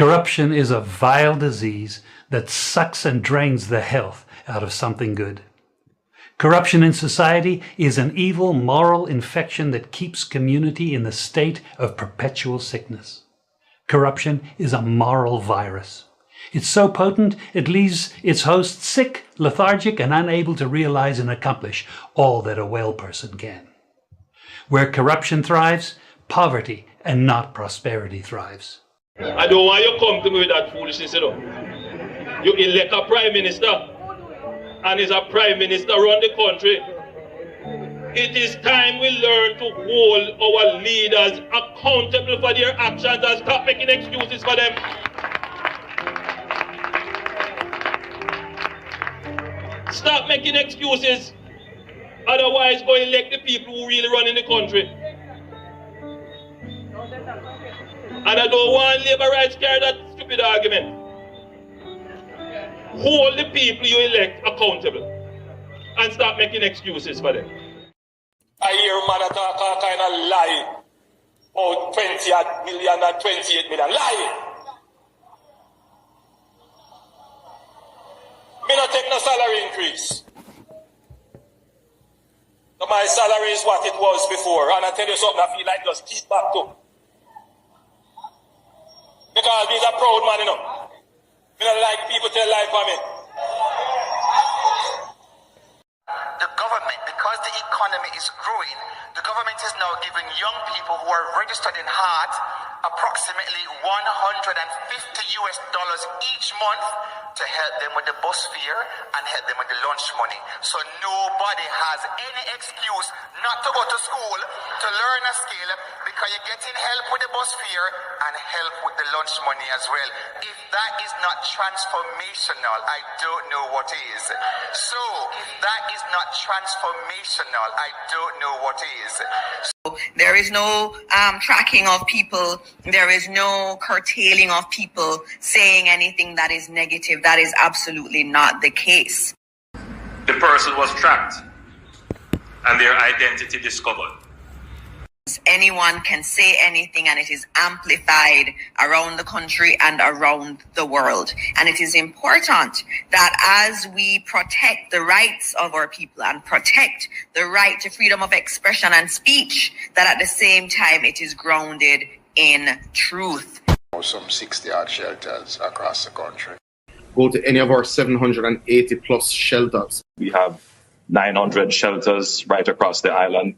Corruption is a vile disease that sucks and drains the health out of something good. Corruption in society is an evil moral infection that keeps community in the state of perpetual sickness. Corruption is a moral virus. It's so potent it leaves its host sick, lethargic, and unable to realize and accomplish all that a well person can. Where corruption thrives, poverty and not prosperity thrives. I don't want you to come to me with that foolishness, you know. You elect a prime minister, and is a prime minister run the country. It is time we learn to hold our leaders accountable for their actions and stop making excuses for them. Stop making excuses. Otherwise, go elect the people who really run in the country. And I don't want labor rights carry that stupid argument. Hold the people you elect accountable and stop making excuses for them. I hear man talk a kind of lie. Oh, 20 million and 28 million. Lie! Me not take no salary increase. So my salary is what it was before. And I tell you something, I feel like just keep back to. Because he's a proud man, you know. I don't like people tell lie for me. The government, because the economy is growing, the government is now giving young people who are registered in heart approximately $150 each month to help them with the bus fare and help them with the lunch money. So nobody has any excuse not to go to school to learn a skill because you're getting help with the bus fare and help with the lunch money as well. If that is not transformational, I don't know what is. So if that is not transformational, I don't know what is. There is no tracking of people. There is no curtailing of people saying anything that is negative. That is absolutely not the case. The person was tracked and their identity discovered. Anyone can say anything and it is amplified around the country and around the world. And it is important that as we protect the rights of our people and protect the right to freedom of expression and speech, that at the same time it is grounded in truth. Some 60-odd shelters across the country. Go to any of our 780 plus shelters. We have 900 shelters right across the island.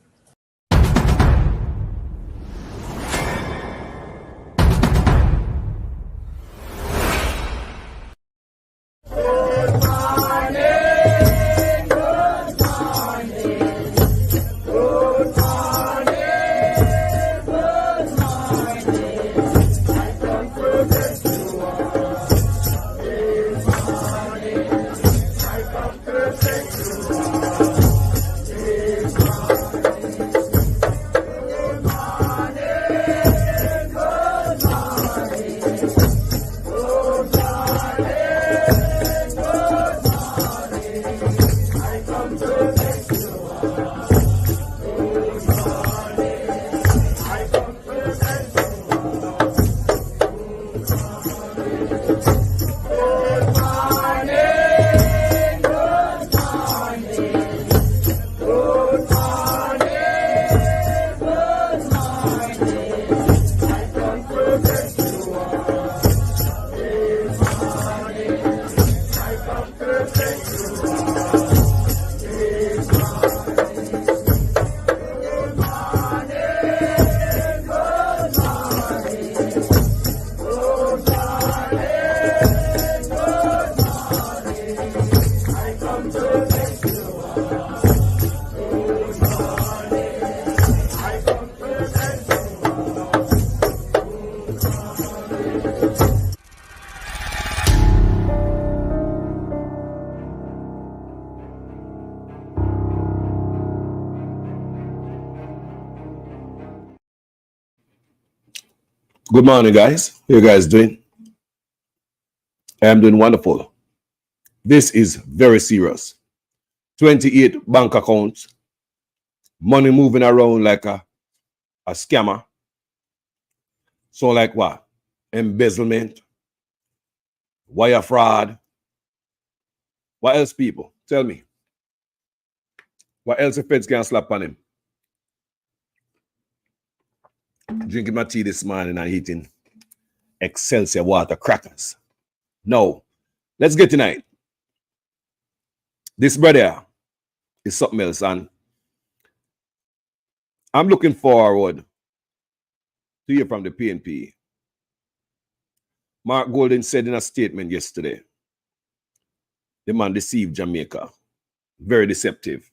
Good morning, guys. How you guys doing? I'm doing wonderful. This is very serious. 28 bank accounts, money moving around like a scammer. So like what? Embezzlement, wire fraud. What else, people? Tell me. What else the feds can slap on him? Drinking my tea this morning and eating Excelsior water crackers. No. Let's get tonight. This brother is something else, and I'm looking forward to hear from the PNP. Mark Golden said in a statement yesterday, the man deceived Jamaica. Very deceptive.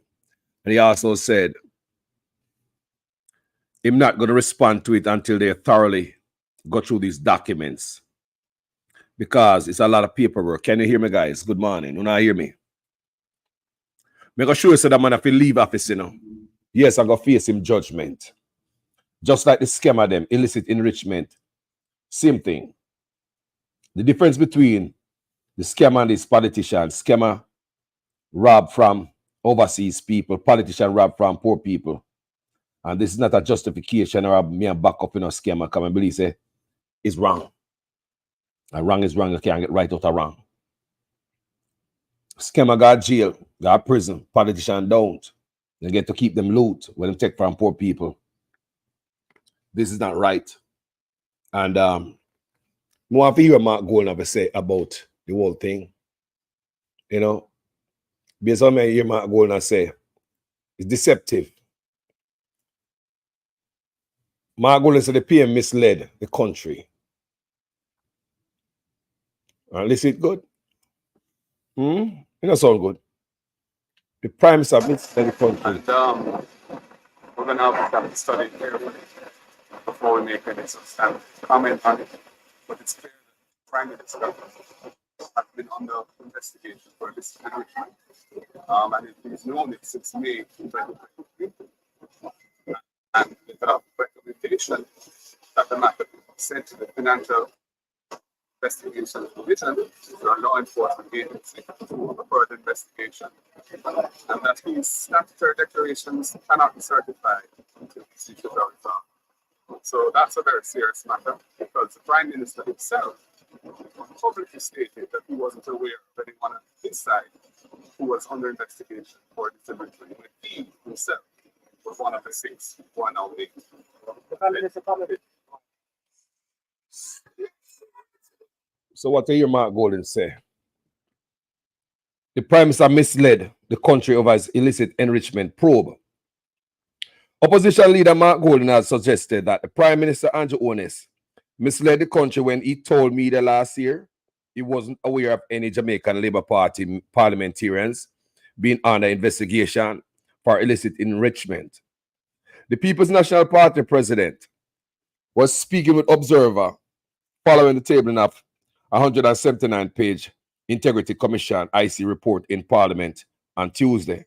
And he also said, I'm not going to respond to it until they thoroughly go through these documents. Because it's a lot of paperwork. Can you hear me, guys? Good morning. You not hear me? I'm going to show you so that man have to leave office, you know. Yes, I'm going to face him judgment. Just like the scammer them, illicit enrichment. Same thing. The difference between the scammer and this politician, scammer rob from overseas people, politician rob from poor people. And this is not a justification or me and back up in a scammer. Come and believe say it's wrong. And wrong is wrong. You can't get right out of wrong. Scammer got jail, got prison. Politician don't. They get to keep them loot when they take from poor people. This is not right. And more of you Mark Golden have to say about the whole thing. You know, based on me, hear Mark Golden say it's deceptive. Mark Golden said the PM misled the country. And listen, good. It don't sound good. The Prime Minister misled the country. And we're going to have to study carefully before we make any substantive comment on it. But it's clear that the Prime Minister has been under investigation for this enrichment. And he's known it since May 2023. And the recommendation that the matter be sent to the Financial Investigation Division, or law enforcement agency, for further investigation. And that these statutory declarations cannot be certified until these issues are resolved. So that's a very serious matter, because the Prime Minister himself publicly stated that he wasn't aware of anyone on his side who was under investigation for this enrichment, when he himself was one of the 6 who are now linked. So what do you hear Mark Golden say? The Prime Minister misled the country over his illicit enrichment probe. Opposition leader Mark Golden has suggested that the Prime Minister Andrew Ones misled the country when he told media last year he wasn't aware of any Jamaican Labour Party parliamentarians being under investigation for illicit enrichment. The People's National Party president was speaking with Observer following the tabling of 179-page Integrity Commission IC report in Parliament on Tuesday.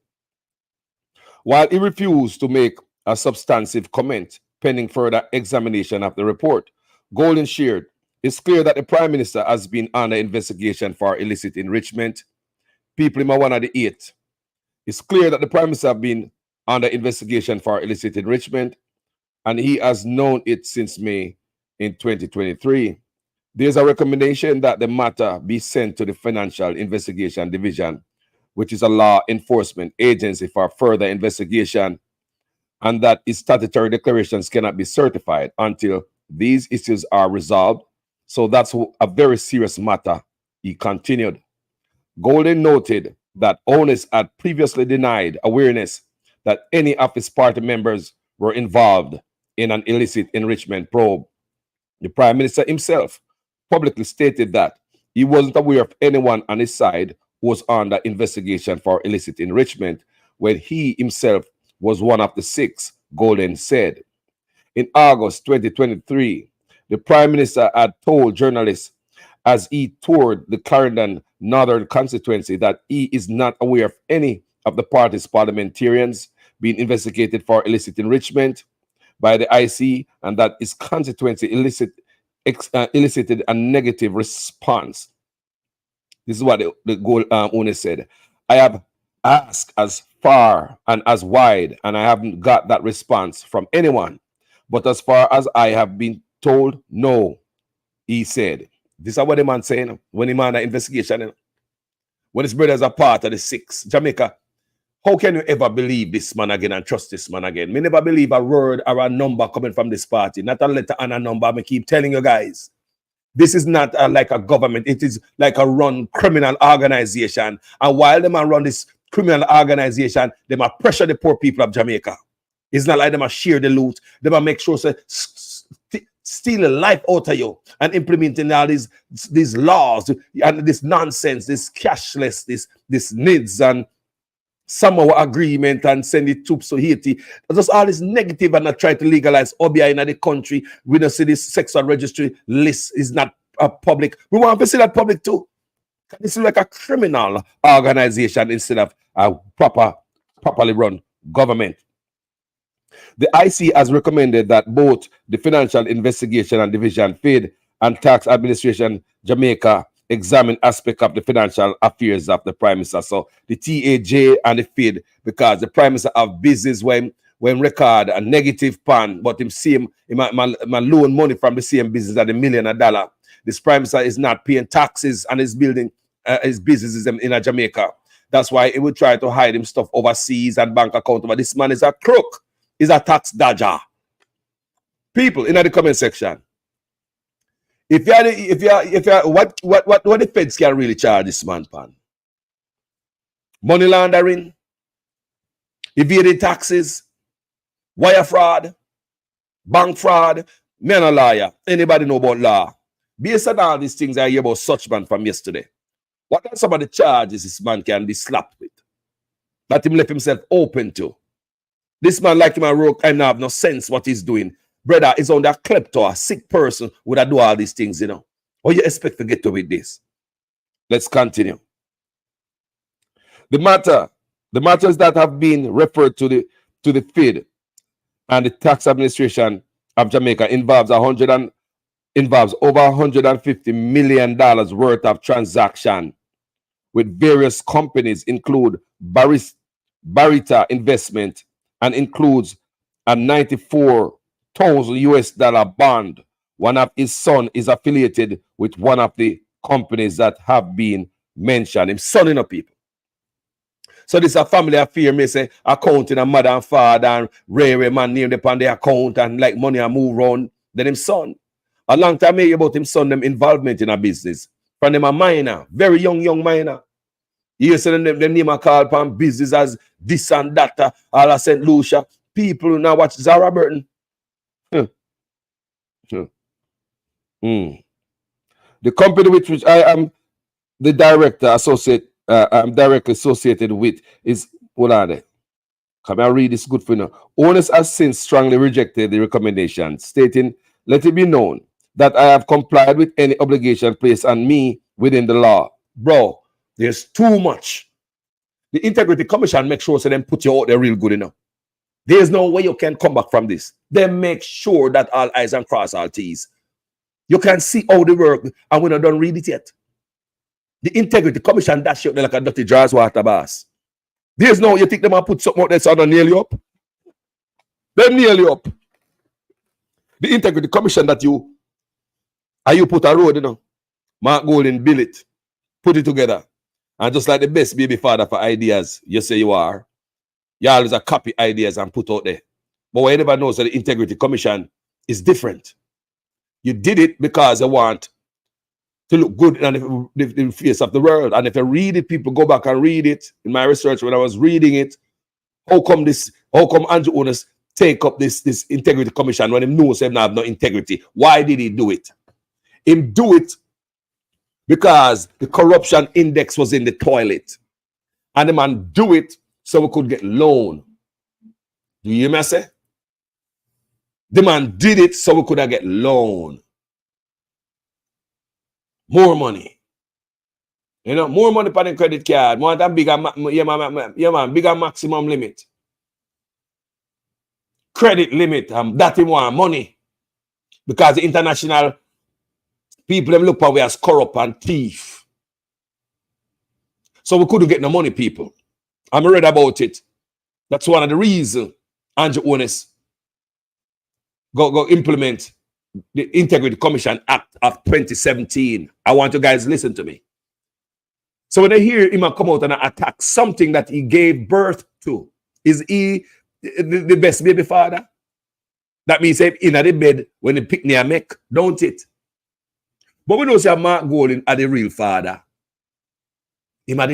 While he refused to make a substantive comment pending further examination of the report, Golden shared, it's clear that the Prime Minister has been under investigation for illicit enrichment. People in one of the 8. It's clear that the Prime Minister has been under investigation for illicit enrichment, and he has known it since May in 2023. There's a recommendation that the matter be sent to the Financial Investigation Division, which is a law enforcement agency, for further investigation, and that its statutory declarations cannot be certified until these issues are resolved. So that's a very serious matter, he continued. Golden noted that Onis had previously denied awareness that any of his party members were involved in an illicit enrichment probe. The Prime Minister himself publicly stated that he wasn't aware of anyone on his side who was under investigation for illicit enrichment, when he himself was one of the 6, Golden said. In August 2023, the Prime Minister had told journalists as he toured the Clarendon Northern constituency that he is not aware of any of the party's parliamentarians being investigated for illicit enrichment by the IC, and that his constituency elicited a negative response. This is what the goal owner said. I have asked as far and as wide, and I haven't got that response from anyone. But as far as I have been told, no, he said. This is what the man saying when he man an investigation. You know? When his brothers are part of the six. Jamaica, how can you ever believe this man again and trust this man again? Me never believe a word or a number coming from this party. Not a letter and a number. I keep telling you guys. This is not like a government. It is like a run criminal organization. And while them run this criminal organization, they might pressure the poor people of Jamaica. It's not like they might share the loot. They might make sure to steal a life out of you and implementing all these laws and this nonsense, this cashless, this NIDS and Samoa agreement and send the troops to Haiti. Just all this negative and not try to legalize OBI in the country. We don't see this sexual registry list is not public. We want to see that public too. This is like a criminal organization instead of a properly run government. The IC has recommended that both the Financial Investigation and Division, FID, and Tax Administration, Jamaica, examine aspect of the financial affairs of the Prime Minister. So the TAJ and the FID, because the Prime Minister have business when record a negative pan, but him loan money from the same business at $1 million. This Prime Minister is not paying taxes and is building his businesses in Jamaica. That's why he would try to hide him stuff overseas and bank account. But this man is a crook. He's a tax dodger. People in the comment section. If you what the feds can really charge this man, pan? Money laundering, evading taxes, wire fraud, bank fraud. Me and a liar. Anybody know about law? Based on all these things I hear about such man from yesterday. What are some of the charges this man can be slapped with? That him left himself open to. This man like him a rogue and have no sense what he's doing. Brother, is on that klepto, a sick person would have do all these things, you know. What you expect to get to with this? Let's continue. The matters that have been referred to the FID and the Tax Administration of Jamaica involves over $150 million worth of transaction with various companies, include Barita Investment, and includes a $94,000 bond. One of his son is affiliated with one of the companies that have been mentioned. Him sonning up people. So this is a family affair, may say accounting a mother and father and rare man named upon the account and like money and move around. Then him son. A long time I hear about him son, them involvement in a business. From them a minor, very young minor. You see them name a call upon business as this and that, all of St. Lucia. People now watch Zara Burton. The company with which I am the I'm directly associated with is, hold on there. Come and read this good for you. Owners have since strongly rejected the recommendation, stating, let it be known that I have complied with any obligation placed on me within the law. Bro, there's too much. The Integrity Commission make sure so them put you out there real good enough. There's no way you can come back from this. They make sure that all I's and cross all T's. You can see how they work, and we don't read it yet. The Integrity Commission dash you out there like a dirty jars water bass. There's no, you think they might put something out there so they nail you up? They nail you up. The Integrity Commission that you put a road, you know, Mark Golden build it, put it together, and just like the best baby father for ideas, you say you are, you always a copy ideas and put out there. But what anybody knows that the Integrity Commission is different. You did it because you want to look good in the face of the world. And if you read it, people go back and read it. In my research, when I was reading it, how come Andrew Owners take up this Integrity Commission when he knows he have no integrity? Why did he do it? Him do it because the corruption index was in the toilet. And the man do it so we could get loan. Do you hear me say? The man did it so we could get loan. More money. You know, more money for the credit card. More than bigger maximum limit. Credit limit. That he want money. Because the international people them look at we as corrupt and thief. So we couldn't get no money, people. I'm read about it. That's one of the reasons Andrew Owners go implement the Integrity Commission Act of 2017. I want you guys to listen to me. So when I hear him come out and attack something that he gave birth to, is he the best baby father? That means in the bed when the picnic I make, don't it? But we don't say Mark Golding are the real father. He might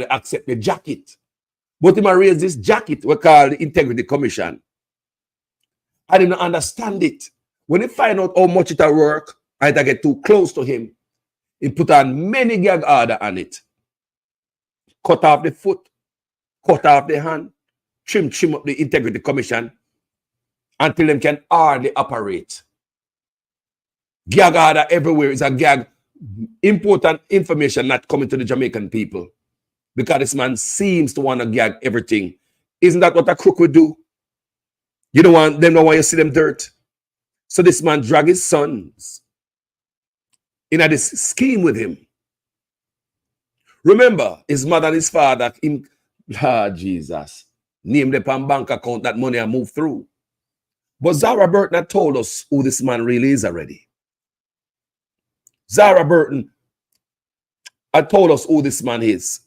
accept the jacket. But he might raise this jacket we call the Integrity Commission. I didn't understand it. When he find out how much it work, I get too close to him. He put on many gag order on it. Cut off the foot, cut off the hand, trim up the Integrity Commission until them can hardly operate. Gag order everywhere is a gag. Important information not coming to the Jamaican people. Because this man seems to want to gag everything. Isn't that what a crook would do? You don't want them, don't want you to see them dirt. So this man drag his sons in this scheme with him. Remember, his mother and his father, Jesus, named the bank account that money I moved through. But Zara Burton had told us who this man really is already. Zara Burton had told us who this man is.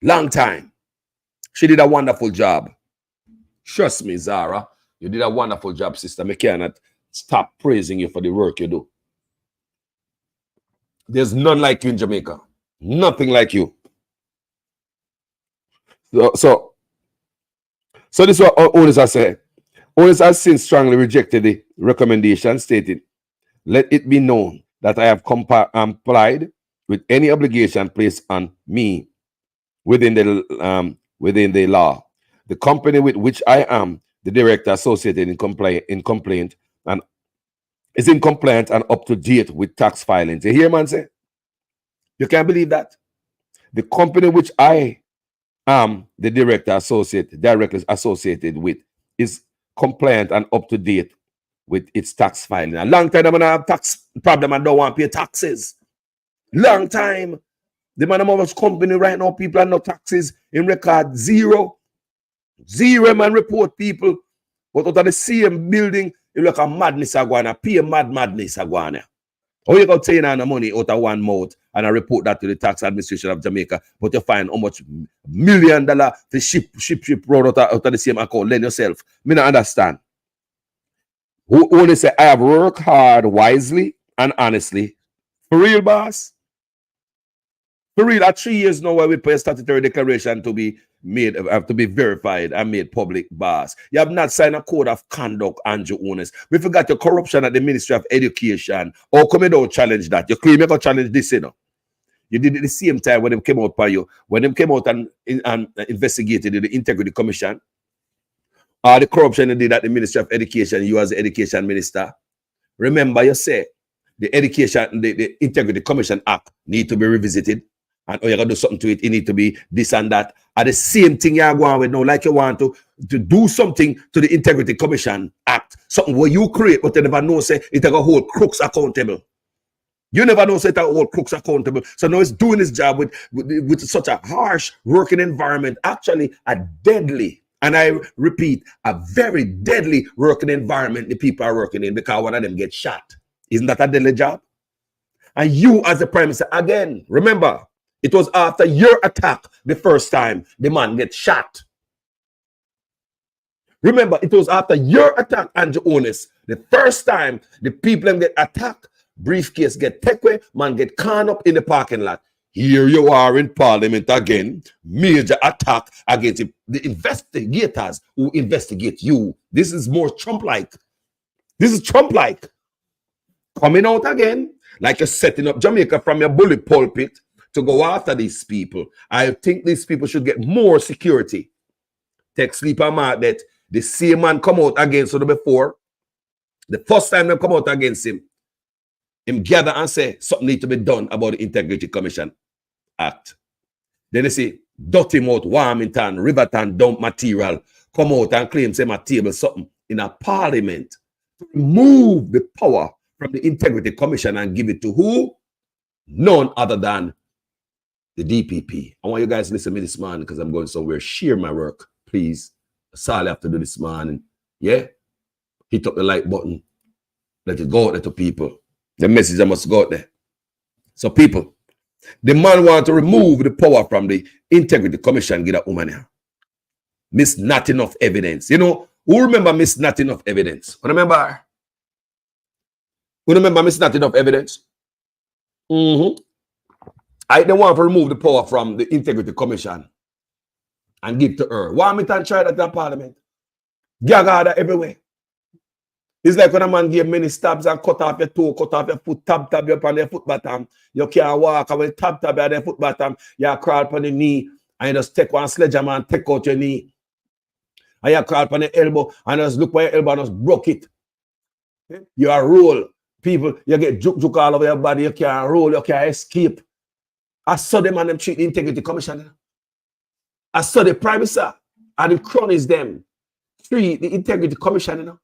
Long time. She did a wonderful job. Trust me, Zara. You did a wonderful job, sister. I cannot stop praising you for the work you do. There's none like you in Jamaica. Nothing like you. So this is what owners are saying. Owners have since strongly rejected the recommendation, stating, "Let it be known that I have complied with any obligation placed on me within the law. The company with which I am the director associated in complaint and is in compliance and up to date with tax filings." You hear man say? You can't believe that? The company which I am the directly associated with is compliant and up to date with its tax filing. A long time I'm gonna have tax problem and don't want to pay taxes. Long time. The man of company right now, people are no taxes in record. Zero man report people. But out of the same building, you look a madness agwana, pay madness agwana. How you got saying on the money out of one mouth and I report that to the tax administration of Jamaica, but you find how much $1 million to ship road out of the same account, lend yourself. Me not understand. Who only say I have worked hard wisely and honestly. For real, boss? For real, at 3 years now where we pay a statutory declaration to be made, to be verified and made public, boss. You have not signed a code of conduct, Andrew Owners. We forgot your corruption at the Ministry of Education. How come you don't challenge that? You claim you're going to challenge this, you know. You did it the same time when them came out by you. When them came out and investigated the Integrity Commission. The corruption you did at the Ministry of Education, you as the Education Minister. Remember you say the Education, the Integrity Commission Act need to be revisited. And you gotta do something to it, it need to be this and that. At the same thing you're going with now, like you want to do something to the Integrity Commission Act, something where you create, but you never know, say, it will hold crooks accountable. You never know, say, it will hold crooks accountable. So now it's doing its job with such a harsh working environment, actually a deadly, and I repeat, a very deadly working environment the people are working in because one of them gets shot. Isn't that a deadly job? And you as the Prime Minister, again, remember, it was after your attack the first time the man gets shot. Remember, it was after your attack, Andrew Onis, the first time the people get attacked, briefcase get taken away, man get caught up in the parking lot. Here you are in Parliament again, major attack against the investigators who investigate you. This is more Trump-like. This is Trump-like. Coming out again, like you're setting up Jamaica from your bully pulpit to go after these people. I think these people should get more security. Take Sleeper Mark that the same man come out against him before. The first time they come out against him gather and say something need to be done about the Integrity Commission Act. Then they say, dirty mouth, Warmington, Riverton, dump material, come out and claim say my table something in a parliament. Remove the power from the Integrity Commission and give it to who? None other than the DPP. I want you guys to listen to me this morning because I'm going somewhere. Share my work, please. That's all I have to do this morning. Yeah? Hit up the like button. Let it go out there to people. The message that must go out there. So people, the man want to remove the power from the Integrity Commission, get that woman here. Miss not enough evidence. You know, who remember Miss not enough evidence? Who remember her? Who remember Miss not enough evidence? I don't want to remove the power from the Integrity Commission and give to her. Why me to try that in Parliament? Gaga everywhere. It's like when a man give many stabs and cut off your toe, cut off your foot, tap you up on your foot bottom. You can't walk, and when you tap you on your foot bottom, you crawl up on the knee, and you just take one sledgehammer and take out your knee. And you crawl up on the elbow, and just look for your elbow and just broke it. You are roll. People, you get juke all over your body, you can't roll, you can't escape. I saw them and them treat the Integrity Commission. I saw the Prime Minister and the cronies them treat the Integrity Commission, you know.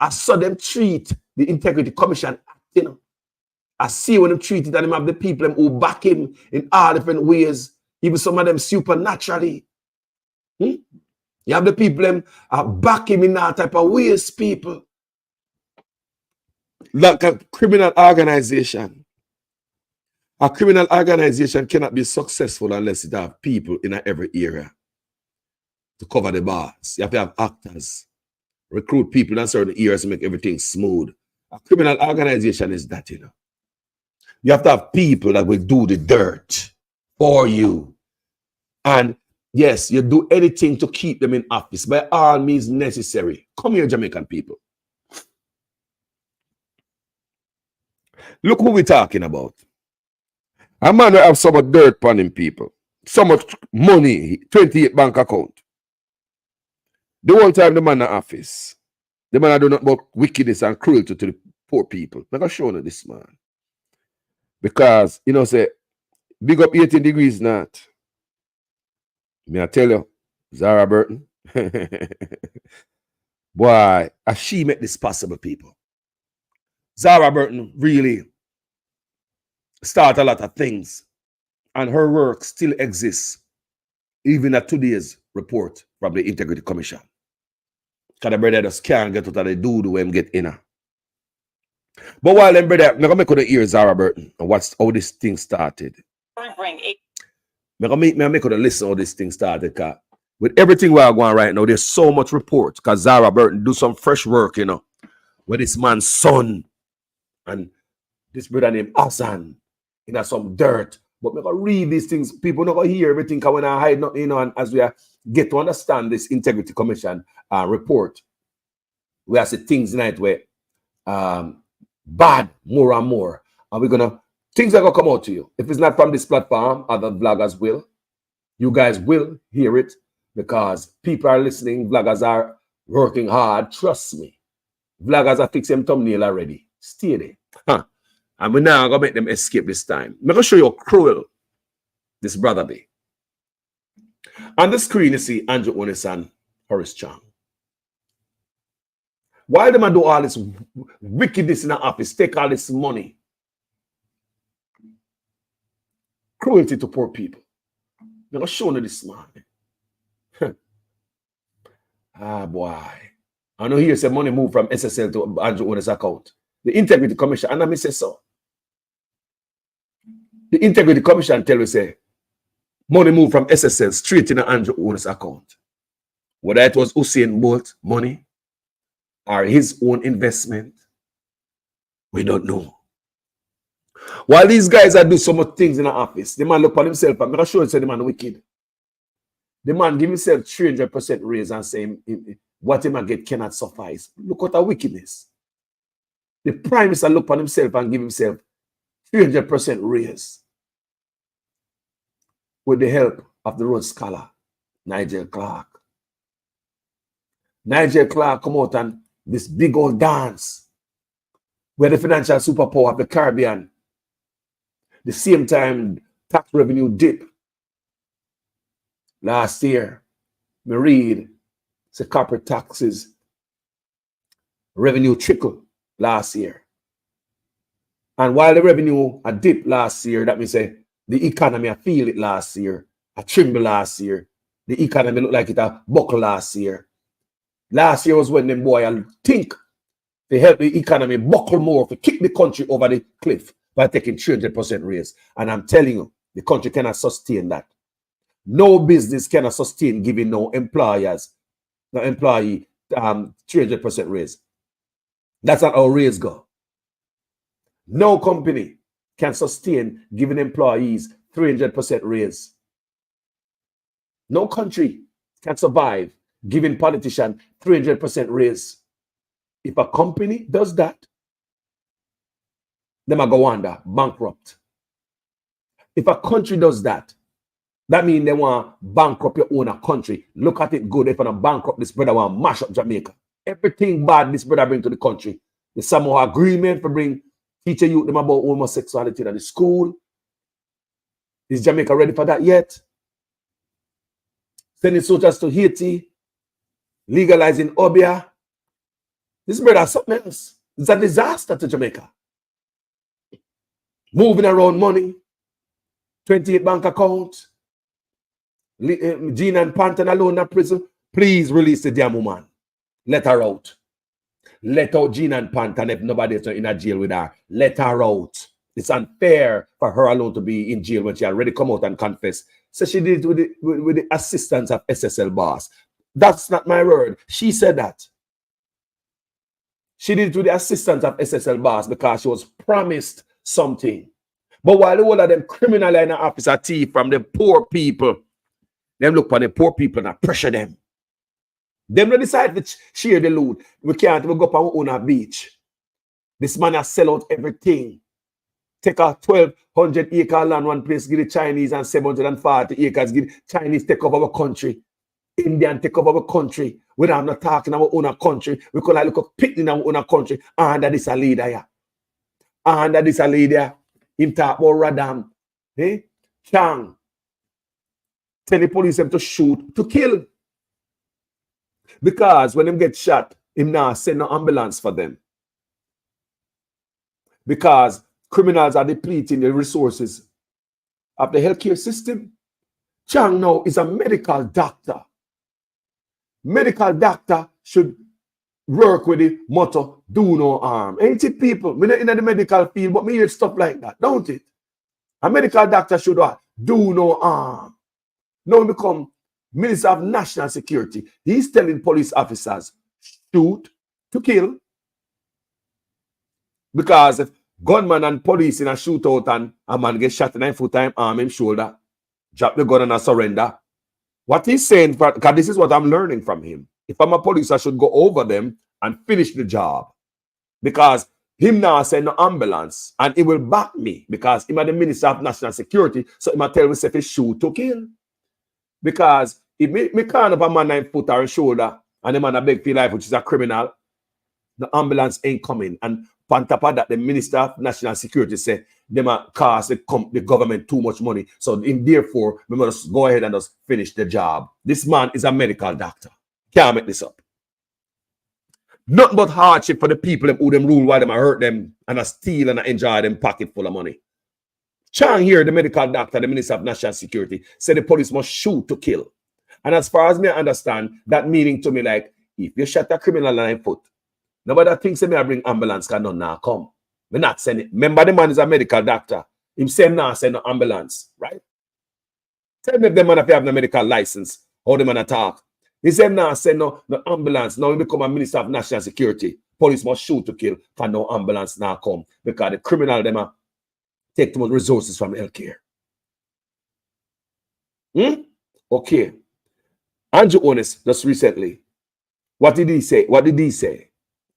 I saw them treat the Integrity Commission, you know. I see when them treat it and them have the people them who back him in all different ways, even some of them supernaturally. You have the people them back him in all type of ways, people. Like a criminal organization. A criminal organization cannot be successful unless it have people in every area to cover the bars. You have to have actors. Recruit people in certain areas to make everything smooth. A criminal organization is that, you know. You have to have people that will do the dirt for you. And yes, you do anything to keep them in office by all means necessary. Come here, Jamaican people. Look who we're talking about. A man will have so much dirt upon him, people. So much money, 28 bank account. The whole time the man in the office, the man do not about wickedness and cruelty to the poor people. I'm going to show you this man. Because, you know, say, big up 18 degrees not. May I tell you, Zara Burton, boy, as she make this possible, people. Zara Burton really start a lot of things, and her work still exists, even at today's report from the Integrity Commission. Because the brother just can't get out of the dude who him get in her. But while them brother, I'm going to make the ear Zara Burton and watch how this thing started. I'm going to make the listen how this thing started. Because with everything we're going right now, there's so much report. Because Zara Burton do some fresh work, you know, with this man's son and this brother named Hassan. You know, some dirt. But we're going to read these things. People not going to hear everything when I hide nothing, you know, and as we get to understand this Integrity Commission report, we have the things tonight where bad more and more. And we're going to, things are going to come out to you. If it's not from this platform, other vloggers will. You guys will hear it because people are listening. Vloggers are working hard. Trust me. Vloggers are fixing thumbnail already. Stay there. Huh. And we're now going to make them escape this time. I'm going to show you how cruel this brother be. On the screen, you see Andrew Onis and Horace Chang. Why do I do all this wickedness in the office, take all this money? Cruelty to poor people. I'm going to show you this man. Ah, boy. I know here said money moved from SSL to Andrew Onis' account. The Integrity Commission, and I say so. The Integrity Commission tell you, say, money moved from SSL straight in Andrew Onis' account. Whether it was Usain Bolt money or his own investment, we don't know. While these guys are doing so much things in the office, the man look on himself, I'm going to show you, say the man wicked. The man give himself 300% raise and say what him get cannot suffice. Look at the wickedness. The Prime Minister look on himself and give himself 300% raise with the help of the Rhodes Scholar, Nigel Clark. Nigel Clark come out and this big old dance where the financial superpower of the Caribbean, the same time tax revenue dip. Last year, me read the corporate taxes revenue trickle last year. And while the revenue a dip last year, that means say the economy I feel it last year, a tremble last year. The economy look like it a buckle last year. Last year was when them boy I think to help the economy buckle more, to kick the country over the cliff by taking 300% raise. And I'm telling you, the country cannot sustain that. No business cannot sustain giving no employee 300% raise. That's not how raise go. No company can sustain giving employees 300% raise. No country can survive giving politicians 300% raise. If a company does that, they might go under, bankrupt. If a country does that, that means they want bankrupt your own country. Look at it good. If I bankrupt this brother, want mash up Jamaica. Everything bad this brother bring to the country. The Samoa agreement for bring teacher youth them about homosexuality in the school. Is Jamaica ready for that yet? Sending soldiers to Haiti, legalizing Obia. This brother is something else. It's a disaster to Jamaica. Moving around money, 28 bank accounts. Gina and Panton alone in prison. Please release the damn woman. Let her out. Let out Gina and Panton if nobody is in a jail with her. Let her out. It's unfair for her alone to be in jail when she already come out and confess. So she did it with the assistance of SSL boss. That's not my word. She said that. She did it with the assistance of SSL boss because she was promised something. But while the whole of them criminal in the office are Teef from the poor people, them look for the poor people and pressure them. Them don't decide to share the loot. We can't even go up on our beach. This man has sell out everything. Take a 1,200 acre land one place, give the Chinese, and 740 acres, give the Chinese take over our country. Indian take over our country. We don't have no talking about our own country. We could like look up picking our own country. And this a leader here. And this a leader. Him talk about Radam. Eh? Chang. Tell the police them to shoot, to kill. Because when them get shot, him now send no ambulance for them. Because criminals are depleting the resources of the healthcare system. Chang now is a medical doctor. Medical doctor should work with the motto, do no harm. Ain't it, people? We're not in the medical field, but we hear stuff like that, don't it? A medical doctor should what? Do no harm. Now become Minister of National Security. He's telling police officers, shoot to kill. Because if gunman and police in a shootout and a man gets shot in a full-time arm and shoulder, drop the gun and a surrender. What he's saying, because this is what I'm learning from him. If I'm a police, I should go over them and finish the job. Because him now send no ambulance and he will back me because him are the Minister of National Security. So he might tell me if he shoot to kill. Because if me can't have a man 9 foot or a shoulder and the man a beg for life, which is a criminal, the ambulance ain't coming. And on top of that, the Minister of National Security said they might cost the government too much money. So therefore, we must go ahead and just finish the job. This man is a medical doctor. Can't make this up. Nothing but hardship for the people who them rule while them hurt them and steal and enjoy them pocket full of money. Chang here, the medical doctor, the Minister of National Security, said the police must shoot to kill. And as far as me I understand, that meaning to me like, if you shot a criminal 9 foot, nobody thinks that I bring ambulance can none now come. Me not send it. Remember the man is a medical doctor. Him say now send no ambulance, right? Tell me if the man if you have no medical license, how the man talk. He said now send no ambulance. Now he become a Minister of National Security. Police must shoot to kill, can no ambulance now come. Because the criminal them take too much resources from healthcare. Okay. Andrew Honest just recently. What did he say? What did he say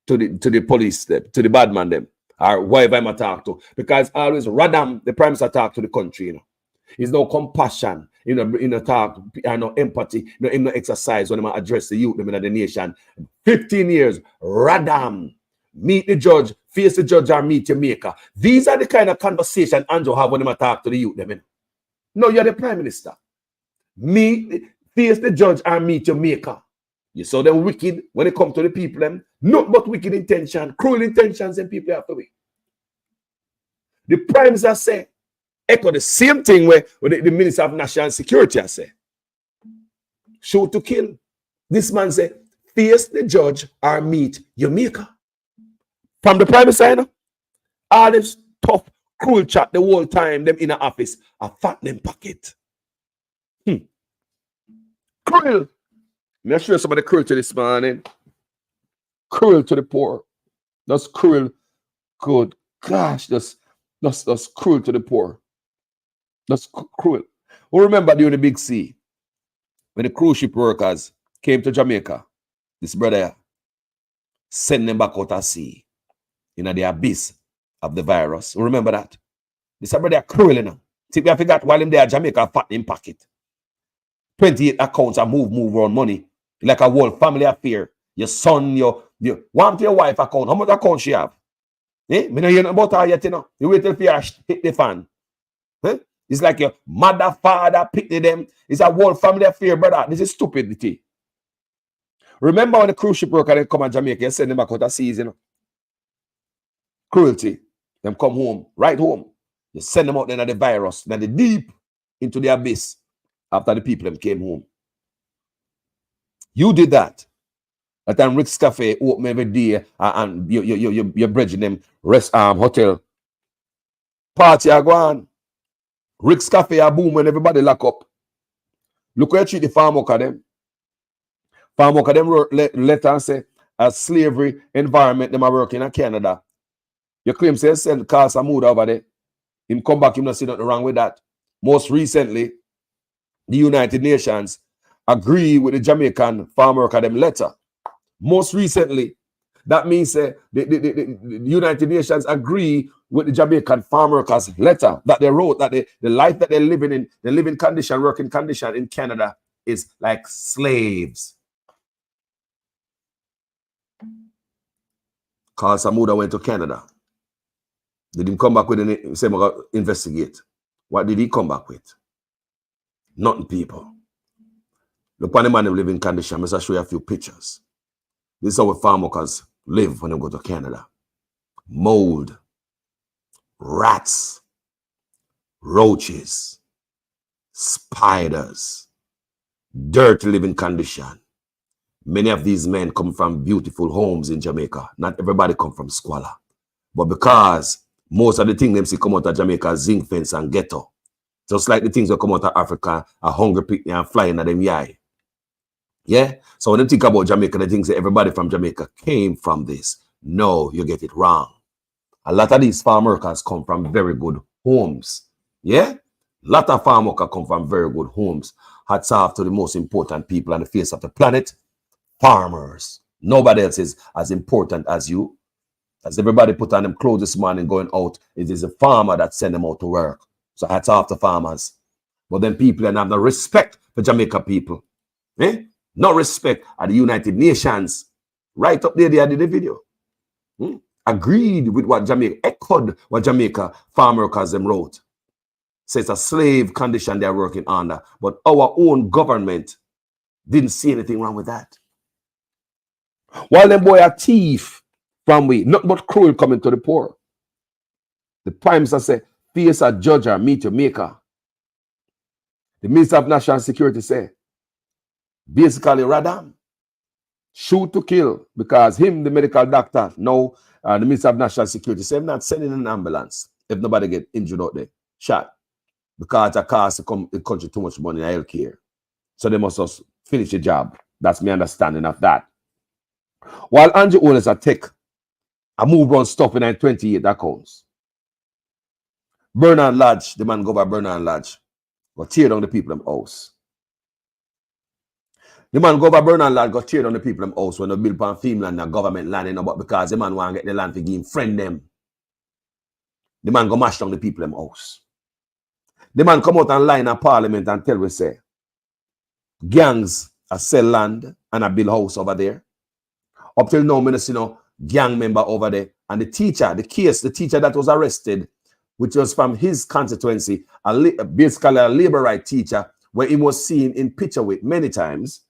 to the police, to the bad man them, or whoever I'm talk to? Because always Radam, the Prime Minister talk to the country, you know. There's no compassion, talk, no empathy, no exercise when I address the youth them in the nation. 15 years, Radam, meet the judge, face the judge, or meet your maker. These are the kind of conversation Andrew have when I talk to the youth them. You know? No, you're the Prime Minister. Face the judge and meet your maker. You saw them wicked when it comes to the people, them. Not but wicked intention, cruel intentions, and people have to be. The Prime Minister say, echo the same thing where the Minister of National Security has said. Shoot to kill. This man said, face the judge or meet your maker. From the private side, all this tough, cruel chat the whole time, them in the office, a fat them pocket. Cruel. Let me show you some of the cruelty this morning. Cruel to the poor. That's cruel. Good gosh, that's cruel to the poor. That's cruel. We remember during the Big C, when the cruise ship workers came to Jamaica, this brother sent them back out at sea in the abyss of the virus. We remember that. This brother cruel enough. See, I forgot while him there at Jamaica, fat in pocket. 28 accounts and move around money like a whole family affair. Your son, your one to your wife account. How much account she have? Eh? Me not hear about her yet, you know. You wait till fear hit the fan. Eh? It's like your mother, father, picnic them. It's a whole family affair, brother. This is stupidity. Remember when the cruise ship worker they come to Jamaica, you send them back out of seas, you know. Cruelty. Them come home, right home. You send them out then at the virus, then the deep into the abyss after the people them came home. You did that. At time Rick's Cafe open every day and you're bridging them hotel. Party are going. Rick's Cafe are boom when everybody lock up. Look where you treat the farm worker them. Farm worker them wrote letter and say a slavery environment them are working in Canada. You claim say send Casa Mood over there. Him come back, him not see nothing wrong with that. Most recently, the United Nations agree with the Jamaican farm worker them letter. Most recently, that means the United Nations agree with the Jamaican farm workers letter that they wrote that the life that they're living in, the living condition, working condition in Canada is like slaves. Carl Samuda went to Canada. Did he come back with an say investigate? What did he come back with? Nothing, people. Look on the man in living condition. I'm going to show you a few pictures. This is how farm workers live when they go to Canada. Mold, rats, roaches, spiders, dirty living condition. Many of these men come from beautiful homes in Jamaica. Not everybody come from squalor. But because most of the things them see come out of Jamaica, zinc fence and ghetto. Just like the things that come out of Africa, a hungry picnic and flying at them yai. Yeah? So when they think about Jamaica, they think that everybody from Jamaica came from this. No, you get it wrong. A lot of these farm workers come from very good homes. Yeah? A lot of farm workers come from very good homes. Hats off to the most important people on the face of the planet. Farmers. Nobody else is as important as you. As everybody put on them clothes this morning going out, it is a farmer that send them out to work. So hats off to farmers. But then people and have no respect for Jamaica people. Eh? No respect at the United Nations. Right up there, they did the video. Agreed with what Jamaica, echoed what Jamaica farm workers them wrote. So it's a slave condition they're working under. But our own government didn't see anything wrong with that. While them boy are thief from we, not but cruel coming to the poor. The Prime Minister say, face a judge or meet your maker. The Minister of National Security say, basically, Radam, shoot to kill, because him, the medical doctor, no, the Minister of National Security say, I'm not sending an ambulance if nobody get injured out there, shot, because it costs the country too much money in health care. So they must just finish the job. That's my understanding of that. While Andrew owners are tech, I move on stuff in 28 accounts. Bernard Lodge, the man go by Bernard Lodge, go tear down the people in the house. The man go by Bernard Lodge, go tear down the people in the house when they build upon Finland and government land, you know, but because the man want to get the land to give him friend them. The man go mash down the people in the house. The man come out and line in parliament and tell we say, gangs a sell land and a build house over there. Up till now, I see no gang member over there. And the teacher, the teacher that was arrested, which was from his constituency, basically a labor right teacher, where he was seen in picture with many times.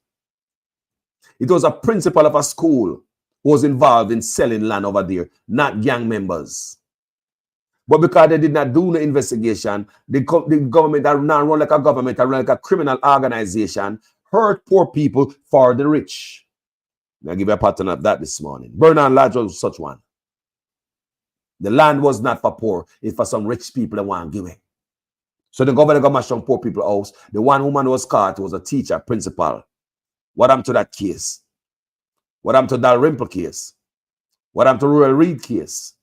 It was a principal of a school who was involved in selling land over there, not gang members. But because they did not do the investigation, the government are now run like a government, run like a criminal organization, hurt poor people for the rich. I'll give you a pattern of that this morning. Bernard Lodge was such one. The land was not for poor. It's for some rich people that want to give it. So the government got mash on poor people's house. The one woman who was caught was a teacher, principal. What happened to that case? What happened to Dalrymple case? What happened to Rural Reed case?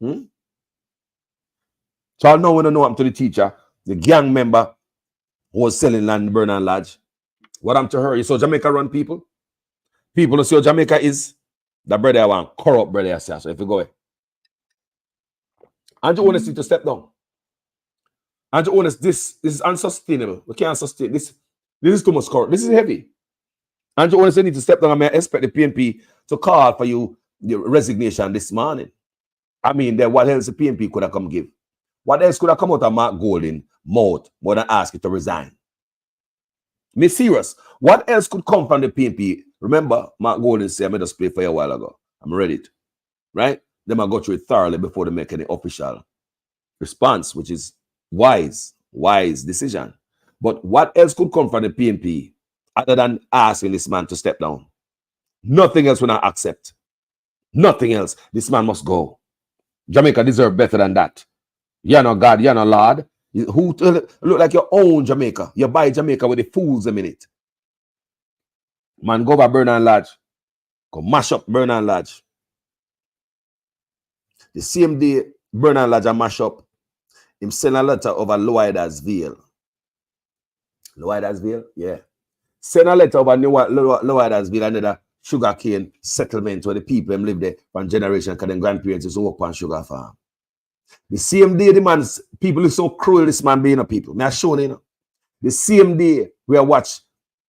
So I know when I know what happened to the teacher, the gang member who was selling land in Bernard Lodge. What happened to her? You saw Jamaica run people? People who see what Jamaica is, the brother I want corrupt brother. So if you go away. And you want to step down. And you honest, this is unsustainable. We can't sustain this. This is too much corrupt. This is heavy. And you honestly need to step down. I may expect the PNP to call for your resignation this morning. I mean, then what else the PNP could have come give? What else could have come out of Mark Golding mouth more than ask you to resign? Me serious. What else could come from the PNP? Remember, Mark Golding said, I made us play for you a while ago. I'm ready. Right? Then I go through it thoroughly before they make any official response, which is wise decision. But what else could come from the PNP other than asking this man to step down? Nothing else will not accept. Nothing else. This man must go. Jamaica deserve better than that. You're not God, you're not Lord. Who look like your own Jamaica? You buy Jamaica with the fools a minute. Man, go over Bernard Lodge. Go mash up Bernard Lodge. The same day Bernard Lodge a mash up, him send a letter over Lowidersville. Lowidersville? Yeah. Send a letter over Lowidersville, another sugarcane settlement where the people live there from generation because their grandparents used to work on sugar farm. The same day the man's people is so cruel, this man being a people. Me I show you know. The same day we watch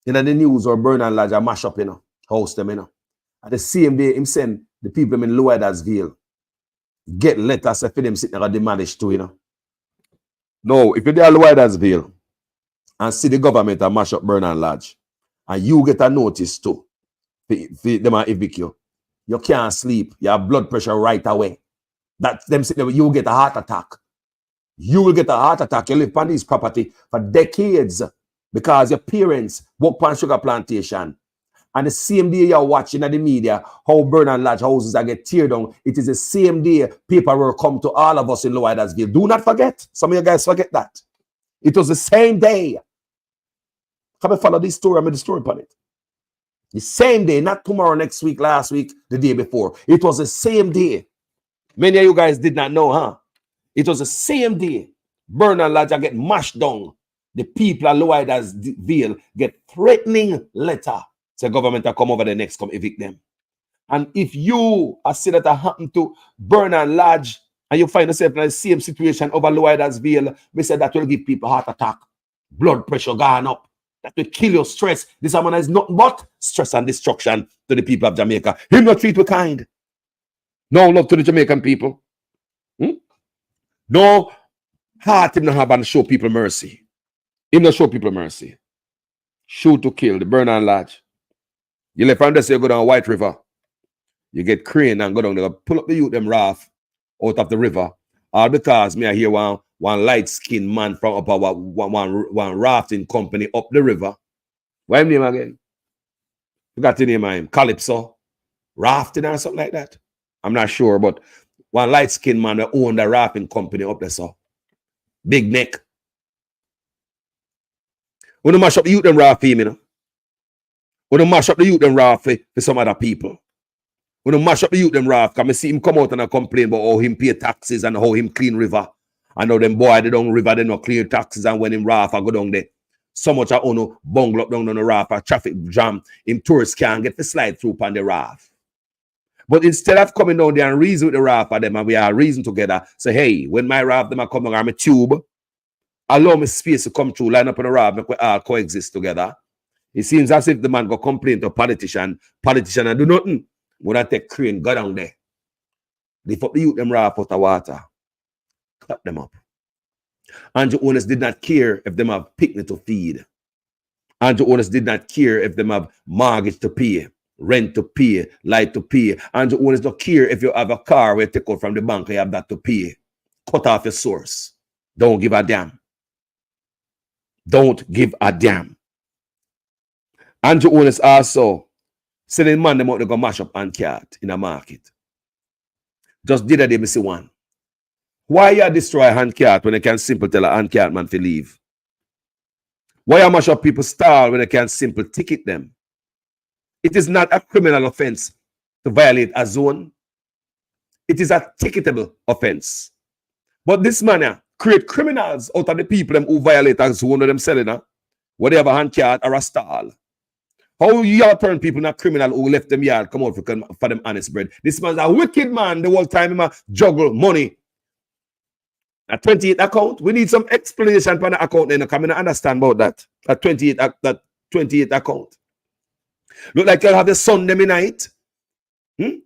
in the news or Bernard Lodge a mash up, house them, And the same day him send the people in Lowidersville get letters for them sitting there demolish too, No, if you're there at Lowidersville and see the government a mash up Bernard Lodge and you get a notice too, for them evict you, you can't sleep. You have blood pressure right away. That them sitting there, you will get a heart attack. You will get a heart attack. You live on this property for decades because your parents work on sugar plantation. And the same day you're watching at the media how Bernard Lodge houses are get teared down, it is the same day paperwork come to all of us in Lowidersville. Do not forget. Some of you guys forget that. It was the same day. Come and follow this story. I made the story upon it. The same day, not tomorrow, next week, last week, the day before. It was the same day. Many of you guys did not know, huh? It was the same day. Bernard Lodge get mashed down. The people at Lowidersville get threatening letter. So government will come over the next, come evict them. And if you see that happen to Bernard Lodge and you find yourself in the same situation over Lowidersville, we said that will give people heart attack, blood pressure gone up. That will kill your stress. This man is nothing but stress and destruction to the people of Jamaica. Him not treat with kind. No love to the Jamaican people. No heart him not have and show people mercy. Him not show people mercy. Shoot to kill the Bernard Lodge. You left from there, so you go down White River. You get crane and go down there, pull up the youth them raft out of the river. All because me I hear one light-skinned man from up one rafting company up the river. What's his name again? You got the name of him. Calypso. Rafting or something like that. I'm not sure, but one light-skinned man that owned the rafting company up there, so. Big neck. When you mash up the youth them raft for him, when you mash up the youth them raft for some other people. When you mash up the youth them raft, because I see him come out and complain about how him pay taxes and how him clean river. I know them boy they down river, they not clear taxes, and when him raft I go down there. So much I own bungle up down on the raft, a traffic jam, him tourists can't get the slide through on the raft. But instead of coming down there and reason with the raft for them, and we are reason together, say, hey, when my raft them are coming on my tube, allow me space to come through, line up on the raft, make we all coexist together. It seems as if the man go complain to a politician and do nothing. When I take crane, go down there. Lift up the youth them raft out of water. Cut them up. Andrew owners did not care if them have picnic to feed. Andrew owners did not care if them have mortgage to pay, rent to pay, light to pay. Andrew owners don't care if you have a car where you take out from the bank, you have that to pay. Cut off your source. Don't give a damn. Don't give a damn. Andrew owners also selling man them out to go mash up and cat in a market. Just did a day, me see one. Why you destroy a hand cart when you can simple tell a hand cart man to leave? Why you mash up people's stall when you can simple ticket them? It is not a criminal offense to violate a zone. It is a ticketable offense. But this man create criminals out of the people them who violate a zone of them selling, whether they have a hand cart or a stall. How y'all turn people not criminal who left them yard come out for them honest bread? This man's a wicked man the whole time he juggle money. A 28 account, we need some explanation for the account then. Come and understand about that. A 28 account. Look like you'll have the Sunday night.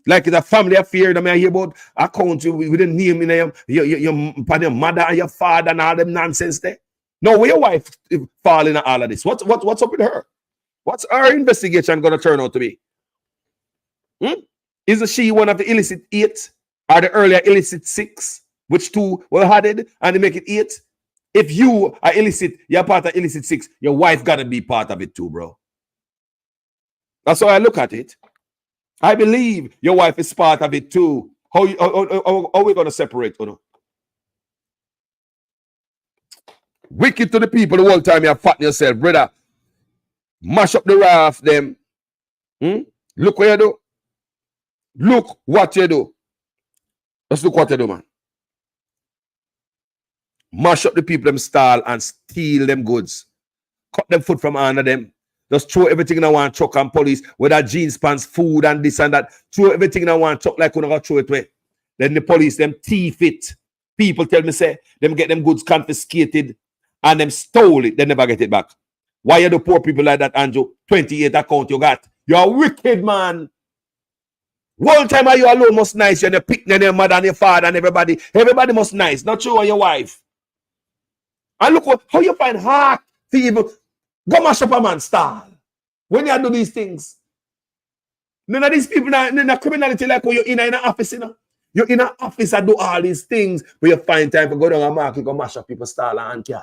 Like it's a family affair that I hear about account with the name in your mother and your father and all them nonsense there. No, where your wife fall in all of this? What's up with her? What's our investigation going to turn out to be? Is she one of the illicit 8 or the earlier illicit 6? Which 2 were added and they make it 8? If you are illicit, you're part of illicit 6, your wife got to be part of it too, bro. That's how I look at it. I believe your wife is part of it too. How are we going to separate? Wicked to the people the whole time you're fatting yourself, brother. Mash up the raft them. Look what you do. Look what you do. Let's look what you do, man. Mash up the people them stall and steal them goods. Cut them foot from under them. Just throw everything in one truck and police, whether jeans, pants, food, and this and that. Throw everything in one truck like we're not going to throw it away. Then the police, them Teef it. People tell me, say, them get them goods confiscated and them stole it. They never get it back. Why are the poor people like that, Andrew? 28 account you got. You're wicked, man. One time are you alone must nice. You're picking your mother and your father and everybody. Everybody must nice. Not you or your wife. And look how you find heart to even go mash up a man's stall. When you do these things. None of these people in a criminality like when you're in an office, you know. You're in an office and do all these things, but you find time to go down and market, go mash up people's stall and card.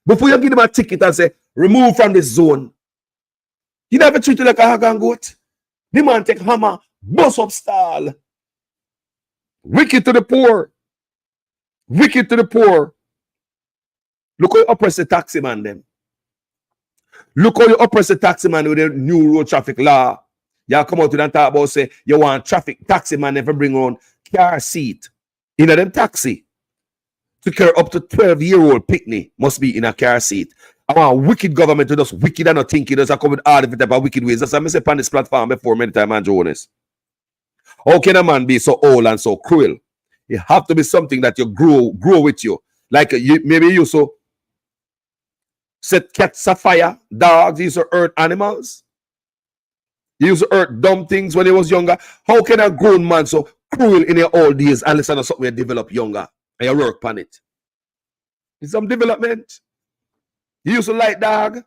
Before you give them a ticket and say, remove from this zone, you never treat it like a hog and goat. The man take hammer, bust up stall. Wicked to the poor. Wicked to the poor. Look how you oppress the taxi man them. Look how you oppress the taxi man with the new road traffic law. Y'all come out to and talk about say you want taxi man never bring on car seat in a them taxi. To carry up to 12-year-old picnic must be in a car seat. I want wicked government to just wicked and not think it does come with all different type of wicked ways. That's what I say on this platform before many times, man, Jonas. How can a man be so old and so cruel? It have to be something that you grow with you. Like maybe you so set cats afire, dogs, you used to hurt animals. You used to hurt dumb things when he was younger. How can a grown man so cruel in your old days unless it's something you develop younger and you work on it? It's some development. You used to like dog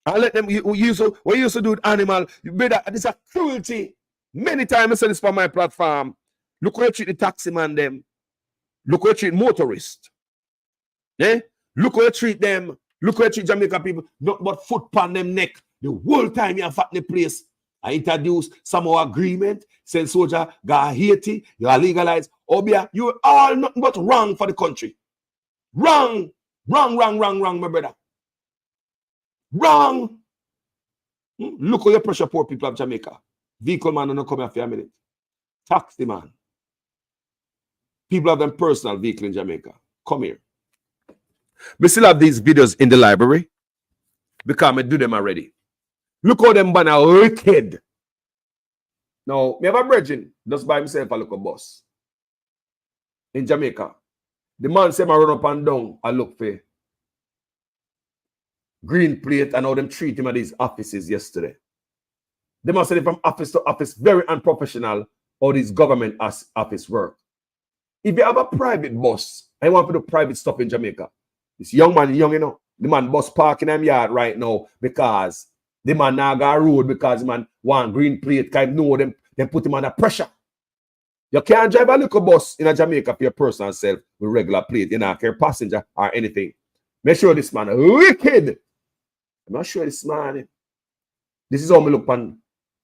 and let them, what you used to do with animal, you better, this is a cruelty. Many times I say this for my platform. Look how you treat the taxi man them. Look how you treat motorists. Yeah? Look how you treat them. Look how you treat Jamaican people. Not but foot on them neck. The whole time you fat in the place. I introduce some more agreement. Send soldier, got Haiti, you are legalized. Obia, you are all nothing but wrong for the country. Wrong, my brother. Wrong. Look how you pressure poor people of Jamaica. Vehicle man don't come here for a minute. Taxi man. People have them personal vehicle in Jamaica. Come here. We still have these videos in the library because I do them already. Look how them banner wicked. Now, me have a brethren just by himself a look bus in Jamaica. The man say I run up and down and look for green plate and how them treat him at these offices yesterday. They must say from office to office, very unprofessional, how these government office work. If you have a private bus, I want to do private stuff in Jamaica. This young man, you know, the man bus parking in yard right now because the man now got a road because the man want green plate. Because know them put him under pressure. You can't drive a little bus in a Jamaica for your personal self with regular plate. You know, care passenger or anything. Make sure this man wicked. I'm not sure this man. This is how me look on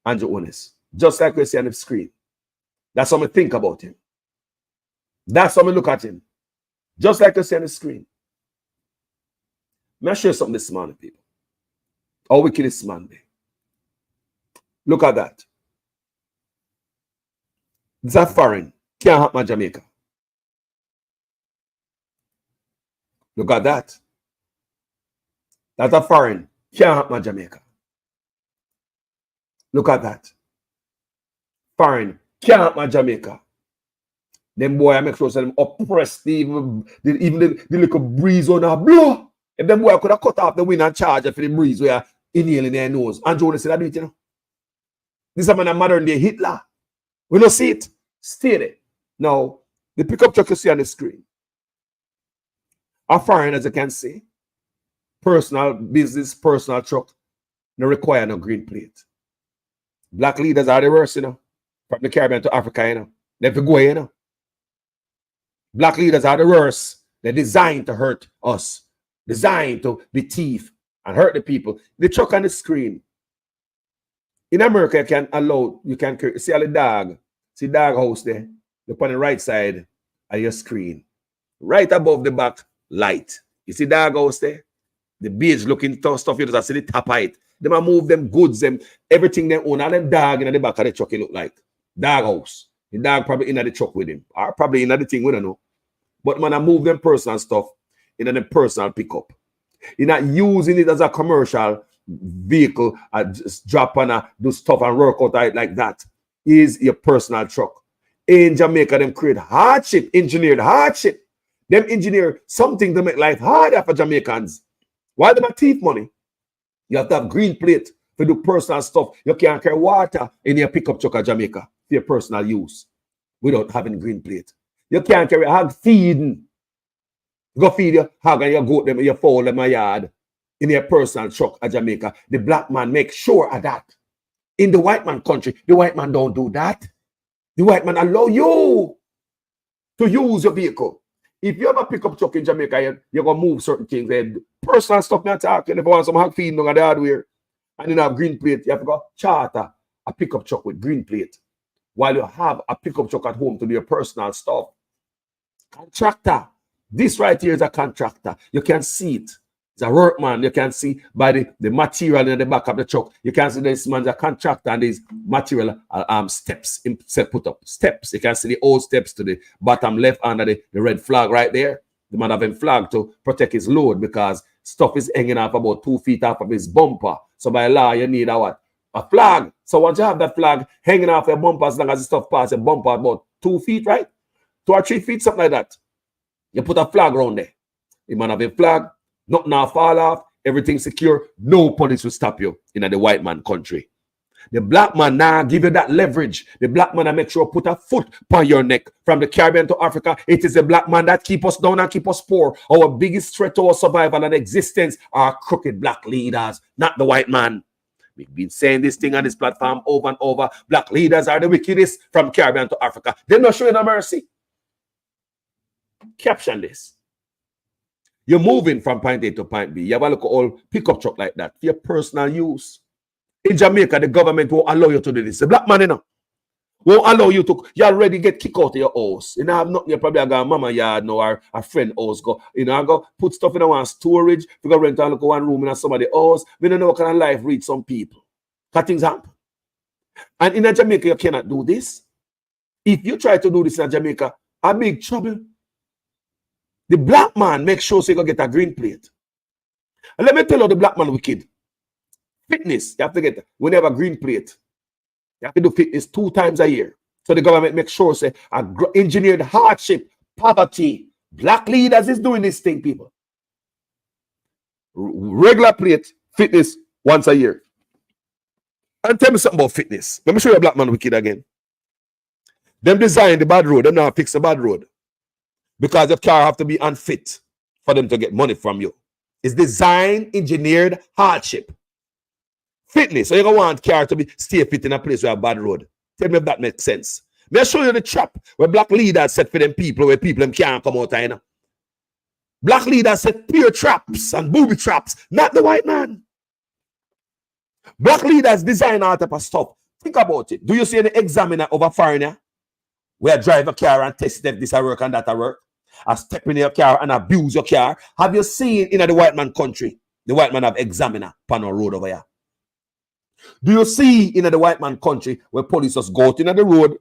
Andrew Honest. Just like we see on the screen. That's how I think about him. That's how I look at him. Just like you see on the screen. Let me show you something this morning, people. How wicked this man be. Look at that. It's a foreign. Can't happen in Jamaica. Look at that. That's a foreign. Can't happen in Jamaica. Look at that. Foreign. Can't happen in Jamaica. Them boy I make sure them oppress even the little breeze on a blow. If them boy could have cut off the wind and charge for the breeze where inhaling their nose. And Jonas said that do it, you know. This is a modern day Hitler. We don't see it. Stay there. Now, the pickup truck you see on the screen. A foreign, as you can see, personal business, personal truck, no require no green plate. Black leaders are the worst, you know, from the Caribbean to Africa, you know. They have to go, you know. Black leaders are the worst. They're designed to hurt us, designed to be thief and hurt the people. The truck on the screen. In America, you can see all the dog. See dog house there. Look on the right side of your screen. Right above the back light. You see dog house there? The beige looking stuff, you just see the top height. They might move them goods, them everything they own, all them dog in the back of the truck, it look like. Dog house. The dog probably in the truck with him. Or probably in the thing, we don't know. But man, I move them personal stuff in the personal pickup. You're not using it as a commercial vehicle, just drop and do stuff and work out like that. Is your personal truck. In Jamaica, them create hardship, engineered hardship. Them engineer something to make life harder for Jamaicans. Why them a thief money? You have to have green plate to do personal stuff. You can't carry water in your pickup truck at Jamaica for your personal use without having green plate. You can't carry hog feeding. Go feed your hog and your goat them and your fowl in my yard in your personal truck at Jamaica. The black man make sure of that. In the white man country, the white man don't do that. The white man allow you to use your vehicle. If you have a pickup truck in Jamaica, you're going to move certain things. Personal stuff, not talking. If you want some hog feeding on the hardware and you have green plate, you have to go charter a pickup truck with green plate while you have a pickup truck at home to do your personal stuff. Contractor. This right here is a contractor. You can see it. It's a workman. You can see by the material in the back of the truck. You can see this man's a contractor and these material steps put up. Steps. You can see the old steps to the bottom left under the red flag right there. The man having flag to protect his load because stuff is hanging off about 2 feet off of his bumper. So by law, you need a flag. So once you have that flag hanging off your bumper, as long as the stuff passes your bumper about 2 feet, right? 2 or 3 feet, something like that. You put a flag around there. The man have a flag. Nothing now fall off, everything secure, no police will stop you in the white man country. The black man now give you that leverage. The black man that make sure put a foot on your neck. From the Caribbean to Africa, it is the black man that keep us down and keep us poor. Our biggest threat to our survival and existence are crooked black leaders, not the white man. We've been saying this thing on this platform over and over. Black leaders are the wickedest from Caribbean to Africa. They're not showing no mercy. Caption this. You're moving from point A to point B. You have a look at all pickup truck like that for your personal use. In Jamaica, the government won't allow you to do this. The black man, you know, won't allow you to. You already get kicked out of your house. You know, have nothing. You probably got a mama yard now or a friend house. Go, you know, I go put stuff in one storage. You go rent and look at one room in somebody's house. We don't know what kind of life reach some people. That things happen. And in Jamaica, you cannot do this. If you try to do this in Jamaica, a big trouble. The black man makes sure so you go get a green plate. And let me tell you the black man wicked. Fitness, you have to get, when you have a green plate, you have to do fitness 2 times a year. So the government makes sure say engineered hardship, poverty. Black leaders is doing this thing, people. Regular plate, fitness once a year. And tell me something about fitness. Let me show you a black man wicked again. Them design the bad road, them now fix the bad road. Because your car have to be unfit for them to get money from you. It's design engineered hardship. Fitness. So you don't want car to stay fit in a place where a bad road. Tell me if that makes sense. May I show you the trap where black leaders set for them people where people them can't come out. You know? Black leaders set pure traps and booby traps, not the white man. Black leaders design all type of stuff. Think about it. Do you see any examiner of a foreigner? where I drive a car and test if this a work and that a work. I step in your car and abuse your car. Have you seen in the white man country, the white man have examiner pan on road over here? Do you see in the white man country where police just go out in the road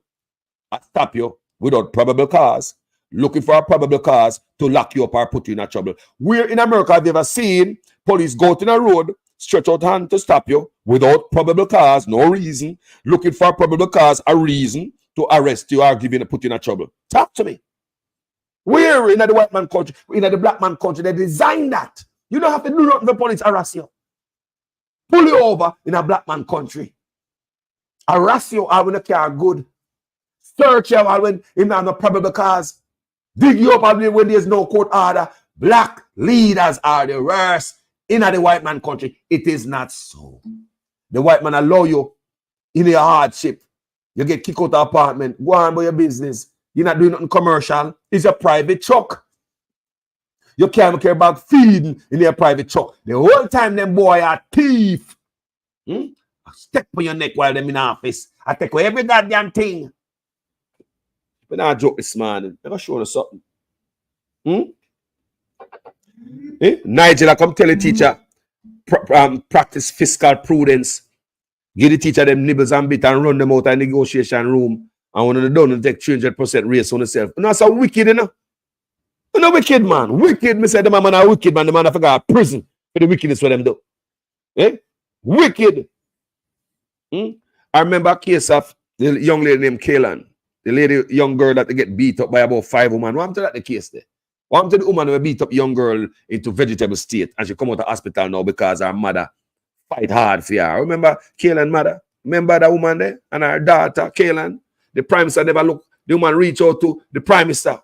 and stop you without probable cause, looking for a probable cause to lock you up or put you in a trouble? Where in America have you ever seen police go out in a road, stretch out hand to stop you without probable cause, no reason, looking for a probable cause, a reason to arrest you or give you, put you in a trouble? Talk to me. Where in the white man country, in the black man country, they designed that. You don't have to do nothing for police harass you. Pull you over in a black man country. Harass you all when the car good. Search you all when you have no probable cause. Dig you up when there's no court order. Black leaders are the worst in the white man country. It is not so. The white man allow you in your hardship. You get kicked out of the apartment. Go on by your business. You're not doing nothing commercial. It's a private truck. You can't care about feeding in your private truck. The whole time them boy are thief. I step on your neck while them in office. I take away every goddamn thing. But I joke this morning. I'm going to show you something. Nigel, I come tell the teacher, practice fiscal prudence. Give the teacher them nibbles and bit and run them out of the negotiation room. And when they don't take 300% raise on themselves. You know, that's a wicked, you know. You know, wicked man. Wicked, me say the man a wicked man. The man I forgot prison for the wickedness what them do. Wicked. I remember a case of the young lady named Kaylan. The young girl that they get beat up by about 5 women. What happened to that the case there? What happened to the woman who beat up young girl into vegetable state and she come out of hospital now because her mother fight hard for her? Remember Kaylan mother? Remember that woman there? And her daughter, Kaylan? The prime minister never look. The woman reach out to the prime minister.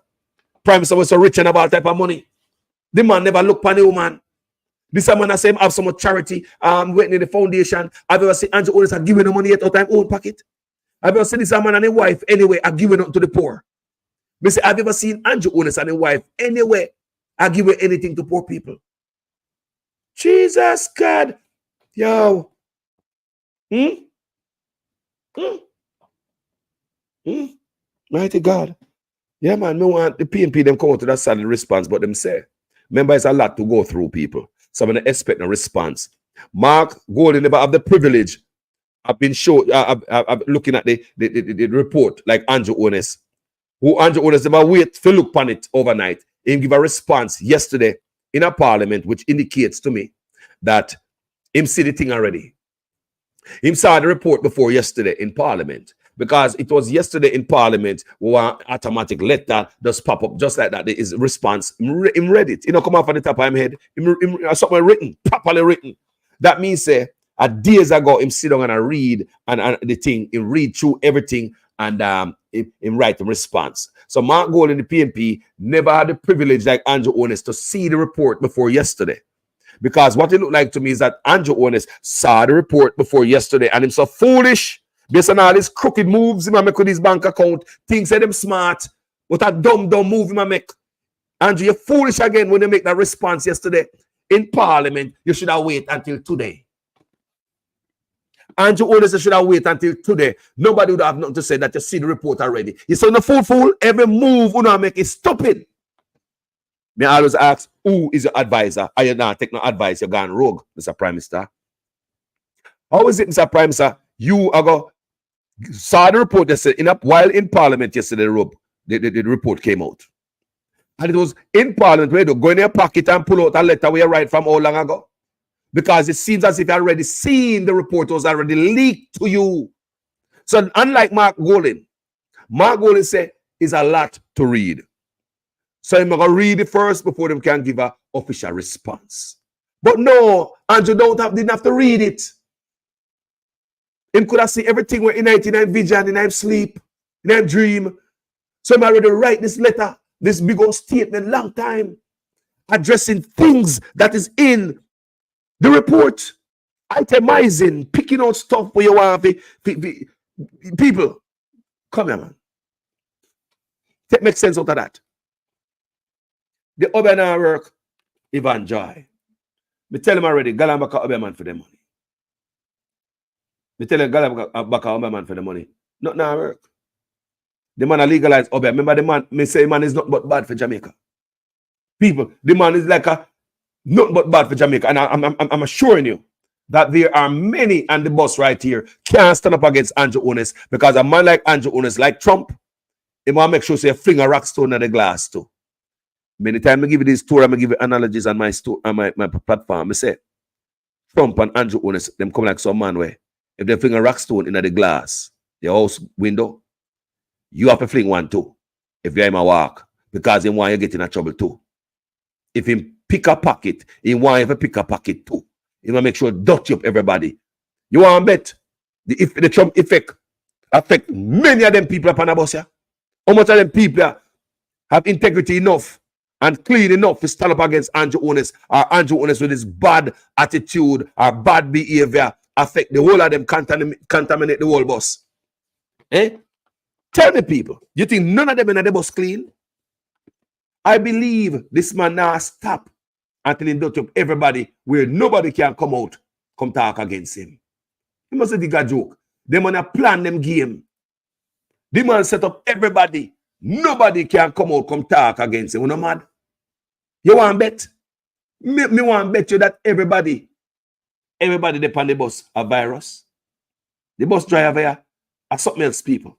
Prime minister was so rich and have all type of money. The man never look upon the woman. This man has have so much charity. Waiting in the foundation. Have you ever seen Andrew Otis giving the money out of time own pocket? Have you ever seen this man and his wife anyway are giving up to the poor? Me say, have you ever seen Andrew Otis and his wife anyway are giving anything to poor people? Jesus God. Yo. Mighty God. Yeah, man, me want the PNP them come out to that solid response, but them say, remember, it's a lot to go through, people. So I'm going to expect a response. Mark Golden never have the privilege. I've been shown, I'm looking at the report, like Andrew Ones. Who Andrew Ones never wait to look upon it overnight. He give a response yesterday in a parliament, which indicates to me that him see the thing already. Him saw the report before yesterday in parliament. Because it was yesterday in parliament where automatic letter just pop up just like that. There is response. Him read it. You know, come off on the top of him head. Something written, properly written. That means say a days ago him sit down and read and the thing, him read through everything and him write a response. So Mark Gold in the PNP never had the privilege like Andrew Ones to see the report before yesterday. Because what it looked like to me is that Andrew Ones saw the report before yesterday and him so foolish. Based on all these crooked moves he make with his bank account, things say them smart, but a dumb move he make. Andrew, you're foolish again when you make that response yesterday in parliament. You should have waited until today. Andrew Otis should have waited until today. Nobody would have nothing to say that you see the report already. You say no fool. Every move you make is stupid. Me always ask, who is your advisor? Are you not take no advice? You're gone rogue, Mr. Prime Minister. How is it, Mr. Prime Minister? You are going saw the report yesterday while in parliament yesterday. The report came out, and it was in parliament where you go in your pocket and pull out a letter where you write from how long ago, because it seems as if you already seen the report was already leaked to you. So unlike Mark Golden said is a lot to read. So I'm gonna read it first before them can give an official response. But no, Andrew didn't have to read it. Him could have seen everything in 99 vision, in him sleep, in him dream. So I'm already write this letter, this big old statement, long time, addressing things that is in the report, itemizing, picking out stuff for you want people. Come here, man. Make sense out of that. The other work, Ivan Joy. Me tell him already, Galambaka Oberman for the money. Me tell him Galambaka Oberman for the money. Not now work. The man a legalize obeah. Remember the man, me say man is not but bad for Jamaica. People, the man is like a not but bad for Jamaica. And I'm assuring you that there are many on the bus right here can't stand up against Andrew Onis, because a man like Andrew Onis, like Trump, he want to make sure say fling a rock stone at the glass too. Many times I give you this tour, I'm give you analogies on my store on my platform. I say Trump and Andrew Onis, them come like some man where if they fling a rock stone in the glass, the house window, you have to fling one too. If you're in my walk, because he want you get in a trouble too. If he pick a pocket, he want you to pick a pocket too. He want to make sure dot up everybody. You want to bet the Trump effect affect many of them people upon the bus here? How much of them people have integrity enough and clean enough to stand up against Andrew Onis, or Andrew Onis with his bad attitude or bad behavior affect the whole of them, contaminate the whole bus? Eh? Tell me, people, you think none of them in the bus clean? I believe this man now stop until he dot up everybody where nobody can come talk against him. He must have a joke. They man plan them game. The man set up everybody. Nobody can come talk against him. You know mad? You want to bet? Me want to bet you that everybody they on the bus a virus. The bus driver here are something else, people.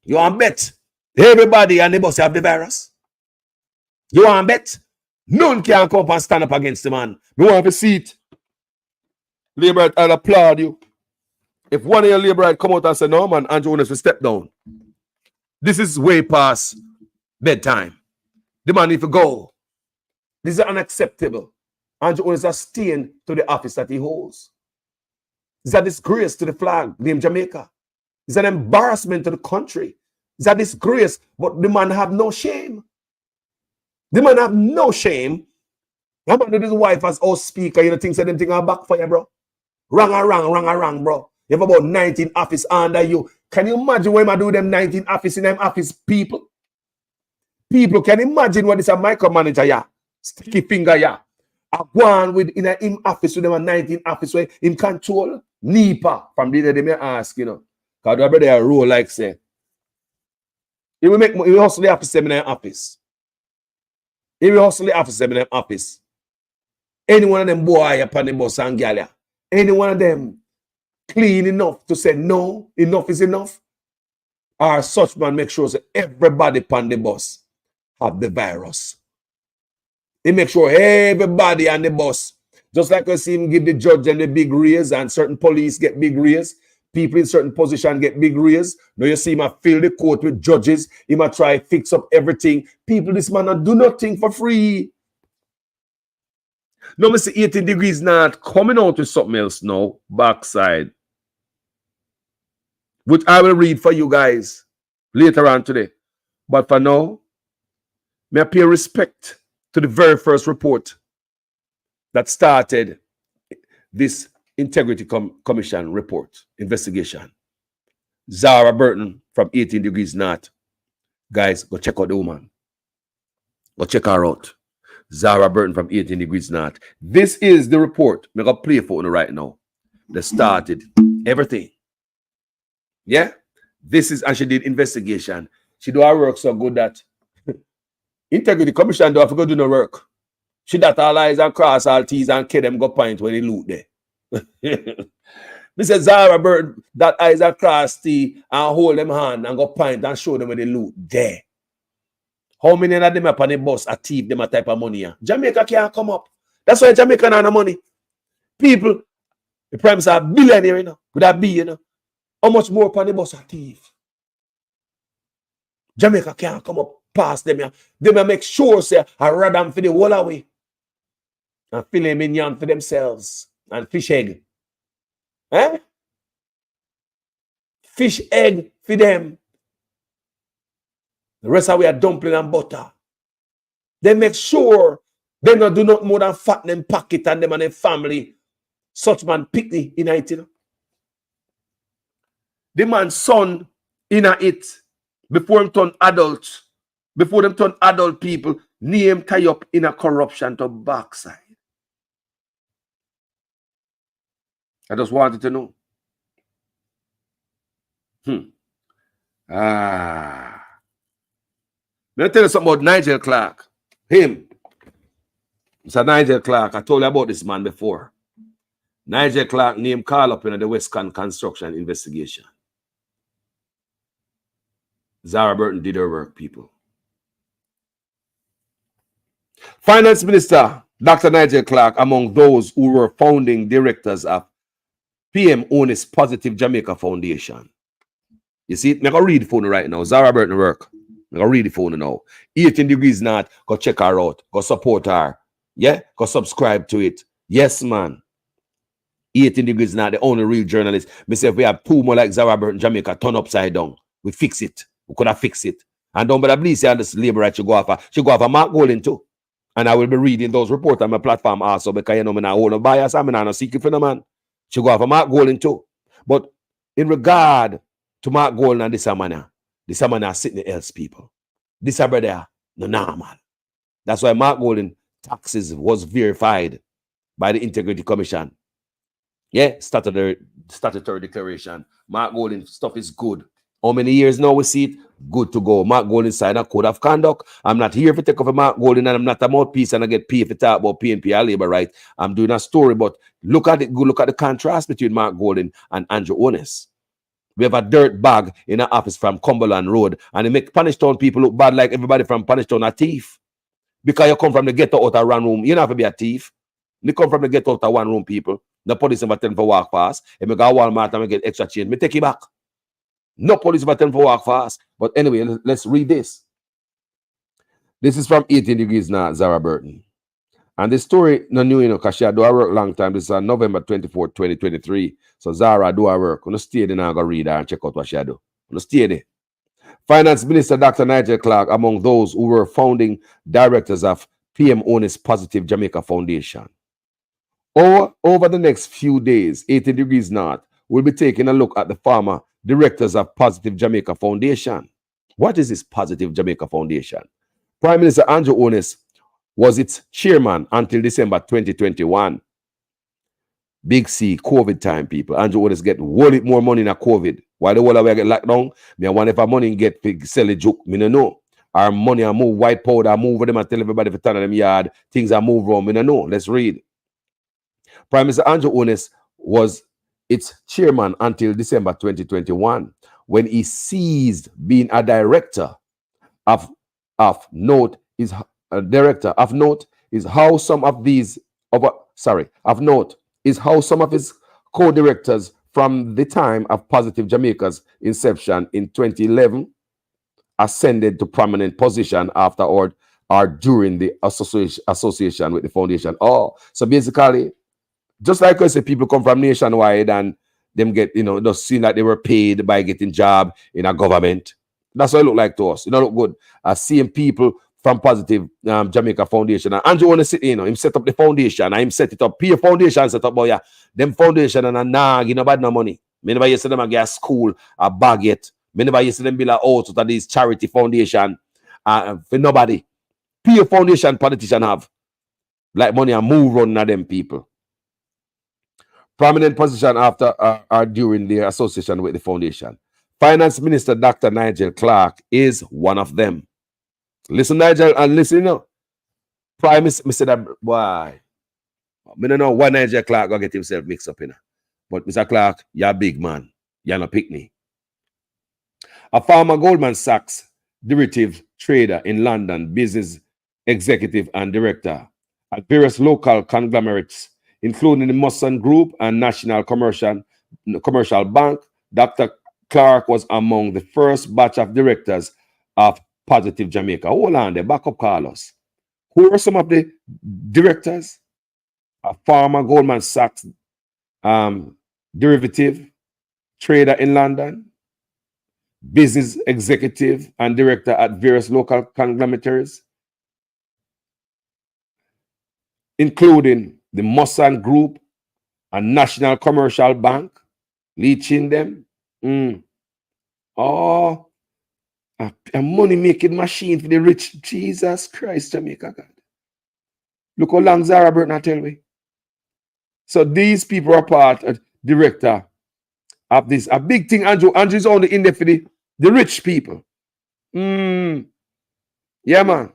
You want to bet everybody on the bus have the virus? You want to bet? None can come up and stand up against the man. We want to see it. Labor, I'll applaud you. If one of your labor come out and say, no, man, Andrew Onis will step down. This is way past bedtime. The man need to go. This is unacceptable. Andrew Onis is staying to the office that he holds. It's a disgrace to the flag named Jamaica. It's an embarrassment to the country. It's a disgrace, but the man have no shame. The man have no shame. I'm under his wife as our speaker, you know, things that them thing are backfire, bro. Wrong, bro. You have about 19 office under you. Can you imagine when I do them 19 office in them office people? People can imagine what is a micromanager, yeah. Sticky finger, yeah. I go on with in a him office with them a 19 office where in control. NEPA from the day they may ask, you know. Because the brother a rule like say. He will hustle the office in office. He will hustle the office in office. Any one of them boy upon the bus and gal, any one of them clean enough to say no, enough is enough. Or such man make sure that everybody upon the bus have the virus. He make sure everybody on the bus, just like I see him give the judge and the big raise, and certain police get big raise, people in certain position get big raise. Now you see him fill the court with judges, he might try fix up everything. People, this man do nothing for free. No, Mr. 18 degrees not coming out with something else now, backside, which I will read for you guys later on today. But for now, may I pay respect to the very first report that started this Integrity Commission report investigation. Zara Burton from 18 Degrees North. Guys, go check out the woman. Go check her out. Zara Burton from 18 Degrees North. This is the report. I'm going to play for you right now. That started everything. Yeah? This is, and she did investigation. She do her work so good that Integrity Commission don't have to go do no work. She that all eyes and cross all T's and K them go point when they loot there. Mr. Zara Burton that eyes and cross T and hold them hand and go point and show them when they loot there. How many of them up on the bus are thief them a type of money? Jamaica can't come up. That's why Jamaica don't have no money. People, the prime minister are billionaire, you know, with that B, you know. How much more upon the bus are thief? Jamaica can't come up past them. Yeah. They may make sure say I rather them for the whole away. And filet mignon for themselves. And fish egg. Eh? Fish egg for them. The rest of we are dumpling and butter. They make sure they not do not more than fatten them pocket and them and their family. Such man pick the in it, you know. The man's son in it before him turn adult, before them turn adult people, name tie up in a corruption to backside. I just wanted to know. Let me tell you something about Nigel Clark. Him. Mr. Nigel Clark, I told you about this man before. Nigel Clark name call up in the Westcon construction investigation. Zara Burton did her work, people. Finance Minister Dr. Nigel Clark, among those who were founding directors of PM Onis Positive Jamaica Foundation. You see, I'm going to read the phone right now. Zara Burton work. I'm going to read the phone now. 18 Degrees North, go check her out. Go support her. Yeah? Go subscribe to it. Yes, man. 18 Degrees North, the only real journalist. Me say if we have two more like Zara Burton Jamaica, turn upside down. We fix it. We could have fixed it. And don't bother please say on this labor right, she go off a Mark Golden too. And I will be reading those reports on my platform also because you know me not hold no bias. I'm not no secret for no man. She go off a Mark Golden too. But in regard to Mark Golden and this man sitting else people. This brother no normal. That's why Mark Golden taxes was verified by the Integrity Commission. Yeah, statutory declaration. Mark Golden stuff is good. How many years now we see it? Good to go. Mark Golden signed a code of conduct. I'm not here to take off Mark Golden and I'm not a mouthpiece and I get paid for talk about PNP or labor right. I'm doing a story, but look at it. Go look at the contrast between Mark Golden and Andrew Onis. We have a dirt bag in our office from Cumberland Road and they make Punishtown people look bad like everybody from Punishtown a thief. Because you come from the ghetto out of one room. You don't have to be a thief. You come from the ghetto out of one room, people. The police never tell me for walk fast. If I go to Walmart and I get extra change, me take it back. No police never tell me for walk fast. But anyway, let's read this. This is from 18 Degrees North, Zara Burton. And the story, no new, because she do her work long time. This is on November 24, 2023. So Zara do her work. I'm going to stay there now and go read her and check out what she do. I'm going to stay there. Finance Minister Dr. Nigel Clark, among those who were founding directors of PM Onis Positive Jamaica Foundation. Over the next few days, 18 Degrees North will be taking a look at the former directors of Positive Jamaica Foundation. What is this Positive Jamaica Foundation? Prime Minister Andrew Onis was its chairman until December 2021. Big C, COVID time, people. Andrew Onis get whole it more money in a COVID. While the whole of we get locked down, me I wonder if our money get sell a joke, me no know. Our money I move white powder, I move them and tell everybody for turn on them yard. Things I move wrong, me no know. Let's read. Prime Minister Andrew Onis was its chairman until December 2021, when he ceased being a director. Of note is how some of his co-directors from the time of Positive Jamaica's inception in 2011 ascended to prominent position after or during the association with the foundation. Oh, so basically, just like I said, people come from nationwide and them get, just seeing that they were paid by getting job in a government. That's what it look like to us. It don't look good. Seeing people from Positive Jamaica Foundation. And Andrew want to sit, him set up the foundation. And him set it up. Peer foundation set up, but yeah, them foundation and a nag, bad no money. Me never used to them get a school, a bag yet. Me never used to them build a house to this charity foundation for nobody. Peer foundation politician have like money and move run at them people. Prominent position after or during the association with the foundation. Finance Minister Dr. Nigel Clark is one of them. Listen, Nigel, and listen, Prime Minister, that boy, I don't know why Nigel Clark gonna get himself mixed up in. But Mr. Clark, you're a big man. You're not pick me. A former Goldman Sachs derivative trader in London, business executive and director at various local conglomerates, including the Musson Group and National Commercial Bank, Dr. Clark was among the first batch of directors of Positive Jamaica. Hold on there, back up, Carlos. Who are some of the directors? A former Goldman Sachs derivative trader in London, business executive and director at various local conglomerates, including the Musson Group and National Commercial Bank, leeching them. Oh, a money-making machine for the rich. Jesus Christ, Jamaica, God. Look how long Zara Burton tell me. So these people are part of director of this. A big thing, Andrew's only in there for the The rich people. Yeah, man.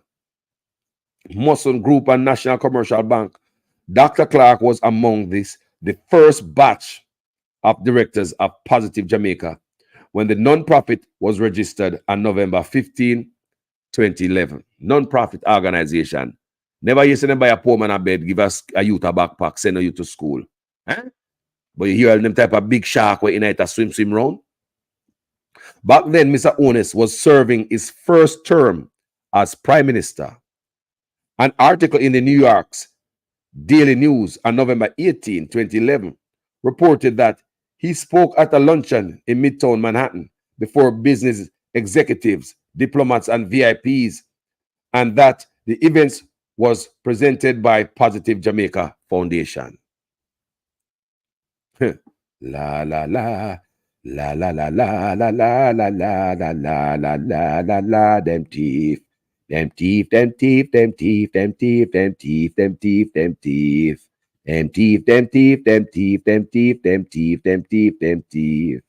Muscle Group and National Commercial Bank. Dr. Clark was among the first batch of directors of Positive Jamaica when the non-profit was registered on November 15, 2011. Non-profit organization. Never used to buy a poor man a bed, give us a youth a backpack, send a youth to school. But you hear them type of big shark where in it a swim round. Back then, Mr. Onus was serving his first term as Prime Minister. An article in the New York's Daily News on November 18, 2011, reported that he spoke at a luncheon in Midtown Manhattan before business executives, diplomats, and VIPs, and that the event was presented by Positive Jamaica Foundation. La la la. La la la la la la la la la la la la la la them teeth. Them teeth, them teeth, them teeth, them teeth, them teeth, them teeth, them teeth. Them teeth, them teeth, them teeth, them teeth, them teeth, them teeth, them teeth.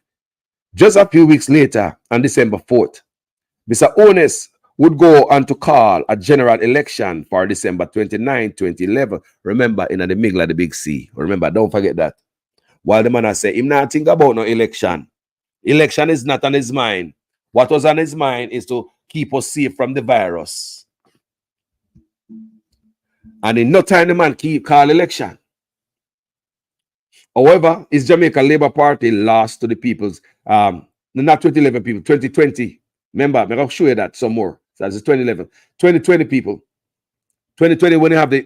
Just a few weeks later, on December 4th, Mr. Onus would go on to call a general election for December 29, 2011. Remember, in the middle of the Big C. Remember, don't forget that. While the man say, him not think about no election. Election is not on his mind. What was on his mind is to keep us safe from the virus. And in no time the man call election. However, his Jamaica Labour Party lost to the people's, not 2011 people, 2020. Remember, I'll show you that some more. So that's 2011. 2020 people. 2020 when you have the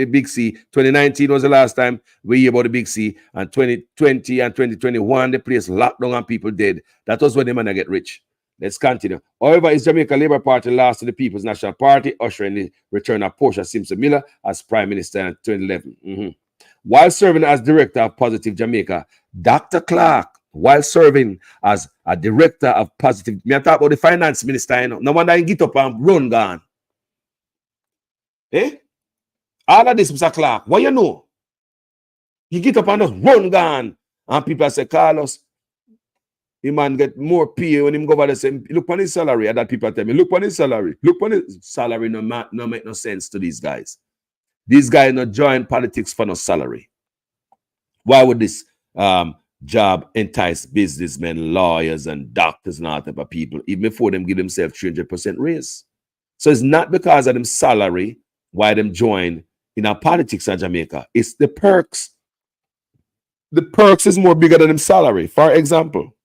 Big C. 2019 was the last time we hear about the Big C. And 2020 and 2021, the place locked down and people dead. That was when the man get rich. Let's continue. However, his Jamaica Labour Party lost to the People's National Party, ushering the return of Portia Simpson Miller as Prime Minister in 2011. While serving as director of Positive Jamaica, Dr. Clark, while serving as a director of Positive, me talk about the finance minister, you know. No wonder he get up and run gone. All of this, Mr. Clark, what you know? You get up and just run gone. And people say, Carlos, the man get more pay when him go over there say, look on his salary. And that people tell me, look on his salary. Look on his salary no make no sense to these guys. These guys not join politics for no salary. Why would this job entice businessmen, lawyers, and doctors and all type of people, even before them give themselves 300% raise? So it's not because of them salary why them join in our politics in Jamaica. It's the perks. The perks is more bigger than them salary. For example,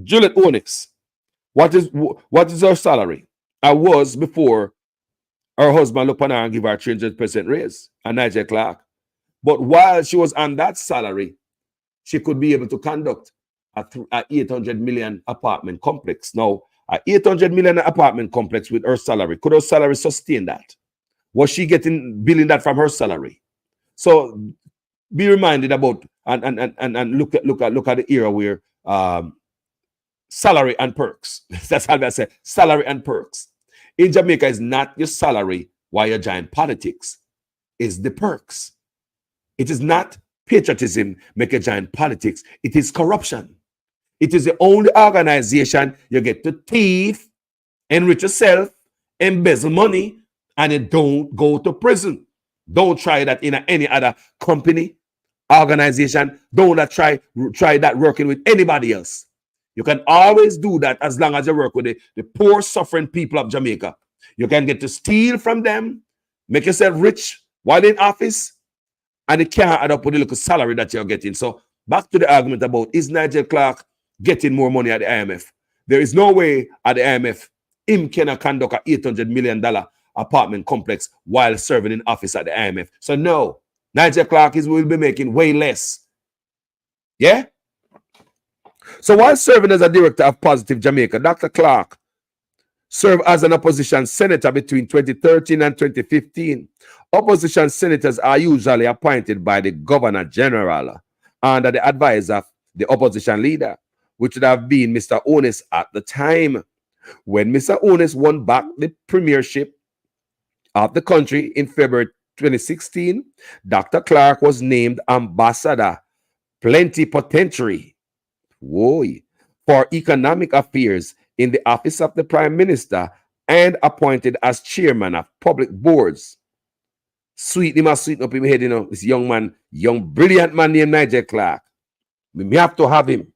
Juliet Onyx, what is her salary? I was before her husband look on her and give her 300% raise, and Nigel Clark. But while she was on that salary, she could be able to conduct a 800 million apartment complex. Now, a 800 million apartment complex with her salary, could her salary sustain that? Was she billing that from her salary? So be reminded about and look at the era where salary and perks. That's how I say salary and perks. In Jamaica, it's not your salary while you're joining politics. It's the perks. It is not patriotism make you join politics. It is corruption. It is the only organization you get to thief, enrich yourself, embezzle money, and you don't go to prison. Don't try that in any other company, organization. Don't try that working with anybody else. You can always do that as long as you work with the poor, suffering people of Jamaica. You can get to steal from them, make yourself rich while in office, and it can't add up with the little salary that you're getting. So back to the argument about, is Nigel Clark getting more money at the IMF? There is no way at the IMF him can conduct a $800 million apartment complex while serving in office at the IMF. So no, Nigel Clark will be making way less. Yeah? So while serving as a director of Positive Jamaica, Dr. Clark served as an opposition senator between 2013 and 2015. Opposition senators are usually appointed by the Governor General under the advice of the opposition leader, which would have been Mr. Onus at the time. When Mr. Onus won back the premiership of the country in February 2016, Dr. Clark was named ambassador plenipotentiary for economic affairs in the office of the Prime Minister and appointed as chairman of public boards. Sweet him up in my head, this young man, brilliant man named Nigel Clark. We have to have him.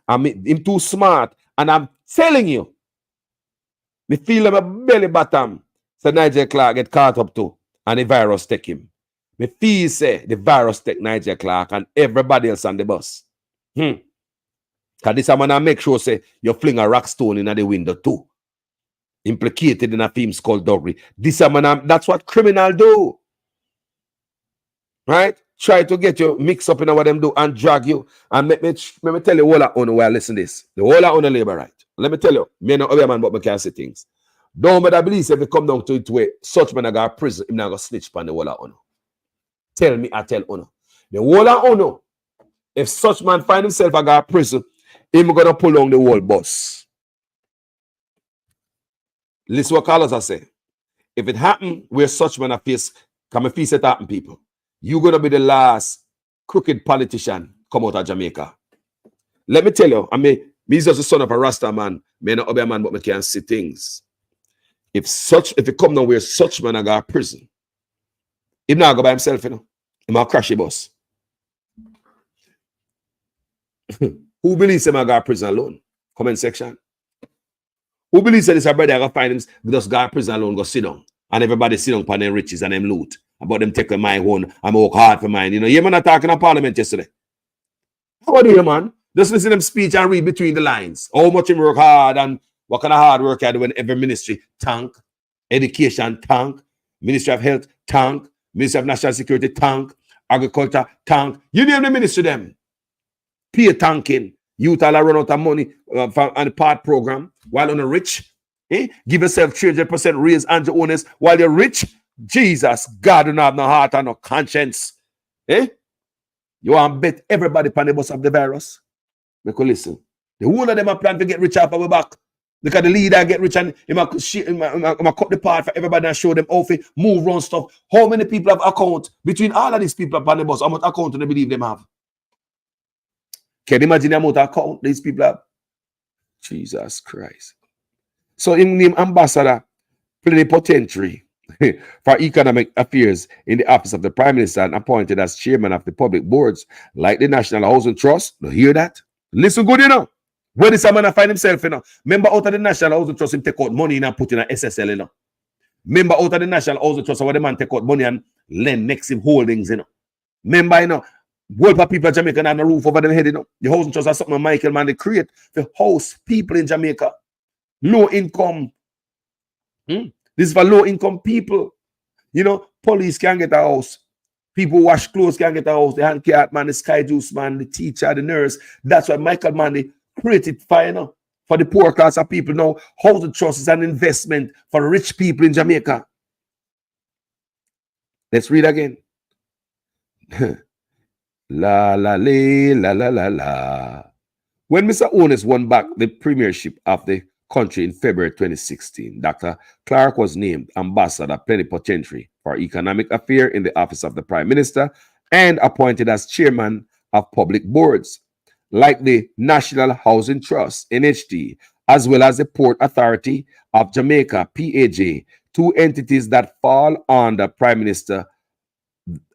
Him too smart. And I'm telling you, me feel my belly bottom. So Nigel Clark get caught up too. And the virus take him. Me feel say the virus take Nigel Clark and everybody else on the bus. Because this man I make sure say you fling a rock stone in the window too. Implicated in a theme skullduggery. This man, that's what criminal do. Right? Try to get you mixed up in what them do and drag you. And let me tell you all I own while listen to this. The whole I own a labor right. Let me tell you, me no other man but me can say things. Don't but I believe if you come down to it where such man I got prison, him not gonna snitch on the whole I own. Tell me, I tell Uno. The whole I own, if such man find himself I got prison, him gonna pull on the whole bus. Listen what Carlos I say. If it happen where such man I face, come and face it happen, people. You're gonna be the last crooked politician come out of Jamaica. Let me tell you, me just the son of a Rasta man, me not other man, but me can see things. If it come down where such man I got prison, he not go by himself, he might crash the bus. Who believes him I got prison alone? Comment section. Who believes that this a brother I gonna find him just got prison alone, go sit down, and everybody sit down upon them riches and them loot. About them take my own and work hard for mine. You man talking in Parliament yesterday. How about you, man? Just listen to them speech and read between the lines. How much him work hard and what kind of hard work I do when every ministry tank, education tank, Ministry of Health tank, Ministry of National Security tank, agriculture tank. You name the ministry them. Peer tanking. Youth all run out of money on the part program while on a rich. Give yourself 300% raise and your owners while you're rich. Jesus, God do not have no heart and no conscience. You want to bet everybody on the bus of the virus? Because listen, the whole of them are planning to get rich off our back. Look at the leader get rich and he might cut the part for everybody and show them how to move around stuff. How many people have account between all of these people on the bus? How much account do they believe them have? Can you imagine the amount of account these people have? Jesus Christ. So in name ambassador plenipotentiary for economic affairs in the office of the Prime Minister and appointed as chairman of the public boards like the National Housing Trust. You hear that? Listen good, Where this man find himself, Remember out of the National Housing Trust, him take out money and put in a SSL, Remember out of the National Housing Trust, where the man take out money and lend next him holdings, Remember, world of people in Jamaica and the roof over their head, The Housing Trust is something Michael man they create to house people in Jamaica. Low income. This is for low income people. Police can get a house. People wash clothes can get a house. The hand care man, the sky juice man, the teacher, the nurse. That's why Michael Manley created for the poor class of people now. Housing trust is an investment for rich people in Jamaica. Let's read again. La la la la la la. When Mr. Onus won back the premiership of the country in February 2016, Dr. Clark was named ambassador plenipotentiary for economic affairs in the office of the Prime Minister and appointed as chairman of public boards like the National Housing Trust, NHT, as well as the Port Authority of Jamaica, PAJ, two entities that fall under Prime Minister,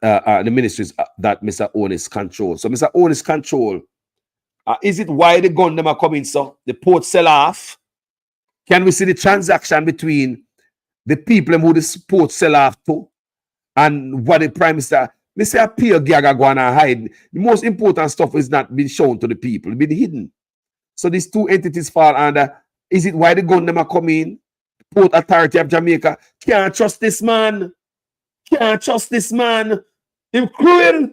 the ministries that Mr. Onus controls. So Mr. Onus control, is it why the gun them are coming, so the port sell off? Can we see the transaction between the people who the port sell off to and what the Prime Minister, they say a peer gaga go and hide. The most important stuff is not being shown to the people, it's been hidden. So these two entities fall under, is it why the gun them are coming? Port Authority of Jamaica, can't trust this man. Can't trust this man. Him cruel.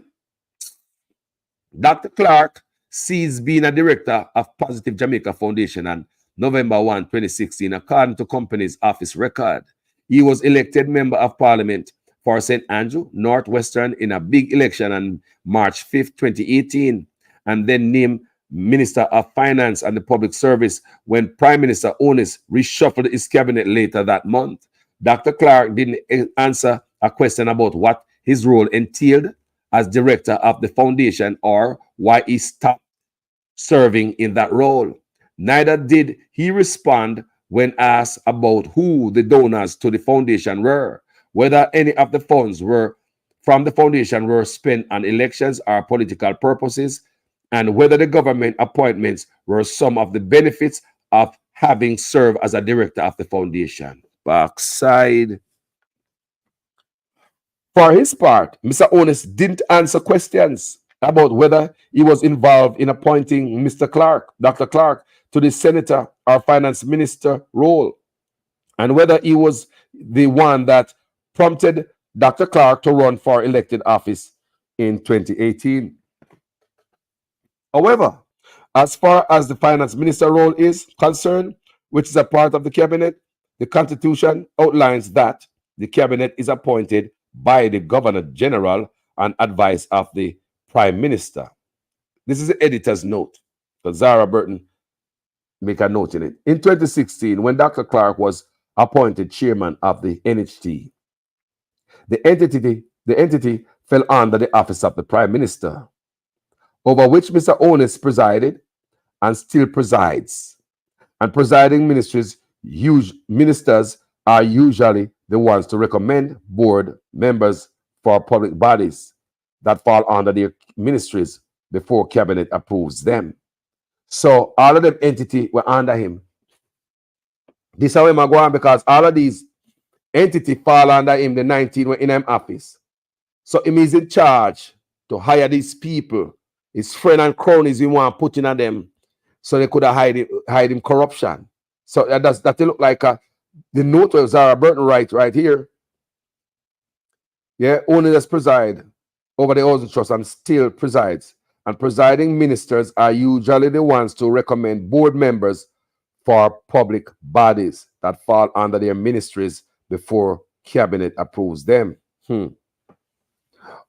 Dr. Clark ceased being a director of Positive Jamaica Foundation on November 1, 2016, according to company's office record. He was elected member of parliament for St. Andrew, Northwestern in a big election on March 5th, 2018, and then named Minister of Finance and the Public Service when Prime Minister Onus reshuffled his cabinet later that month. Dr. Clark didn't answer a question about what his role entailed as director of the foundation or why he stopped serving in that role. Neither did he respond when asked about who the donors to the foundation were, whether any of the funds were from the foundation were spent on elections or political purposes, and whether the government appointments were some of the benefits of having served as a director of the foundation. Backside. For his part, Mr. Onus didn't answer questions about whether he was involved in appointing Mr. Clark, Dr. Clark, to the senator or finance minister role, and whether he was the one that prompted Dr. Clark to run for elected office in 2018. However, as far as the finance minister role is concerned, which is a part of the cabinet, the Constitution outlines that the cabinet is appointed by the Governor General on advice of the Prime Minister. This is the editor's note. So Zara Burton make a note in it. In 2016, when Dr. Clark was appointed chairman of the NHT, the entity fell under the office of the Prime Minister, over which Mr. Onus presided and still presides. And presiding ministers are usually the ones to recommend board members for public bodies that fall under their ministries before cabinet approves them. So all of them entities were under him. This is how I'm going, because all of these entities fall under him. The 19 were in him office. So him is in charge to hire these people, his friend and cronies he want putting on them, so they could hide him corruption. So that look like the note of Zara Burton right here. Yeah, only does preside over the housing trust and still presides. And presiding ministers are usually the ones to recommend board members for public bodies that fall under their ministries before cabinet approves them.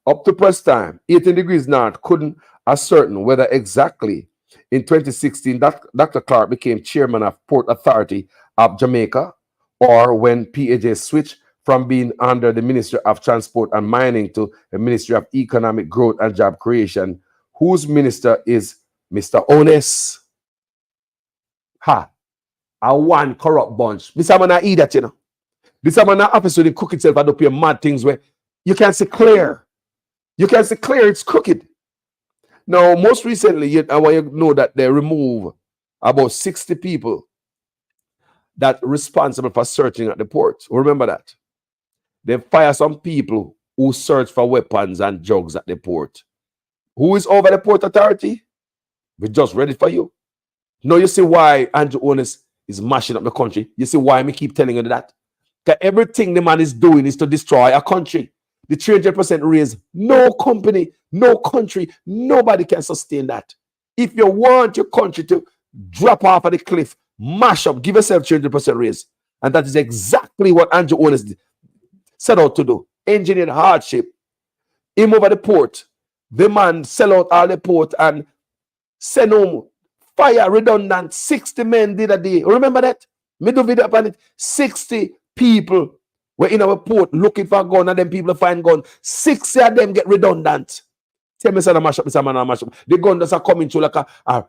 Up to press time, 18 Degrees North couldn't ascertain whether exactly in 2016 Dr. Clark became chairman of Port Authority of Jamaica, or when PAJ switched from being under the Ministry of Transport and Mining to the Ministry of Economic Growth and Job Creation, whose minister is Mr. Onus. Ha! A one corrupt bunch. This man not eat that, you know. This man not office with the cook itself and do your mad things where you can't see clear. You can't see clear, it's crooked. Now, most recently, I want you to know that they remove about 60 people that responsible for searching at the port. Remember that. They fire some people who search for weapons and drugs at the port. Who is over the Port Authority? We're just ready for you. Now you see why Andrew Onus is mashing up the country. You see why I keep telling you that. Because everything the man is doing is to destroy a country. The 300% raise, no company, no country, nobody can sustain that. If you want your country to drop off of the cliff, mash up, give yourself 300% raise. And that is exactly what Andrew Onus set out to do. Engineer hardship. Him over the port. The man sell out all the port and send home fire redundant. 60 men did a day. Remember that? Me do video upon it. 60 people were in our port looking for a gun, and then people find gun. 60 of them get redundant. Tell me, son, mash up, this man, mash up. The gun does coming through like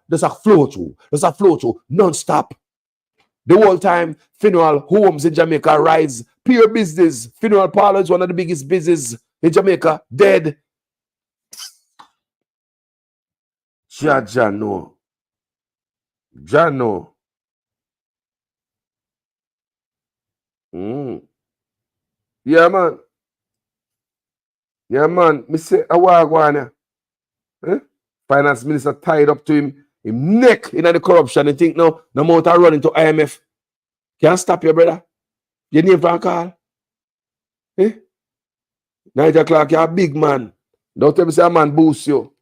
there's a flow through, non-stop. The whole time, funeral homes in Jamaica rise. Pure business. Funeral parlors, one of the biggest business in Jamaica, dead. Jano. Yeah, man. Me say, Awagwana. Finance minister tied up to him neck in the corruption. And think no amount of running to IMF. Can't stop you, brother. Your name for a call. Nigel Clark, you're a big man. Don't tell me say a man boost you.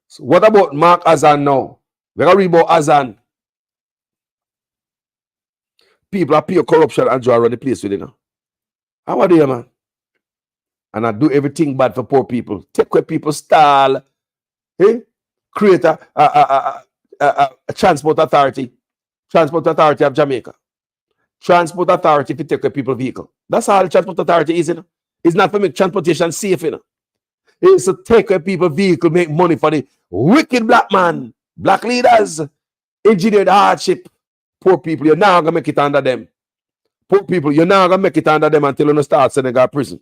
So what about Mark Azan now? We're going to read about Azan. People are pure corruption and draw around the place with you now. How are they, man? And I do everything bad for poor people. Take away people's style. Create a transport authority. Transport authority of Jamaica. Transport authority to take away people's vehicle. That's how the transport authority is, you know. It's not for make transportation safe, you know. It's to take away people's vehicle, make money for the wicked black man Black leaders engineered hardship. Poor people, you're not gonna make it under them. Poor people, you're not gonna make it under them until you start Senegal prison.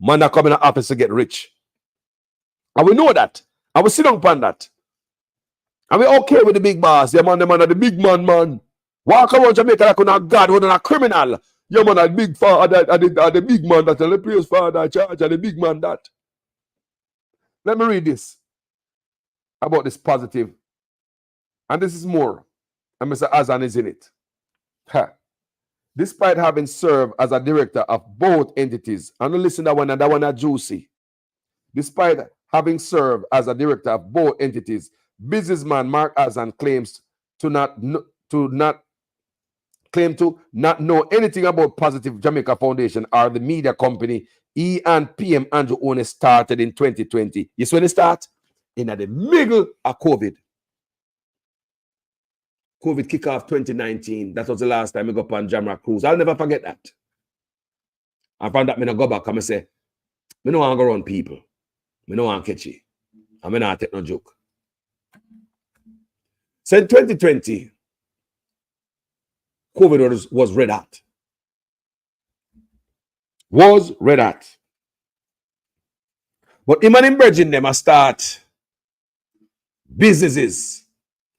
Man that come in the office to get rich. And we know that. And we sit down upon that. And we okay with the big boss. Yeah, man, the man are the big man. Walk around Jamaica like a god, when a criminal. Yeah, man, a big father, the big man that the previous father charge, and the big man that. Let me read this about this positive. And this is more. And Mr. Azan is in it. Ha. Despite having served as a director of both entities, and listen to that one are juicy. Despite having served as a director of both entities, businessman Mark Azan claims to not know anything about Positive Jamaica Foundation or the media company he and PM Andrew One started in 2020. You see when it start? In the middle of COVID. COVID kick off 2019. That was the last time I go up on Jamra Cruise. I'll never forget that. I found that I go back and I say, I don't want to go around people. I don't want to catch you. I'm not take no joke. So in 2020, COVID was red hot. Was red hot. But him and him bridging them I start businesses.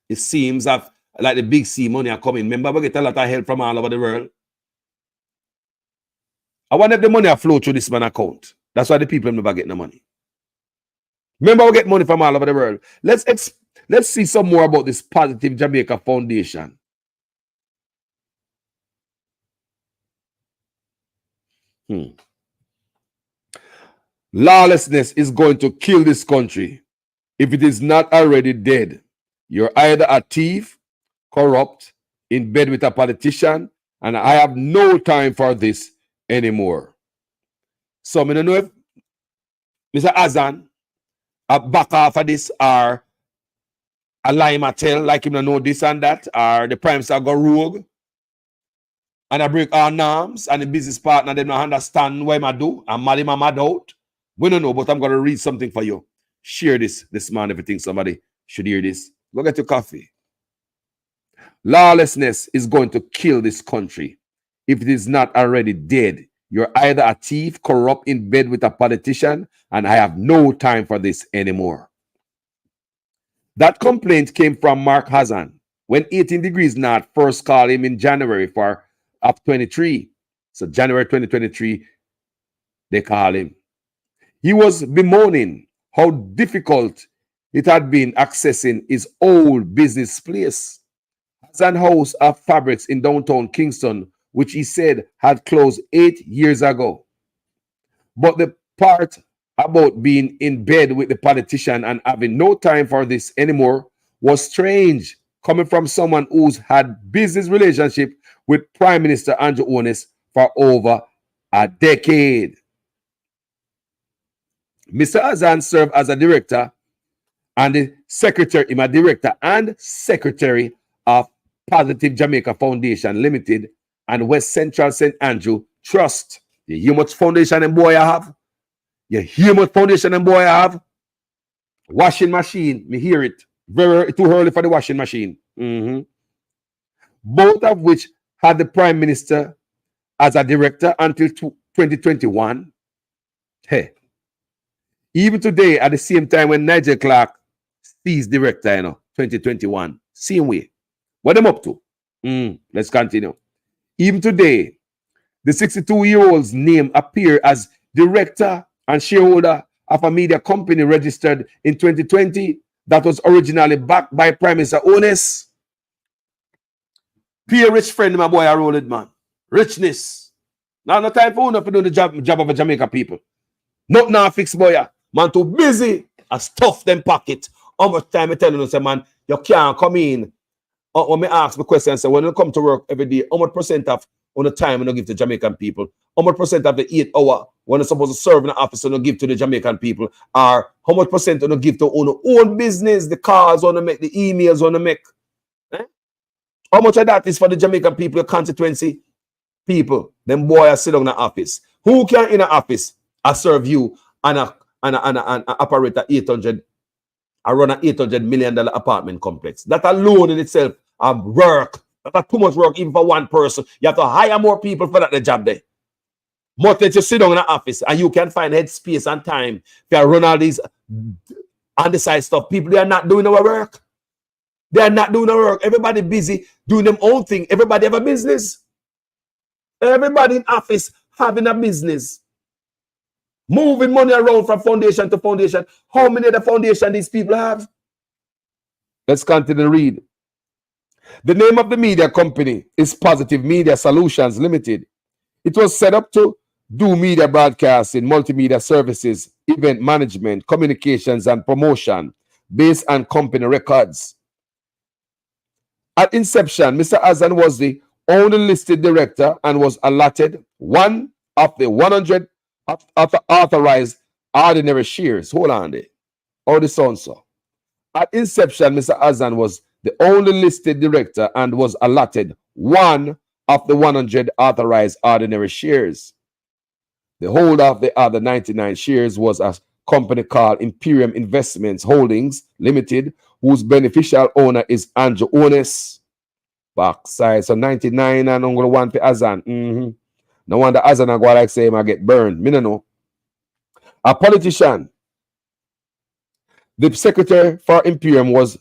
It seems that like the big C money are coming. Remember, we get a lot of help from all over the world. I want if the money flow through this man account. That's why the people never get the money. Remember, we get money from all over the world. Let's see some more about this Positive Jamaica Foundation. Lawlessness is going to kill this country if it is not already dead. You're either a thief, corrupt, in bed with a politician, and I have no time for this anymore. So I don't know if Mr. Azan back off of this or a lie tell like him to know this and that, or the prime minister go rogue and I break our norms and the business partner they don't understand what I do and mad him and mad out. We don't know, but I'm going to read something for you. Share this man if you think somebody should hear this. Go get your coffee. Lawlessness is going to kill this country if it is not already dead. You're either a thief, corrupt, in bed with a politician, and I have no time for this anymore. That complaint came from Mark Hazan when 18 Degrees North first called him in January for up 23. So January 2023, they called him. He was bemoaning how difficult it had been accessing his old business place. Hazan House of Fabrics in downtown Kingston, which he said had closed 8 years ago. But the part about being in bed with the politician and having no time for this anymore was strange, coming from someone who's had business relationship with Prime Minister Andrew One for over a decade. Mr. Azan served as a director and the secretary, a director and secretary of Positive Jamaica Foundation Limited and West Central St. Andrew Trust. You hear much foundation and boy I have? You hear much foundation and boy I have? Washing machine, me hear it. Very too early for the washing machine. Both of which had the Prime Minister as a director until 2021. Hey. Even today, at the same time when Nigel Clark sees director, 2021, same way. What them up to? Let's continue. Even today, the 62-year-old's name appear as director and shareholder of a media company registered in 2020 that was originally backed by Prime Minister Ones. Be a rich friend, my boy, I roll it, man. Richness. Now, no time for enough to do the job of a Jamaica people. Not now fix, boy. Man, too busy and stuff them pocket. How much time I tell you, say, man, you can't come in. When me ask the question, say, when you come to work every day, how much percent of on the time you give to Jamaican people? How much percent of the 8 hour when you're supposed to serve in the office you give to the Jamaican people? Or how much percent you give to own business, the cars you make, the emails you make? How much of that is for the Jamaican people, your constituency people? Them boys sit down in the office. Who can in the office serve you and operate at 800 I run an $800 million apartment complex. That alone in itself of work. That's too much work even for one person. You have to hire more people for that the job there. More than you sit down in an office and you can find headspace and time to run all these on the side stuff. People, they are not doing our work. They are not doing our work. Everybody busy doing their own thing. Everybody have a business. Everybody in office having a business. Moving money around from foundation to foundation. How many of the foundation these people have? Let's continue to read. The name of the media company is Positive Media Solutions Limited. It was set up to do media broadcasting, multimedia services, event management, communications, and promotion based on company records. At inception, Mr. Azan was the only listed director and was allotted one of the 100 authorized ordinary shares. Hold on there. Or the so-and-so. At inception, Mr. Azan was the only listed director and was allotted one of the 100 authorized ordinary shares. The holder of the other 99 shares was a company called Imperium Investments Holdings Limited, whose beneficial owner is Andrew Onis. Backside, so 99 and I'm going to want for Azan. No wonder Azan I go like say him I get burned. Me no know. A politician. The secretary for Imperium was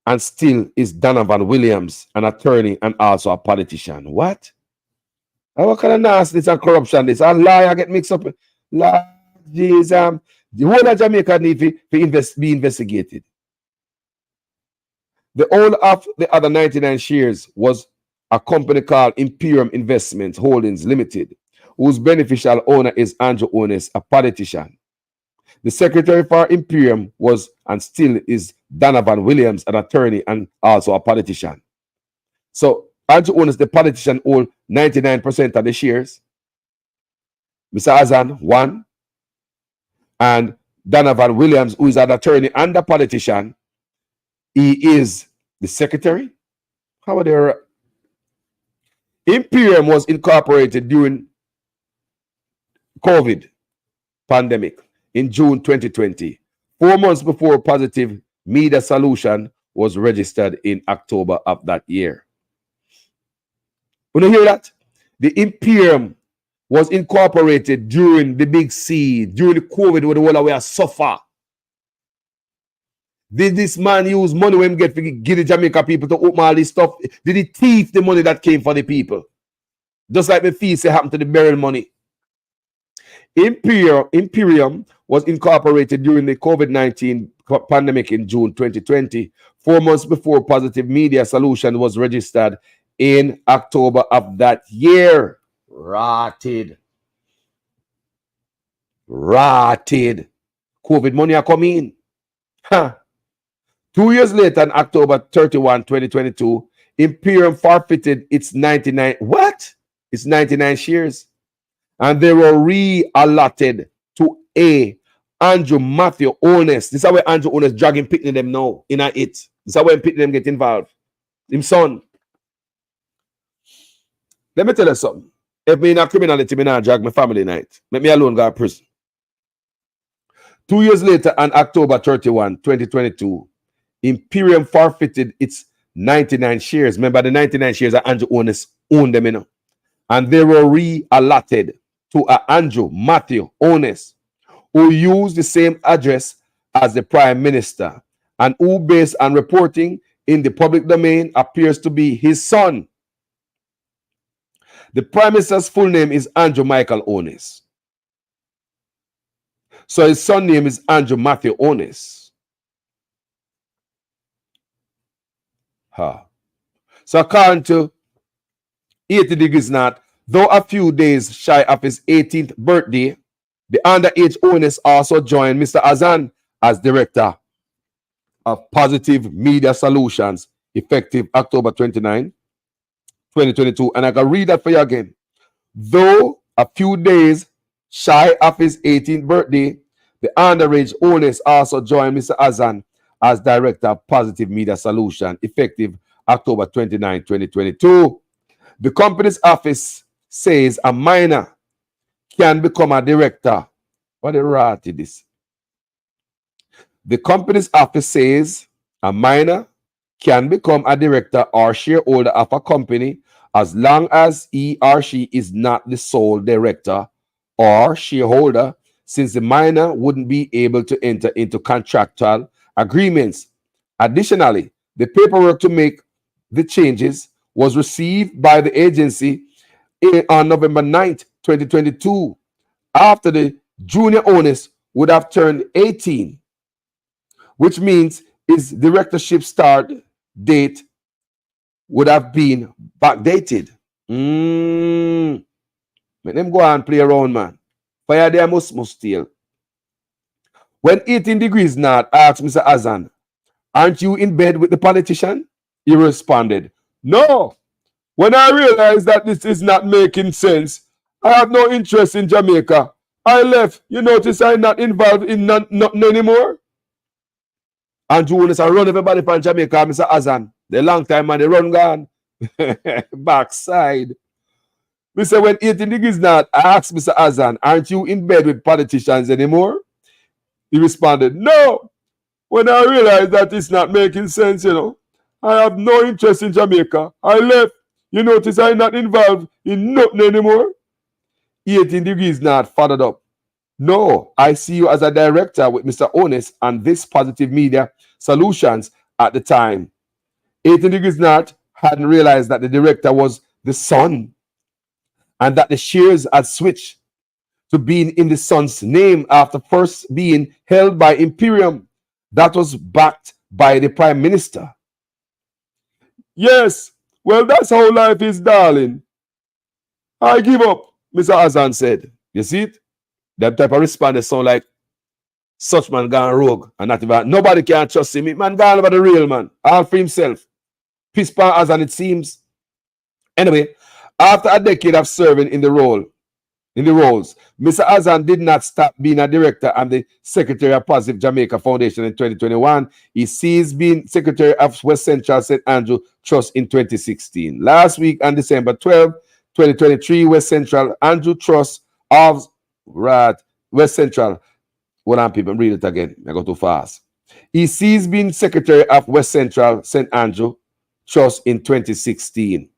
and still is Donovan Williams, an attorney and also a politician. What? What kind of nastiness and corruption this? A liar get mixed up. Lord Jesus. The whole of Jamaica need to be investigated. The owner of the other 99 shares was a company called Imperium Investments Holdings Limited, whose beneficial owner is Andrew Onis, a politician. The secretary for Imperium was and still is Donovan Williams, an attorney and also a politician. So Andrew Onis, the politician, owns 99% of the shares. Mr. Azan, 1. And Donovan Williams, who is an attorney and a politician, he is the secretary. How are they? Imperium was incorporated during COVID pandemic in June 2020, 4 months before Positive Media Solution was registered in October of that year. You hear that? The Imperium was incorporated during the big C, during the COVID, where the world we are suffer. Did this man use money when he get to give the Jamaica people to open all this stuff? Did he thief the money that came for the people? Just like the fees happened to the burial money. Imperium was incorporated during the COVID-19 pandemic in June 2020, 4 months before Positive Media Solution was registered in October of that year. Rotted. COVID money are coming. Huh. 2 years later, on October 31, 2022, Imperium forfeited its 99 shares, and they were re-allotted to a Andrew Matthew Onis. This is where Andrew Onis dragging picking them now in a it. This is where picking them get involved. Him son. Let me tell you something. If me in a criminality, me not drag my family night. Let me alone go to prison. 2 years later, on October 31, 2022, Imperium forfeited its 99 shares. Remember, the 99 shares that Andrew Onis owned them, you know. And they were re-allotted to Andrew Matthew Onis, who used the same address as the Prime Minister and who, based on reporting in the public domain, appears to be his son. The Prime Minister's full name is Andrew Michael Onis. So his son name is Andrew Matthew Onis. So according to 80 Degrees North, though a few days shy of his 18th birthday, the underage Onis also joined Mr. Azan as director of Positive Media Solutions, effective October 29, 2022. And I can read that for you again. Though a few days shy of his 18th birthday, the underage Onis also joined Mr. Azan as director of Positive Media Solution, effective October 29, 2022. The company's office says a minor can become a director. What a rat is this? The Companies Office says a minor can become a director or shareholder of a company as long as he or she is not the sole director or shareholder, since the minor wouldn't be able to enter into contractual agreements. Additionally, the paperwork to make the changes was received by the agency on November 9th, 2022, after the junior owners would have turned 18, which means his directorship start date would have been backdated. Let them go and play around, man. Fire there must steal. When 18 degrees north asked Mr. Azan, aren't you in bed with the politician? He responded, no. When I realized that this is not making sense, I have no interest in Jamaica. I left. You notice I'm not involved in nothing anymore? And you want to run everybody from Jamaica, Mr. Azan. The long time man, they run gone. Backside. Mr. When 18 degrees north, I asked Mr. Azan, aren't you in bed with politicians anymore? He responded, no. When I realized that it's not making sense, I have no interest in Jamaica. I left. You notice I'm not involved in nothing anymore? 18 degrees north followed up. No, I see you as a director with Mr. Onis and this Positive Media Solutions at the time. 18 degrees north hadn't realized that the director was the son and that the shares had switched to being in the son's name after first being held by Imperium that was backed by the Prime Minister. Yes, well, that's how life is, darling. I give up, Mr. Azan said. You see it? That type of response sound like such man gone rogue and not even nobody can trust him. Man gone over the real man, all for himself. Piss poor Azan, it seems. Anyway, after a decade of serving in the roles, Mr. Azan did not stop being a director and the secretary of Positive Jamaica Foundation in 2021. He ceased being secretary of West Central St. Andrew Trust in 2016. Last week on December 12, 2023, West Central Andrew Trust of West Central. Hold on, people, read it again. I go too fast. He ceased being secretary of West Central St. Andrew Trust in 2016.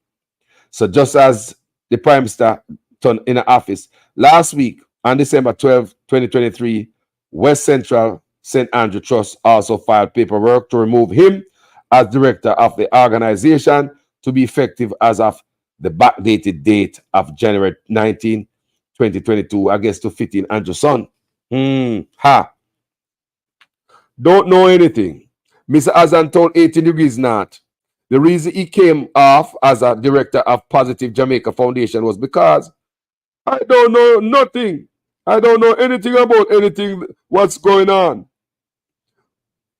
So just as the Prime Minister turned in the office, last week on December 12, 2023, West Central St. Andrew Trust also filed paperwork to remove him as director of the organization to be effective as of the backdated date of January 19, 2022, I guess to fit in Andrew's son. Don't know anything. Mr. Azan told 18 Degrees North the reason he came off as a director of Positive Jamaica Foundation was because I don't know nothing. I don't know anything about anything, what's going on.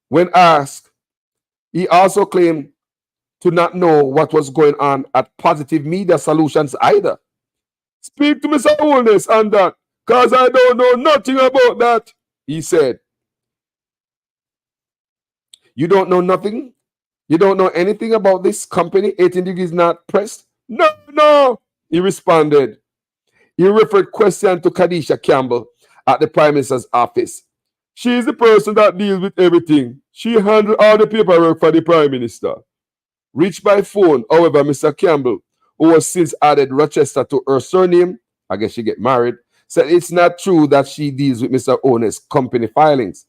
When asked, he also claimed to not know what was going on at Positive Media Solutions either. Speak to Mr. Holness on that, because I don't know nothing about that, he said. You don't know nothing? You don't know anything about this company, 18 Degrees North Press? No, he responded. He referred question to Khadisha Campbell at the Prime Minister's office. She is the person that deals with everything. She handles all the paperwork for the Prime Minister. Reached by phone, however, Mr. Campbell, who has since added Rochester to her surname, I guess she get married, said it's not true that she deals with Mr. Onus' company filings.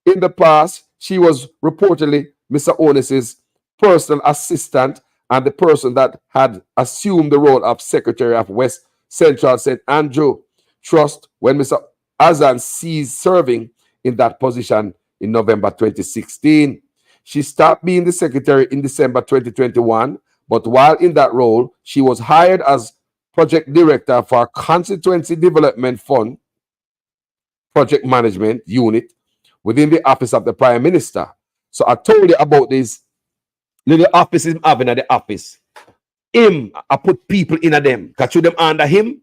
In the past, she was reportedly Mr. Onus's personal assistant and the person that had assumed the role of Secretary of West Central St. Andrew Trust when Mr. Azan ceased serving in that position in November 2016. She stopped being the secretary in December 2021, but while in that role, she was hired as project director for Constituency Development Fund Project Management Unit within the office of the Prime Minister. So I told you about this little office he's having at the office. I put people in them. Catch them under him.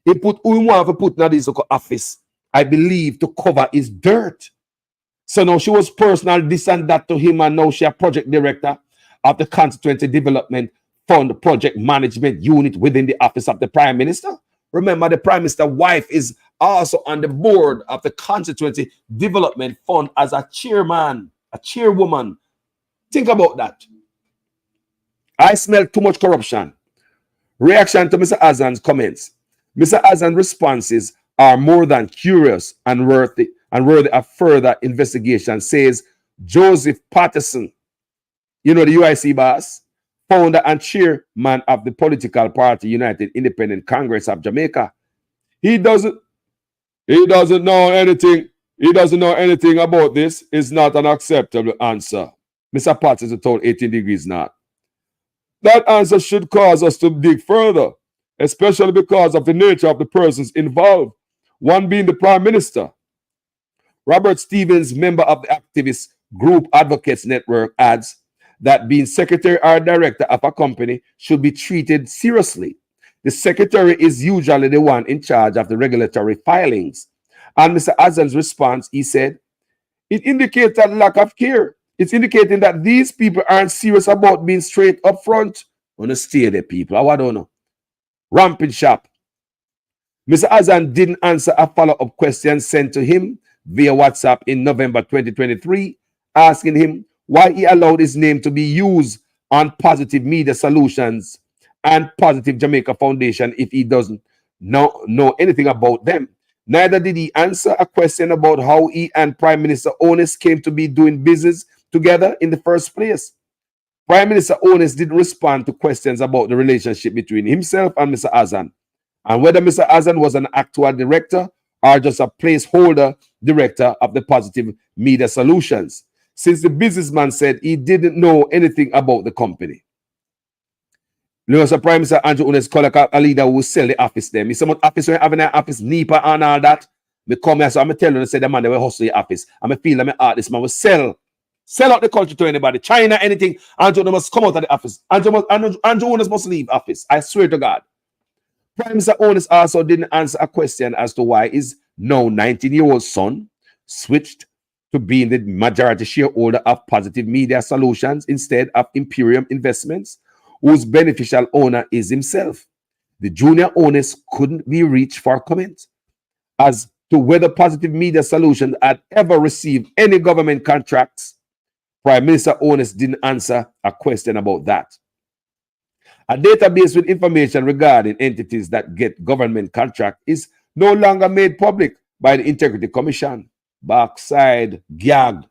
He put who he want to put in this office, I believe, to cover his dirt. So now she was personal this and that to him, and now she a project director of the Constituency Development Fund Project Management Unit within the office of the Prime Minister. Remember, the Prime Minister's wife is also on the board of the Constituency Development Fund as a chairman, a chairwoman. Think about that. I smell too much corruption. Reaction to Mr. Azan's comments. Mr. Azan's responses are more than curious and worthy of further investigation, says Joseph Patterson, the UIC boss, founder and chairman of the political party United Independent Congress of Jamaica. He doesn't know anything. He doesn't know anything about this. It's not an acceptable answer. Mr. Patterson told 18 Degrees North. That answer should cause us to dig further, especially because of the nature of the persons involved, one being the Prime Minister. Robert Stevens, member of the activist group Advocates Network, adds that being secretary or director of a company should be treated seriously. The secretary is usually the one in charge of the regulatory filings. And Mr. Azan's response, he said, it indicates a lack of care. It's indicating that these people aren't serious about being straight up front. On a stay there, people. I don't know. Ramping shop. Mr. Azan didn't answer a follow-up question sent to him via WhatsApp in November 2023, asking him why he allowed his name to be used on Positive Media Solutions and Positive Jamaica Foundation if he doesn't know anything about them. Neither did he answer a question about how he and Prime Minister Onis came to be doing business together in the first place. Prime Minister Onis didn't respond to questions about the relationship between himself and Mr. Azan, and whether Mr. Azan was an actual director or just a placeholder director of the Positive Media Solutions, since the businessman said he didn't know anything about the company. So Prime Minister Andrew Onis called a leader who will sell the office there. Me say, what office when you have in the office, NEPA and all that. Me come here, so I'm tell you, say the man they will hustle the office. I'm feel that my art, this man will sell out the culture to anybody. China, anything. Andrew Onis must come out of the office. Andrew Onis must leave office. I swear to God. Prime Minister Onis also didn't answer a question as to why his now 19-year-old son switched to being the majority shareholder of Positive Media Solutions instead of Imperium Investments, whose beneficial owner is himself. The junior owners couldn't be reached for comment as to whether Positive Media Solutions had ever received any government contracts. Prime Minister Onis didn't answer a question about that. A database with information regarding entities that get government contract is no longer made public by the Integrity Commission. Backside, gag.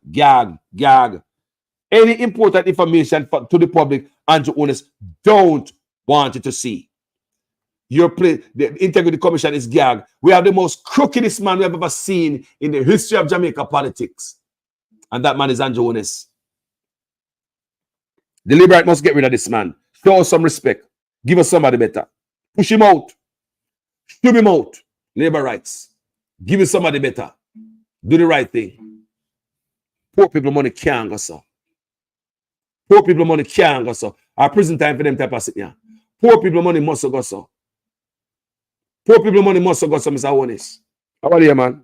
Any important information to the public, Andrew Onis don't want you to see. The Integrity Commission is gag. We have the most crookedest man we have ever seen in the history of Jamaica politics. And that man is Andrew Onis. The Liberate must get rid of this man. Show us some respect. Give us somebody better. Push him out. Shove him out. Labor rights. Give us somebody better. Do the right thing. Poor people money can't go so. Poor people money can't go so. Our prison time for them type of sit here. Poor people money must go so. Poor people money must go so, Mr. Onis. How are you, man?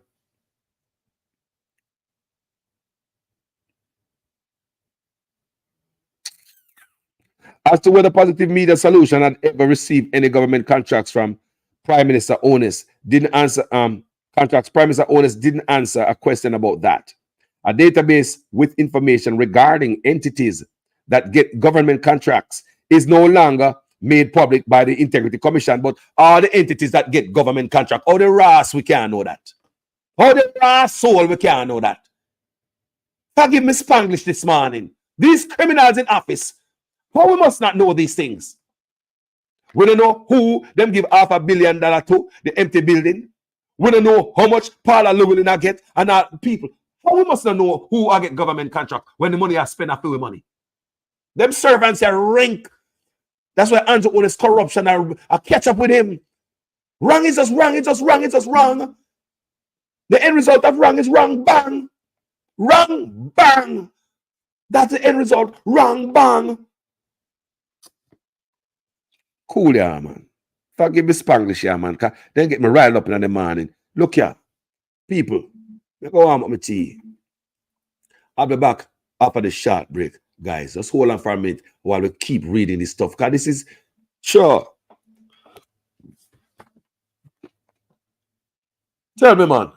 As to whether Positive Media Solution had ever received any government contracts from Prime Minister Onis, didn't answer Prime Minister Onis didn't answer a question about that. A database with information regarding entities that get government contracts is no longer made public by the Integrity Commission, but all the entities that get government contract, or the RAS, we can't know that. Or the RAS soul, we can't know that. Forgive me Spanglish this morning. These criminals in office, how we must not know these things? We don't know who them give $500 million to, the empty building. We don't know how much Paula Llewellyn I get, and all people. How we must not know who I get government contract when the money I spend after with money? Them servants are rank. That's why Andrew Onis corruption I catch up with him. Wrong is just wrong, it's just wrong, it's just wrong. The end result of wrong is wrong, bang. Wrong, bang. That's the end result, wrong, bang. Cool, yeah, man. Forgive me Spanglish, yeah, man. Then get me riled up in the morning. Look here, people. Let go warm up my tea. I'll be back after the short break, guys. Just hold on for a minute while we keep reading this stuff. Because this is sure. Tell me, man.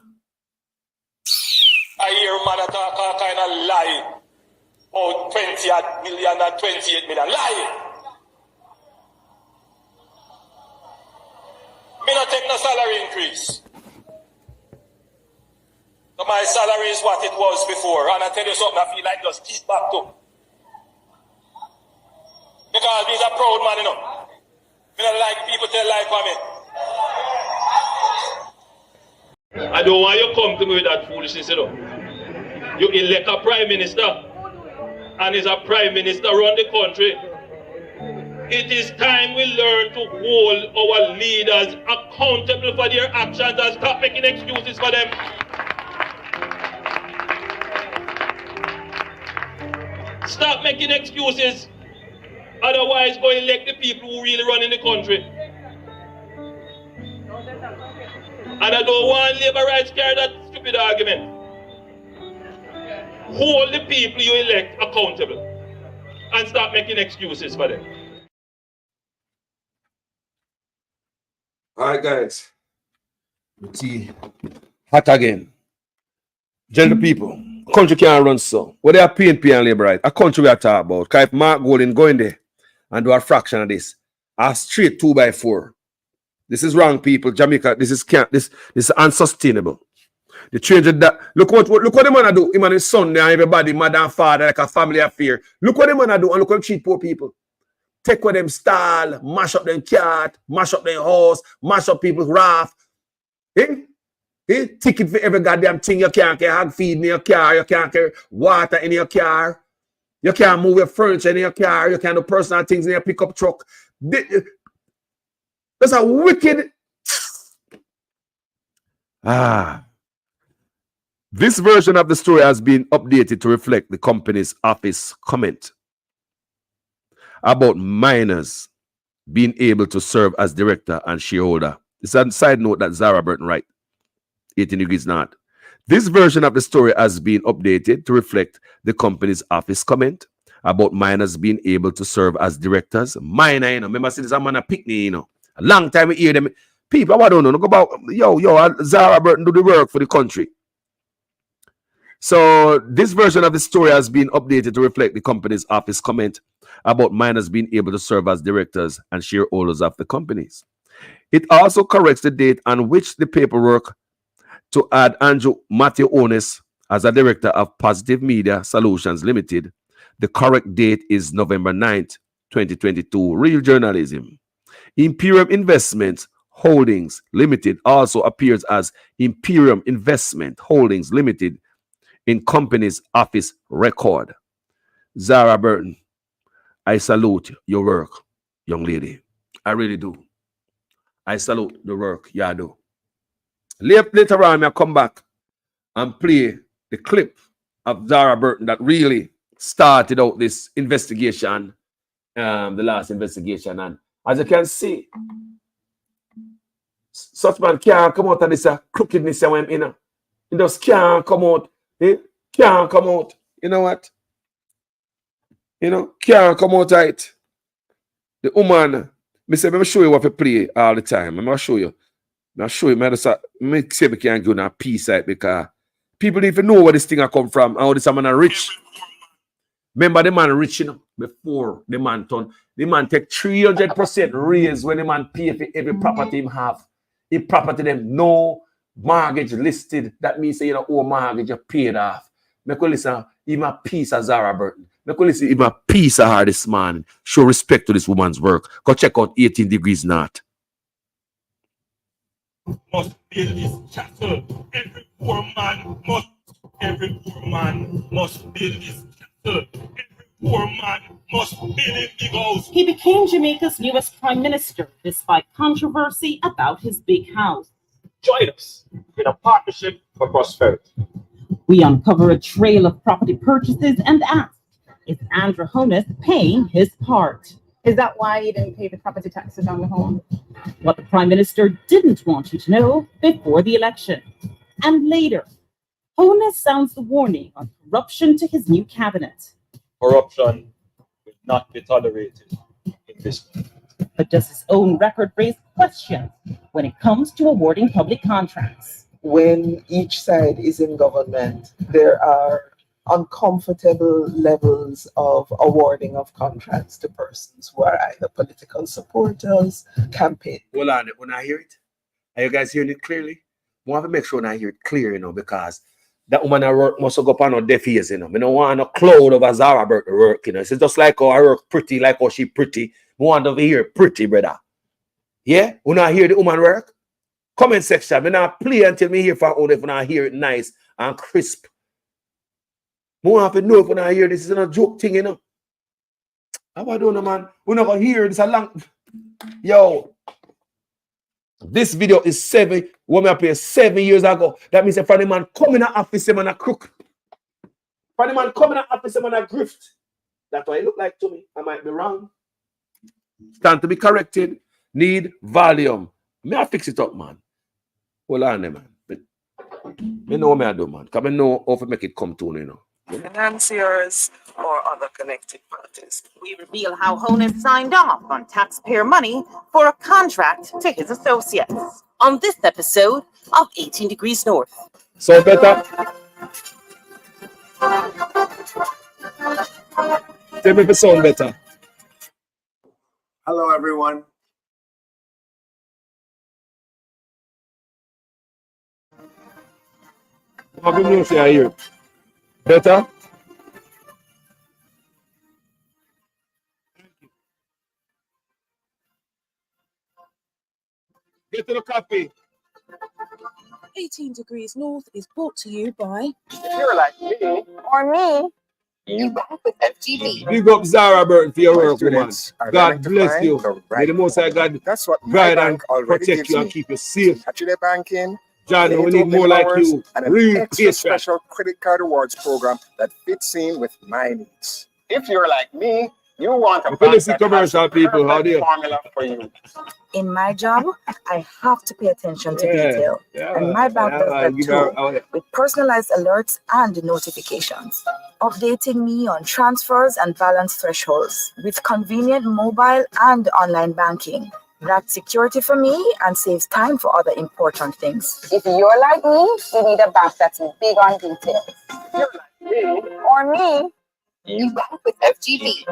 I hear man talk all kind of lie. Oh, 20 million and 28 million. Lie. Me not take no salary increase. So my salary is what it was before. And I tell you something, I feel like just keep back to. Because he's a proud man, you know. Me don't like people tell lie for me. I don't want you to come to me with that foolishness, you know. You elect a prime minister, and is a prime minister around the country. It is time we learn to hold our leaders accountable for their actions and stop making excuses for them. Stop making excuses. Otherwise, go elect the people who really run in the country. And I don't want labor rights carry that stupid argument. Hold the people you elect accountable and stop making excuses for them. All right, guys. See, hot again. Gentle people, country can't run so. What they are PNP and labor right? A country we are talking about. Because if Mark Golden go in there and do a fraction of this, a straight 2x4. This is wrong, people. Jamaica, this is unsustainable. The change of that. Look what the man do. Him and his son there, everybody, mother and father, like a family affair. Look what the man do, and look how cheat poor people. Take with them stall, mash up them cat, mash up them house, mash up people's raft. Ticket for every goddamn thing. You can't get hog feed in your car. You can't get water in your car. You can't move your furniture in your car. You can't do personal things in your pickup truck. That's a wicked. This version of the story has been updated to reflect the company's office comment about minors being able to serve as director and shareholder. It's a side note that Zara Burton right. 18 degrees north. This version of the story has been updated to reflect the company's office comment about minors being able to serve as directors. Minor, you know. Remember, this a man a picnic, you know. A long time we hear them. People, I don't know. Go about, Zara Burton do the work for the country. So this version of the story has been updated to reflect the company's office comment about minors being able to serve as directors and shareholders of the companies. It also corrects the date on which the paperwork to add Andrew Matthew Onis as a director of Positive Media Solutions Limited. The correct date is November 9th, 2022. Real journalism. Imperium Investment Holdings Limited also appears as Imperium Investment Holdings Limited in company's office record. Zara Burton, I salute your work, young lady. I really do. I salute the work you do. Later on, I'll come back and play the clip of Zara Burton that really started out this investigation, the last investigation. And as you can see, such man can't come out of this crookedness when you know. He just can't come out. He can't come out. You know what? You know, can't come out right. The woman, me say, let me show you what to play all the time. I'm going to show you. I'll show you. I say we can't give a piece out because people need to know where this thing I come from. How this man are rich. Remember the man rich, you know, before the man turn. The man take 300% raise when the man pay for every property him have. He property them no mortgage listed. That means say you know, owe mortgage you paid off. Make you listen, even a piece of Zara Burton. Make you listen, even a piece of her this morning. Show respect to this woman's work. Go check out 18 degrees north. Must build this castle. Every poor man must build this castle. Every poor man must build a big house. He became Jamaica's newest prime minister despite controversy about his big house. Join us in a partnership for prosperity. We uncover a trail of property purchases and ask, is Andrew Honus paying his part? Is that why you didn't pay the property taxes on the home? What the Prime Minister didn't want you to know before the election. And later, Honus sounds the warning on corruption to his new cabinet. Corruption will not be tolerated in this country. But does his own record raise questions when it comes to awarding public contracts? when each side is in government, there are uncomfortable levels of awarding of contracts to persons who are either political supporters, campaign. Hold on, when I hear it, are you guys hearing it clearly? I want to make sure I hear it clear, because that woman I work must go up on her deaf ears, I don't want a cloud of a Zara Burt to work, It's just like how I work pretty, like how she pretty. I want to hear pretty, brother. Yeah? When I hear the woman work, comment section. I not play until me hear from if I hear it nice and crisp. I want to know if when I hear this is a joke thing, How I don't know, man. We're not going to hear this a long... Yo, this video is 7 years ago. That means if any man come in the office, man a crook. If any man come in the office, man a grift. That's what it look like to me. I might be wrong. Stand to be corrected. Need volume. May I fix it up, man? Hold on there, man. I know what I do, man. Because I know how to make it come to, Financiers or other connected parties. We reveal how Honus signed off on taxpayer money for a contract to his associates on this episode of 18 Degrees North. So better. Tell me if it sound better. Hello, everyone. How do you say I hear? Better? Get to the copy. 18 Degrees North is brought to you by... If you're like me, Or me. you back with FGB. Big up Zara Burton for your work, woman. Students are God learning to bless find you. the May right the Most High God That's what my guide and bank already protect gives you and me. keep you safe. Actually, banking, John, we late need more opening like hours, you. and an Real extra patient. special credit card rewards program that fits in with my needs. If you're like me, you want a If you bank listen that commercial has the people, how perfect do you? formula for you. In my job, I have to pay attention to detail. And my bank does that too, with personalized alerts and notifications, updating me on transfers and balance thresholds, with convenient mobile and online banking. That's security for me and saves time for other important things. If you're like me, you need a bank that's big on details. If you're like me, Or me. you back with FGB.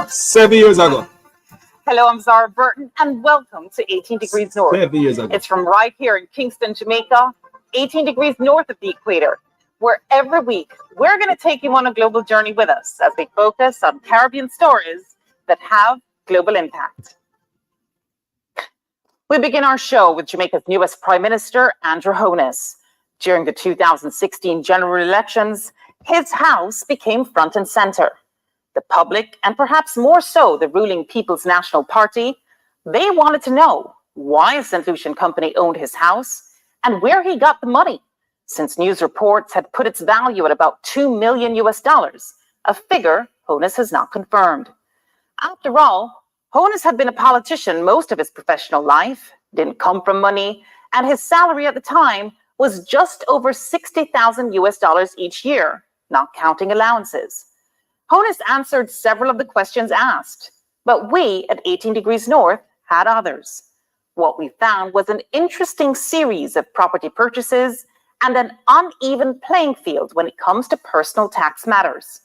7 years ago. Hello, I'm Zara Burton, and welcome to 18 Degrees North. 7 years ago. It's from right here in Kingston, Jamaica, 18 degrees north of the equator, where every week we're going to take you on a global journey with us as we focus on Caribbean stories that have global impact. We begin our show with Jamaica's newest Prime Minister, Andrew Honus. During the 2016 general elections, his house became front and center. The public, and perhaps more so the ruling People's National Party, they wanted to know why a St. Lucian company owned his house and where he got the money, since news reports had put its value at about $2 million, a figure Honus has not confirmed. After all, Honus had been a politician most of his professional life, didn't come from money, and his salary at the time was just over $60,000 each year, not counting allowances. Honus answered several of the questions asked, but we at 18 Degrees North had others. What we found was an interesting series of property purchases and an uneven playing field when it comes to personal tax matters.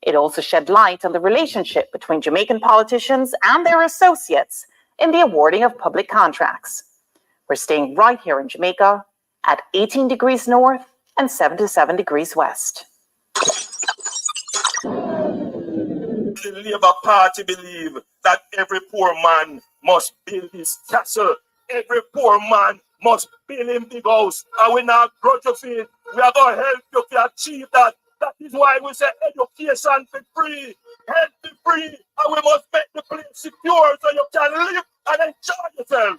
It also shed light on the relationship between Jamaican politicians and their associates in the awarding of public contracts. We're staying right here in Jamaica at 18 degrees north and 77 degrees west. The Labour Party believe that every poor man must build his castle. Every poor man must build him big house. And we not grudge of it. We are going to help you to achieve that. That is why we say education be free, health be free, and we must make the place secure so you can live and enjoy yourself.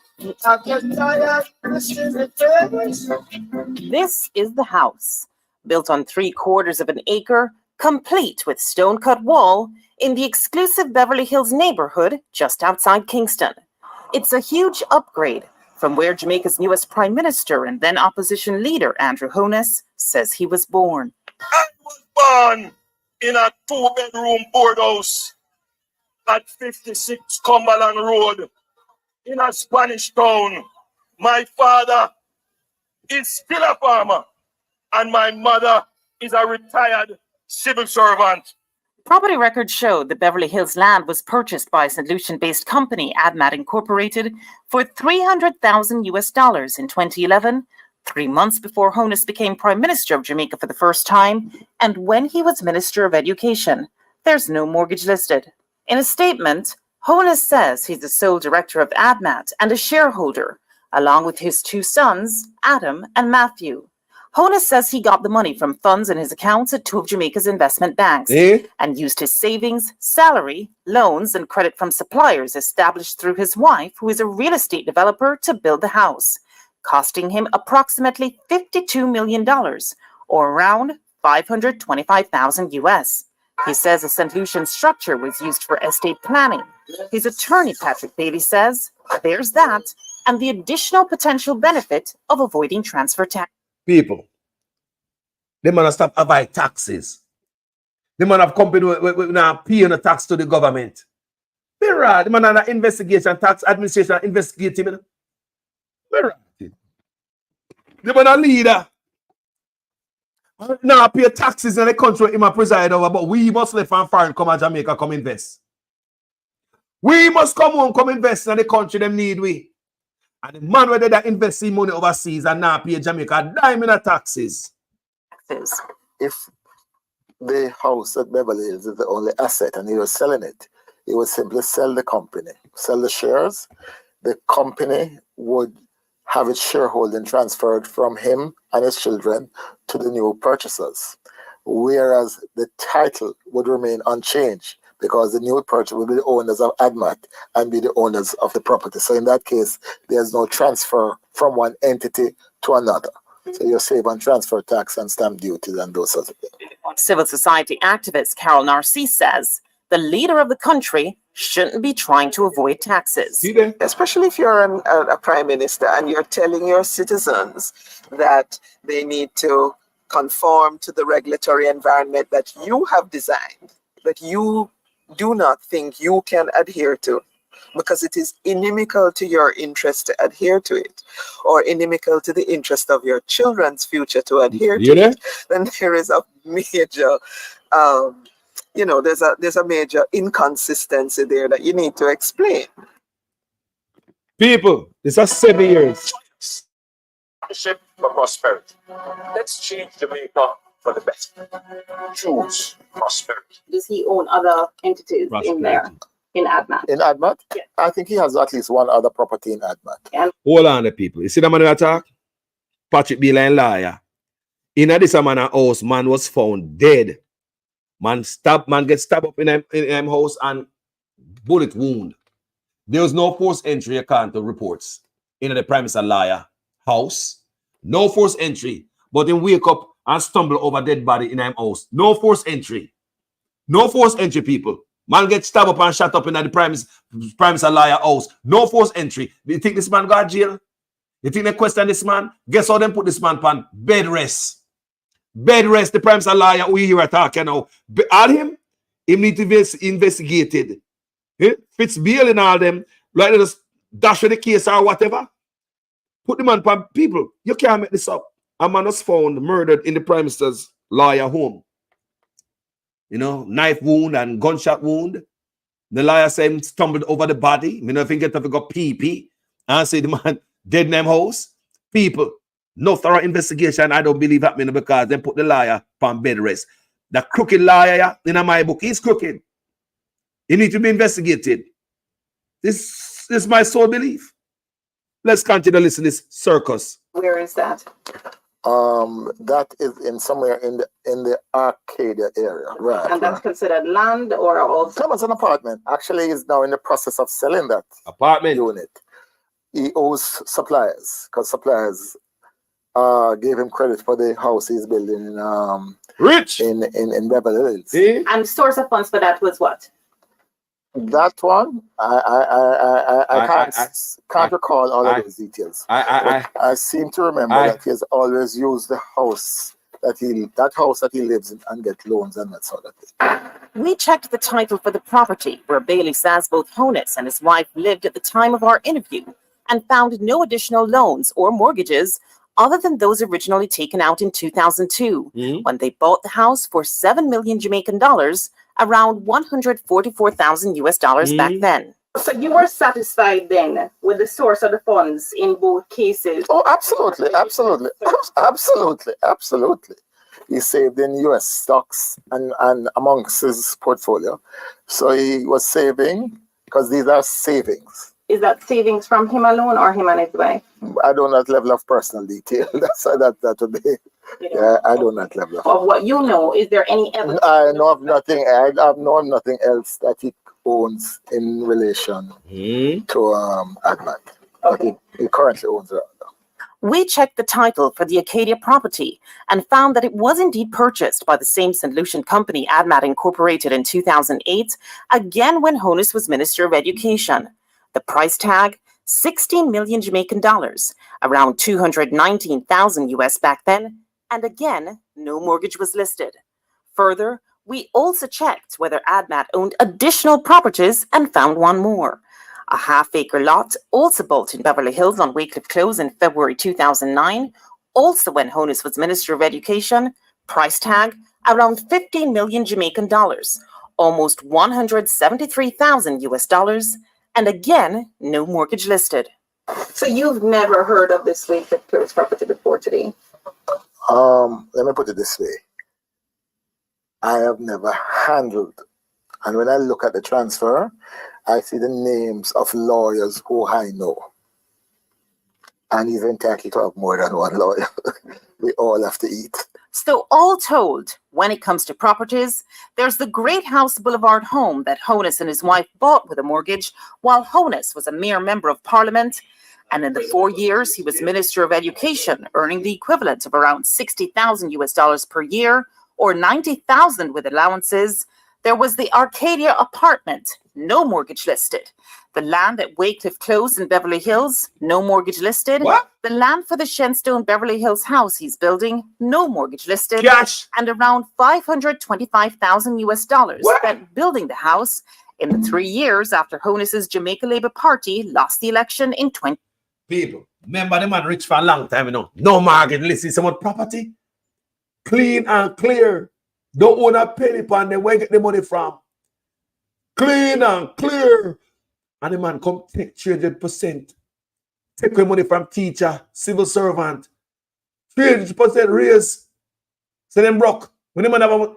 This is the house, built on 3/4 of an acre, complete with stone-cut wall in the exclusive Beverly Hills neighborhood just outside Kingston. It's a huge upgrade from where Jamaica's newest prime minister and then opposition leader Andrew Honus says he was born. I was born in a 2-bedroom board house at 56 Cumberland Road in a Spanish town. My father is still a farmer, and my mother is a retired civil servant. Property records showed that Beverly Hills land was purchased by St. Lucian-based company AdMat Incorporated for $300,000 in 2011, 3 months before Honus became Prime Minister of Jamaica for the first time, and when he was Minister of Education. There's no mortgage listed. In a statement, Honus says he's the sole director of AdMat and a shareholder, along with his 2 sons, Adam and Matthew. Honus says he got the money from funds in his accounts at 2 of Jamaica's investment banks and used his savings, salary, loans, and credit from suppliers established through his wife, who is a real estate developer, to build the house, costing him approximately $52 million, or around $525,000 US. He says a St. Lucian structure was used for estate planning. His attorney, Patrick Bailey, says there's that, and the additional potential benefit of avoiding transfer tax. People, they man stop avoid taxes. The man have company with now paying a tax to the government. Very right. The man have investigation, tax administration investigating. Very right. The man a leader. Now pay taxes in the country him a preside over, but we must let from foreign come to Jamaica, come invest. We must come home, come invest in the country them need we. And the man where they that investing money overseas and now pay Jamaica a dime in taxes. If the house at Beverly Hills is the only asset and he was selling it, he would simply sell the company, sell the shares. The company would have its shareholding transferred from him and his children to the new purchasers, whereas the title would remain unchanged because the new purchaser will be the owners of AdMat and be the owners of the property. So in that case, there's no transfer from one entity to another. So you're safe on transfer tax and stamp duties and those sorts of things. Civil society activist Carol Narcisse says the leader of the country shouldn't be trying to avoid taxes. Especially if you're a prime minister and you're telling your citizens that they need to conform to the regulatory environment that you have designed, that you do not think you can adhere to, because it is inimical to your interest to adhere to it, or inimical to the interest of your children's future to adhere to it, then there is a major, there's a major inconsistency there that you need to explain. People, this is 7 years. Partnership for prosperity. Let's change Jamaica for the best. Choose prosperity. Does he own other entities in there? In AdMat? In AdMat? Yeah. I think he has at least one other property in AdMat. Yeah. Hold on, the people. You see the man who attack? Patrick Bailey and liar. In this man house, man was found dead. Man get stabbed up in him house and bullet wound. There was no forced entry according to reports in the premise of liar house. No forced entry. But him wake up and stumble over dead body in him house. No forced entry. No forced entry, people. Man get stabbed up and shot up in the premise of liar house. No forced entry. Do you think this man got jail? You think they question this man? Guess how them put this man on bed rest? Bed rest, the premise of liar we here talking now. All him need to be investigated. Fits bail and all them, like just dash with the case or whatever. Put the man on people. You can't make this up. A man was found murdered in the Prime Minister's lawyer home. You know, knife wound and gunshot wound. The lawyer said him stumbled over the body. You know, if he get up, he got PP. And say the man dead in them house. People, no thorough investigation. I don't believe happening because they put the lawyer on bed rest. The crooked lawyer in my book, he's crooked. He needs to be investigated. This is my sole belief. Let's continue to listen to this circus. Where is that? That is in somewhere in the Arcadia area, right? And that's considered land or also? No, it's an apartment. Actually, he's now in the process of selling that apartment unit. He owes suppliers because suppliers gave him credit for the house he's building in Rich in Beverly Hills. And source of funds for that was what? That one, I can't recall all of those details. I seem to remember that he has always used the house that house that he lives in and get loans and that sort of thing. We checked the title for the property where Bailey says both Honus and his wife lived at the time of our interview and found no additional loans or mortgages other than those originally taken out in 2002 when they bought the house for 7 million Jamaican dollars, around 144,000 US dollars back then. So you were satisfied then with the source of the funds in both cases? Oh, absolutely. He saved in US stocks and amongst his portfolio. So he was saving because these are savings. Is that savings from him alone or him and his wife? I don't know that level of personal detail. That would be. Yeah, I don't know that level. Of what you know, is there any evidence? I know of nothing. I have known nothing else that he owns in relation to Admat. Okay. He currently owns it. We checked the title for the Acadia property and found that it was indeed purchased by the same St. Lucian company, ADMAT Incorporated, in 2008, again when Honus was Minister of Education. The price tag, 16 million Jamaican dollars, around 219,000 US back then, and again, no mortgage was listed. Further, we also checked whether ADMAT owned additional properties and found one more. A half-acre lot, also bought in Beverly Hills on Wycliffe Close in February 2009, also when Honus was Minister of Education, price tag around 15 million Jamaican dollars, almost 173,000 US dollars, and again, no mortgage listed. So you've never heard of this Wycliffe Close property before today? Let me put it this way. I have never handled, and when I look at the transfer, I see the names of lawyers who I know. And he's entitled to have more than one lawyer. We all have to eat. So all told, when it comes to properties, there's the Great House Boulevard home that Honus and his wife bought with a mortgage while Honus was a mere member of Parliament. And in the 4 years he was Minister of Education, earning the equivalent of around 60,000 US dollars per year, or 90,000 with allowances, there was the Arcadia apartment, no mortgage listed. The land at Wycliffe Close in Beverly Hills, no mortgage listed. What? The land for the Shenstone Beverly Hills house he's building, no mortgage listed. Cash. And around 525,000 US dollars spent building the house in the 3 years after Honus's Jamaica Labour Party lost the election in 20. People, remember the man rich for a long time, you know. No mortgage listed, some property. Clean and clear. Don't own a penny pan them. Where get the money from? Clean and clear. And the man come take 300%. Take away money from teacher, civil servant. 300% raise. So them broke. When the man have a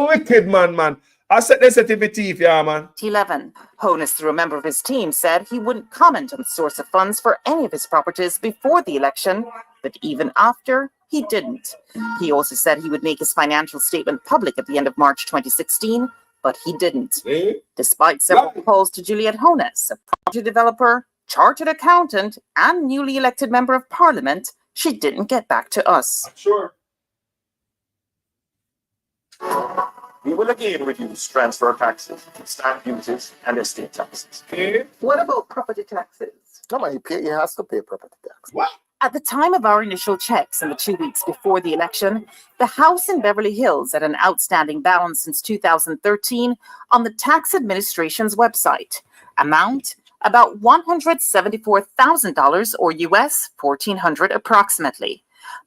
wicked man. I said they said to be Teef, yeah, man. 11. Honus, through a member of his team, said he wouldn't comment on the source of funds for any of his properties before the election, but even after, he didn't. He also said he would make his financial statement public at the end of March 2016, but he didn't. Despite several calls to Juliette Honus, a property developer, chartered accountant, and newly elected member of Parliament, she didn't get back to us. Sure. We will again reduce transfer taxes, stamp duties, and estate taxes. What about property taxes? No, man, he has to pay property tax. What? At the time of our initial checks in the 2 weeks before the election, the house in Beverly Hills had an outstanding balance since 2013 on the tax administration's website. Amount, about $174,000 or US $1,400 approximately.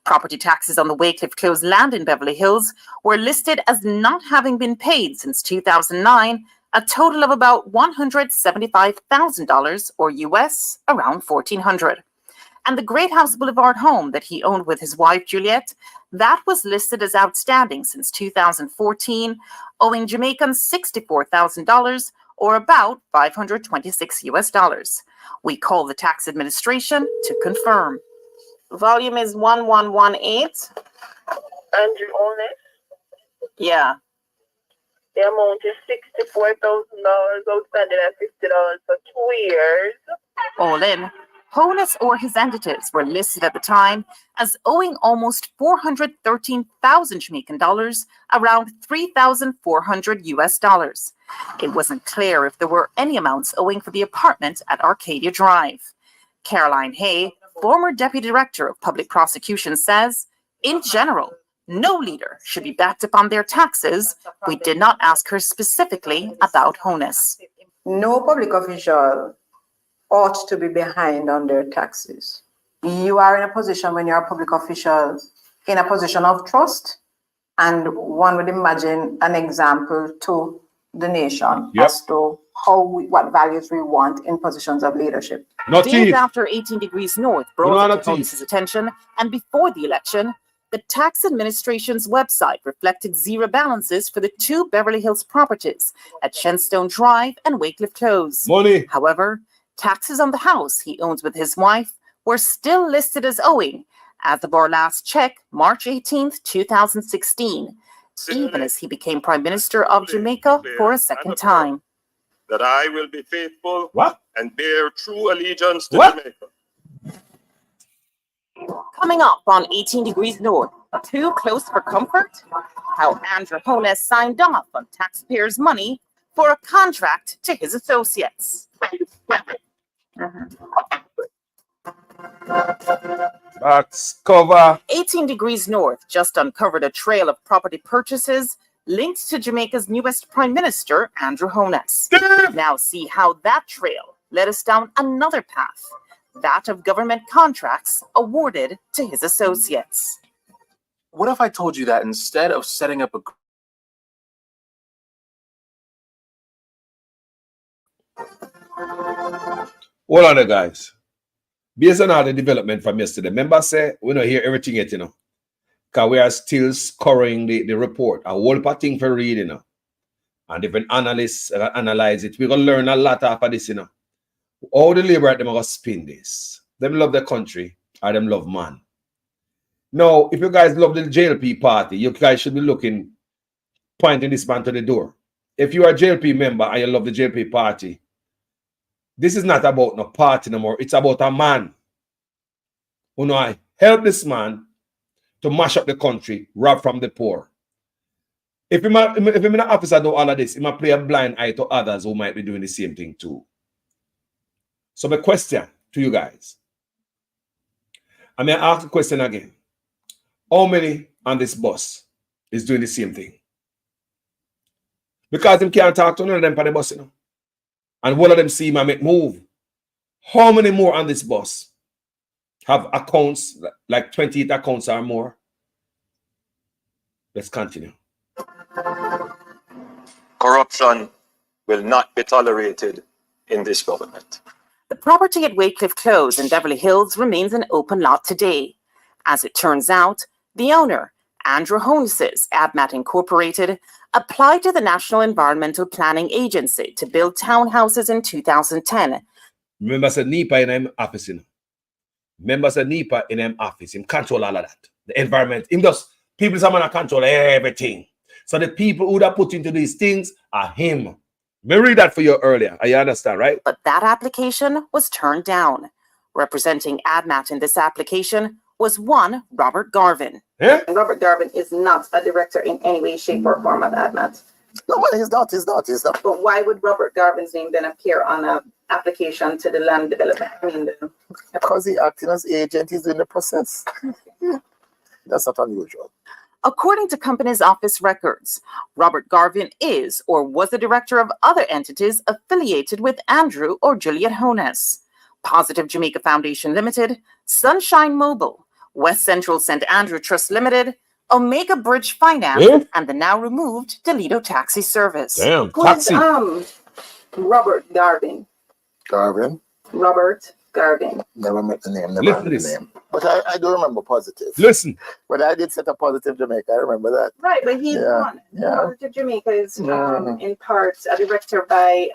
Property taxes on the Wycliffe Close land in Beverly Hills were listed as not having been paid since 2009, a total of about $175,000 or US around $1,400. And the Great House Boulevard home that he owned with his wife Juliette, that was listed as outstanding since 2014, owing Jamaicans $64,000 or about 526 US dollars. We call the tax administration to confirm. Volume is 1118. And you own it? Yeah. The amount is $64,000, outstanding at $50 for 2 years. All in, Honus or his entities were listed at the time as owing almost 413,000 Jamaican dollars, around 3,400 US dollars. It wasn't clear if there were any amounts owing for the apartment at Arcadia Drive. Caroline Hay, former Deputy Director of Public Prosecution, says, in general, no leader should be backed up on their taxes, we did not ask her specifically about Honus. No public official ought to be behind on their taxes. You are in a position when you're a public official in a position of trust, and one would imagine an example to the nation as to what values we want in positions of leadership. Days after 18 Degrees North brought it to Honus's attention, and before the election, the tax administration's website reflected zero balances for the 2 Beverly Hills properties at Shenstone Drive and Wycliffe Close. However, taxes on the house he owns with his wife were still listed as owing as of our last check, March 18th, 2016, even as he became Prime Minister of Jamaica for a second time. That I will be faithful and bear true allegiance to Jamaica. Coming up on 18 Degrees North, too close for comfort? How Andrew Honus signed off on taxpayers' money for a contract to his associates. Box cover. 18 Degrees North just uncovered a trail of property purchases linked to Jamaica's newest Prime Minister, Andrew Honus. Now see how that trail led us down another path, that of government contracts awarded to his associates. What if I told you that instead of setting up a Hold on there, guys. Based on all the development from yesterday, remember say we don't hear everything yet, because we are still scouring the report. A whole lot of things for reading, and different analysts analyze it. We're going to learn a lot after this, All the labor them are going to spin this. Them love the country, or them love man. Now, if you guys love the JLP party, you guys should be pointing this man to the door. If you are a JLP member and you love the JLP party, this is not about no party no more. It's about a man who I help this man to mash up the country, rob from the poor. If him an officer do all of this, he might play a blind eye to others who might be doing the same thing too. So my question to you guys, I may ask the question again. How many on this bus is doing the same thing? Because them can't talk to none of them on the bus, And one of them see him and make move. How many more on this bus have accounts, like 28 accounts or more? Let's continue. Corruption will not be tolerated in this government. The property at Wycliffe Close in Beverly Hills remains an open lot today. As it turns out, the owner, Andrew Honus's ADMAT Incorporated, applied to the National Environmental Planning Agency to build townhouses in 2010. Remember, said NEPA in them office. Remember, said NEPA in them office. Him control all of that. The environment. Him just people someone control everything. So the people who are put into these things are him. Let me read that for you earlier. You understand, right? But that application was turned down. Representing ADMAT in this application was one Robert Garvin. Yeah? Robert Garvin is not a director in any way, shape, or form of ADMAT. No, he's not. But why would Robert Garvin's name then appear on an application to the land development? Because he acting as agent, he's in the process. That's not unusual. According to Companies Office records, Robert Garvin is or was the director of other entities affiliated with Andrew or Juliet Honus: Positive Jamaica Foundation Limited, Sunshine Mobile, West Central St. Andrew Trust Limited, Omega Bridge Finance, and the now removed Toledo Taxi Service. Damn, taxi. Robert Garvin. Garvin? Robert Garvin. Never met the name, never heard the name. But I do remember Positive. Listen. But I did set up Positive Jamaica, I remember that. Right, but he's one. Positive Jamaica is in part a director by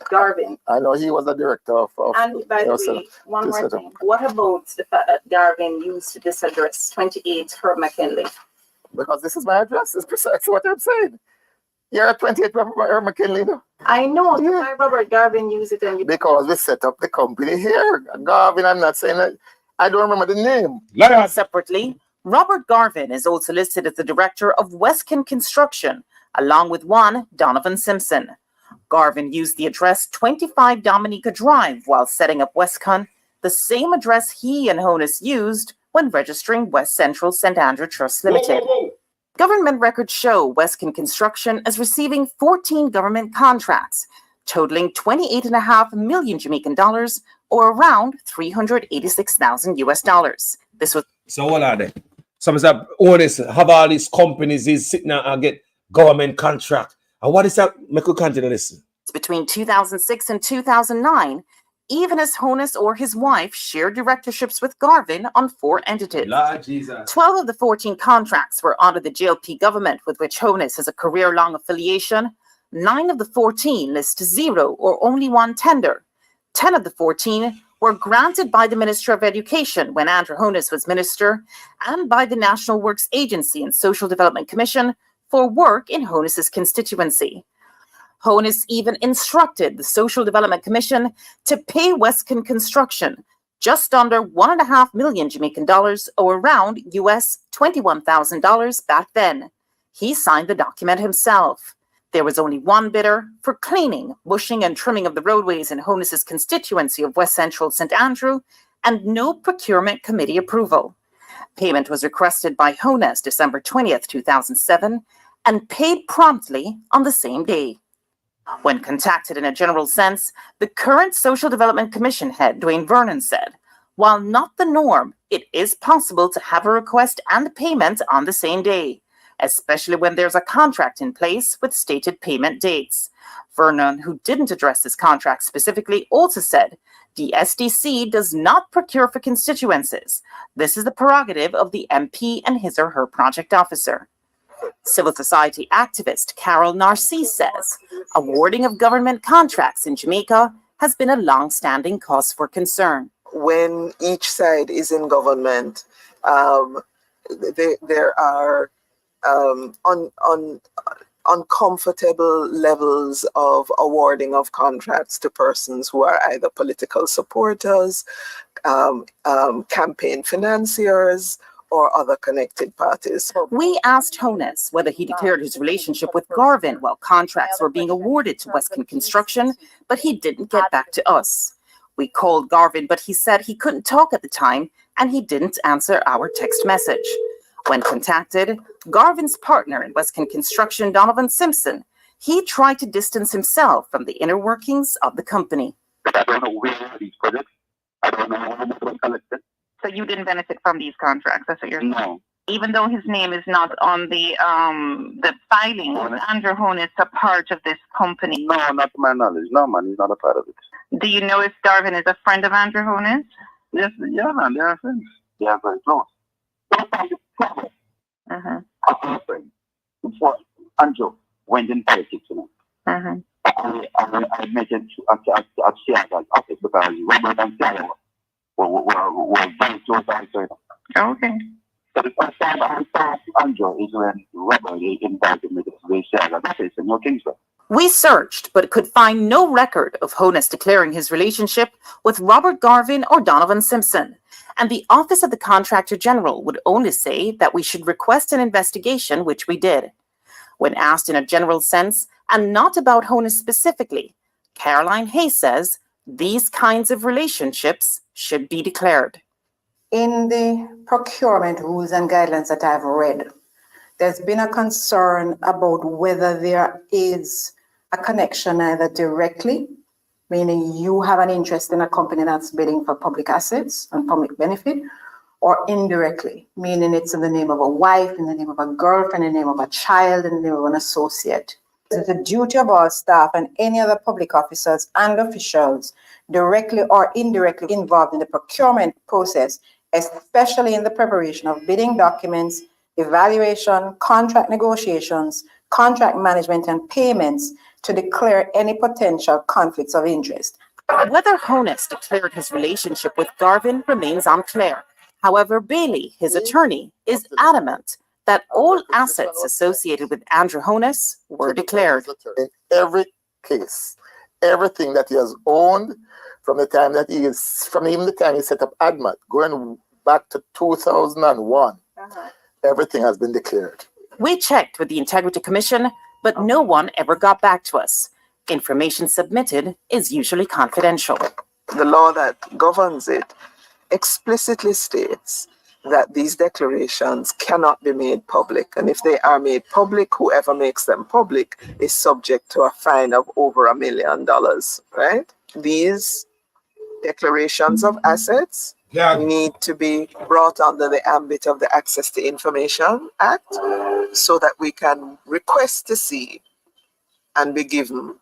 Garvin. I know he was a director of and by the way, one more thing. What about the fact that Garvin used this address, 28 Herb McKinley? Because this is my address. It's precisely what I'm saying. You're at 28 Herb McKinley, no? I know. Why Robert Garvin used it? And because we set up the company here. Garvin, I'm not saying that. I don't remember the name. Separately, Robert Garvin is also listed as the director of Westkin Construction, along with one Donovan Simpson. Garvin used the address 25 Dominica Drive while setting up Westcon, the same address he and Honus used when registering West Central St. Andrew Trust Limited. Government records show Westkin Construction as receiving 14 government contracts, totaling 28.5 million Jamaican dollars, or around 386,000 US dollars. This was So what are they? Some of the owners have all these companies is sitting there and get government contract. And what is that? Make you continue listen. between 2006 and 2009, even as Honus or his wife shared directorships with Garvin on 4 entities. Lord Jesus. 12 of the 14 contracts were under the JLP government, with which Honus has a career-long affiliation. 9 of the 14 list 0 or only 1 tender. 10 of the 14 were granted by the Minister of Education when Andrew Honus was minister, and by the National Works Agency and Social Development Commission for work in Honus's constituency. Honus even instructed the Social Development Commission to pay Westkin Construction just under 1.5 million Jamaican dollars, or around US $21,000 back then. He signed the document himself. There was only one bidder for cleaning, bushing, and trimming of the roadways in Honus's constituency of West Central St. Andrew, and no procurement committee approval. Payment was requested by Honus December 20th, 2007, and paid promptly on the same day. When contacted in a general sense, the current Social Development Commission head, Dwayne Vernon, said, while not the norm, it is possible to have a request and payment on the same day, especially when there's a contract in place with stated payment dates. Vernon, who didn't address this contract specifically, also said, the SDC does not procure for constituencies. This is the prerogative of the MP and his or her project officer. Civil society activist Carol Narcisse says, awarding of government contracts in Jamaica has been a long-standing cause for concern. When each side is in government, there are uncomfortable levels of awarding of contracts to persons who are either political supporters, campaign financiers, or other connected parties. We asked Honus whether he declared his relationship with Garvin while contracts were being awarded to Westkin Construction, but he didn't get back to us. We called Garvin, but he said he couldn't talk at the time, and he didn't answer our text message. When contacted, Garvin's partner in Westkin Construction, Donovan Simpson, he tried to distance himself from the inner workings of the company. I don't know where are these projects. I don't know how much was collected. So you didn't benefit from these contracts, that's what you're saying? No. Even though his name is not on the filing, was Andrew Honus a part of this company? No, not to my knowledge. No, man, he's not a part of it. Do you know if Garvin is a friend of Andrew Honus? Yes, yeah, man, they are friends. They are very close. Before Andrew went in politics, you know. I met him at Seattle office because Robert and Sarah were very close also. Okay. So the first time I saw Andrew is when Robert invited me to Seattle. That is in New Kingston. We searched, but could find no record of Honus declaring his relationship with Robert Garvin or Donovan Simpson. And the Office of the Contractor General would only say that we should request an investigation, which we did. When asked in a general sense, and not about Honus specifically, Caroline Hay says these kinds of relationships should be declared. In the procurement rules and guidelines that I've read, there's been a concern about whether there is a connection either directly, meaning you have an interest in a company that's bidding for public assets and public benefit, or indirectly, meaning it's in the name of a wife, in the name of a girlfriend, in the name of a child, in the name of an associate. It's the duty of our staff and any other public officers and officials directly or indirectly involved in the procurement process, especially in the preparation of bidding documents, evaluation, contract negotiations, contract management, and payments, to declare any potential conflicts of interest. Whether Honus declared his relationship with Garvin remains unclear. However, Bailey, his attorney, is adamant that all assets associated with Andrew Honus were declared. In every case, everything that he has owned from the time that even the time he set up ADMAT, going back to 2001, everything has been declared. We checked with the Integrity Commission, but no one ever got back to us. Information submitted is usually confidential. The law that governs it explicitly states that these declarations cannot be made public. And if they are made public, whoever makes them public is subject to a fine of over $1 million, right? These declarations of assets need to be brought under the ambit of the Access to Information Act so that we can request to see and be given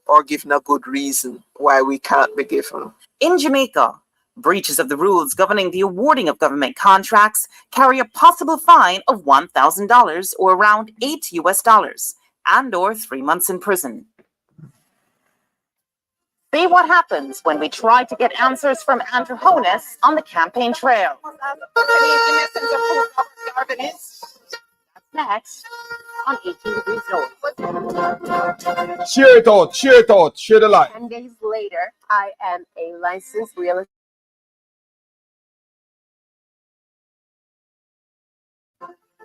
or given a good reason why we can't be given. In Jamaica, breaches of the rules governing the awarding of government contracts carry a possible fine of $1,000 or around $8 and or 3 months in prison. See what happens when we try to get answers from Andrew Honus on the campaign trail. That's next on 18 Degrees North. Share it out, share the light. 10 days later, I am a licensed real estate.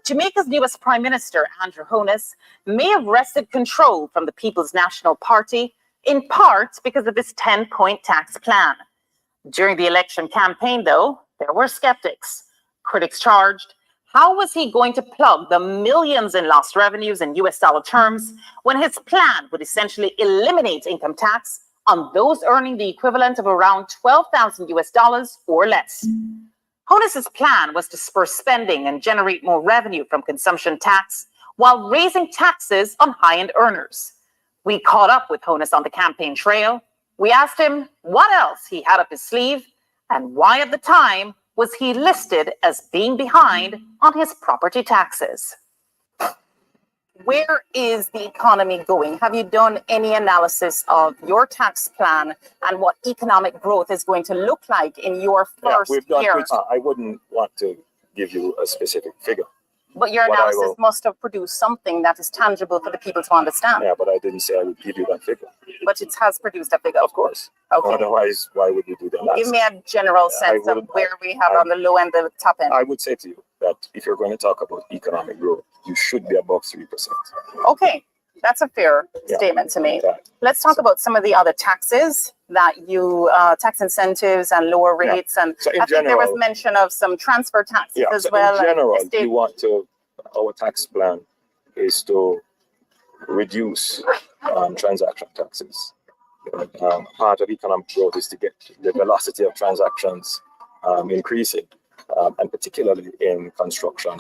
Jamaica's newest Prime Minister, Andrew Honus, may have wrested control from the People's National Party, in part because of his 10-point tax plan. During the election campaign, though, there were skeptics. Critics charged, how was he going to plug the millions in lost revenues in US dollar terms when his plan would essentially eliminate income tax on those earning the equivalent of around $12,000 or less? Honus's plan was to spur spending and generate more revenue from consumption tax while raising taxes on high-end earners. We caught up with Honus on the campaign trail. We asked him what else he had up his sleeve and why at the time was he listed as being behind on his property taxes. Where is the economy going? Have you done any analysis of your tax plan and what economic growth is going to look like in your first year? I wouldn't want to give you a specific figure. But your analysis must have produced something that is tangible for the people to understand. Yeah, but I didn't say I would give you that figure. But it has produced a figure. Of course. Okay. Otherwise, why would you do that? Give me a general sense of where we have on the low end and the top end. I would say to you that if you're going to talk about economic growth, you should be above 3%. Okay, that's a fair statement to make. Let's talk about some of the other taxes that you, tax incentives and lower rates. And so I think there was mention of some transfer taxes as well. In general, you want to, our tax plan is to reduce transaction taxes. Part of economic growth is to get the velocity of transactions increasing, and particularly in construction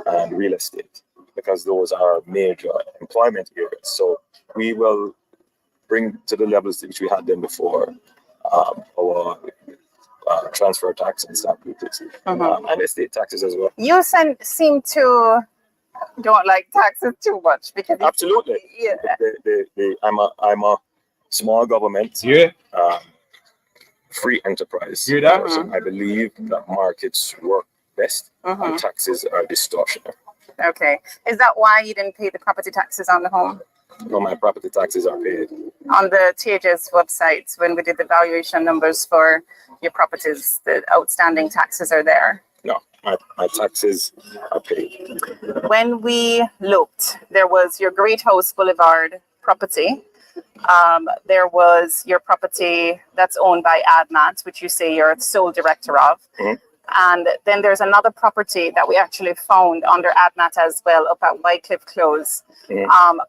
and real estate, because those are major employment areas. So we will bring to the levels which we had them before our transfer tax and stamp duties, and estate taxes as well. You seem to don't like taxes too much because absolutely. I'm a small government, free enterprise person. I believe that markets work best and taxes are distortionate. Okay. Is that why you didn't pay the property taxes on the home? No, my property taxes are paid. On the THS website, when we did the valuation numbers for your properties, the outstanding taxes are there. No, my taxes are paid. When we looked, there was your Great House Boulevard property. There was your property that's owned by ADMAT, which you say you're the sole director of. And then there's another property that we actually found under ADMAT as well up at Wycliffe Close.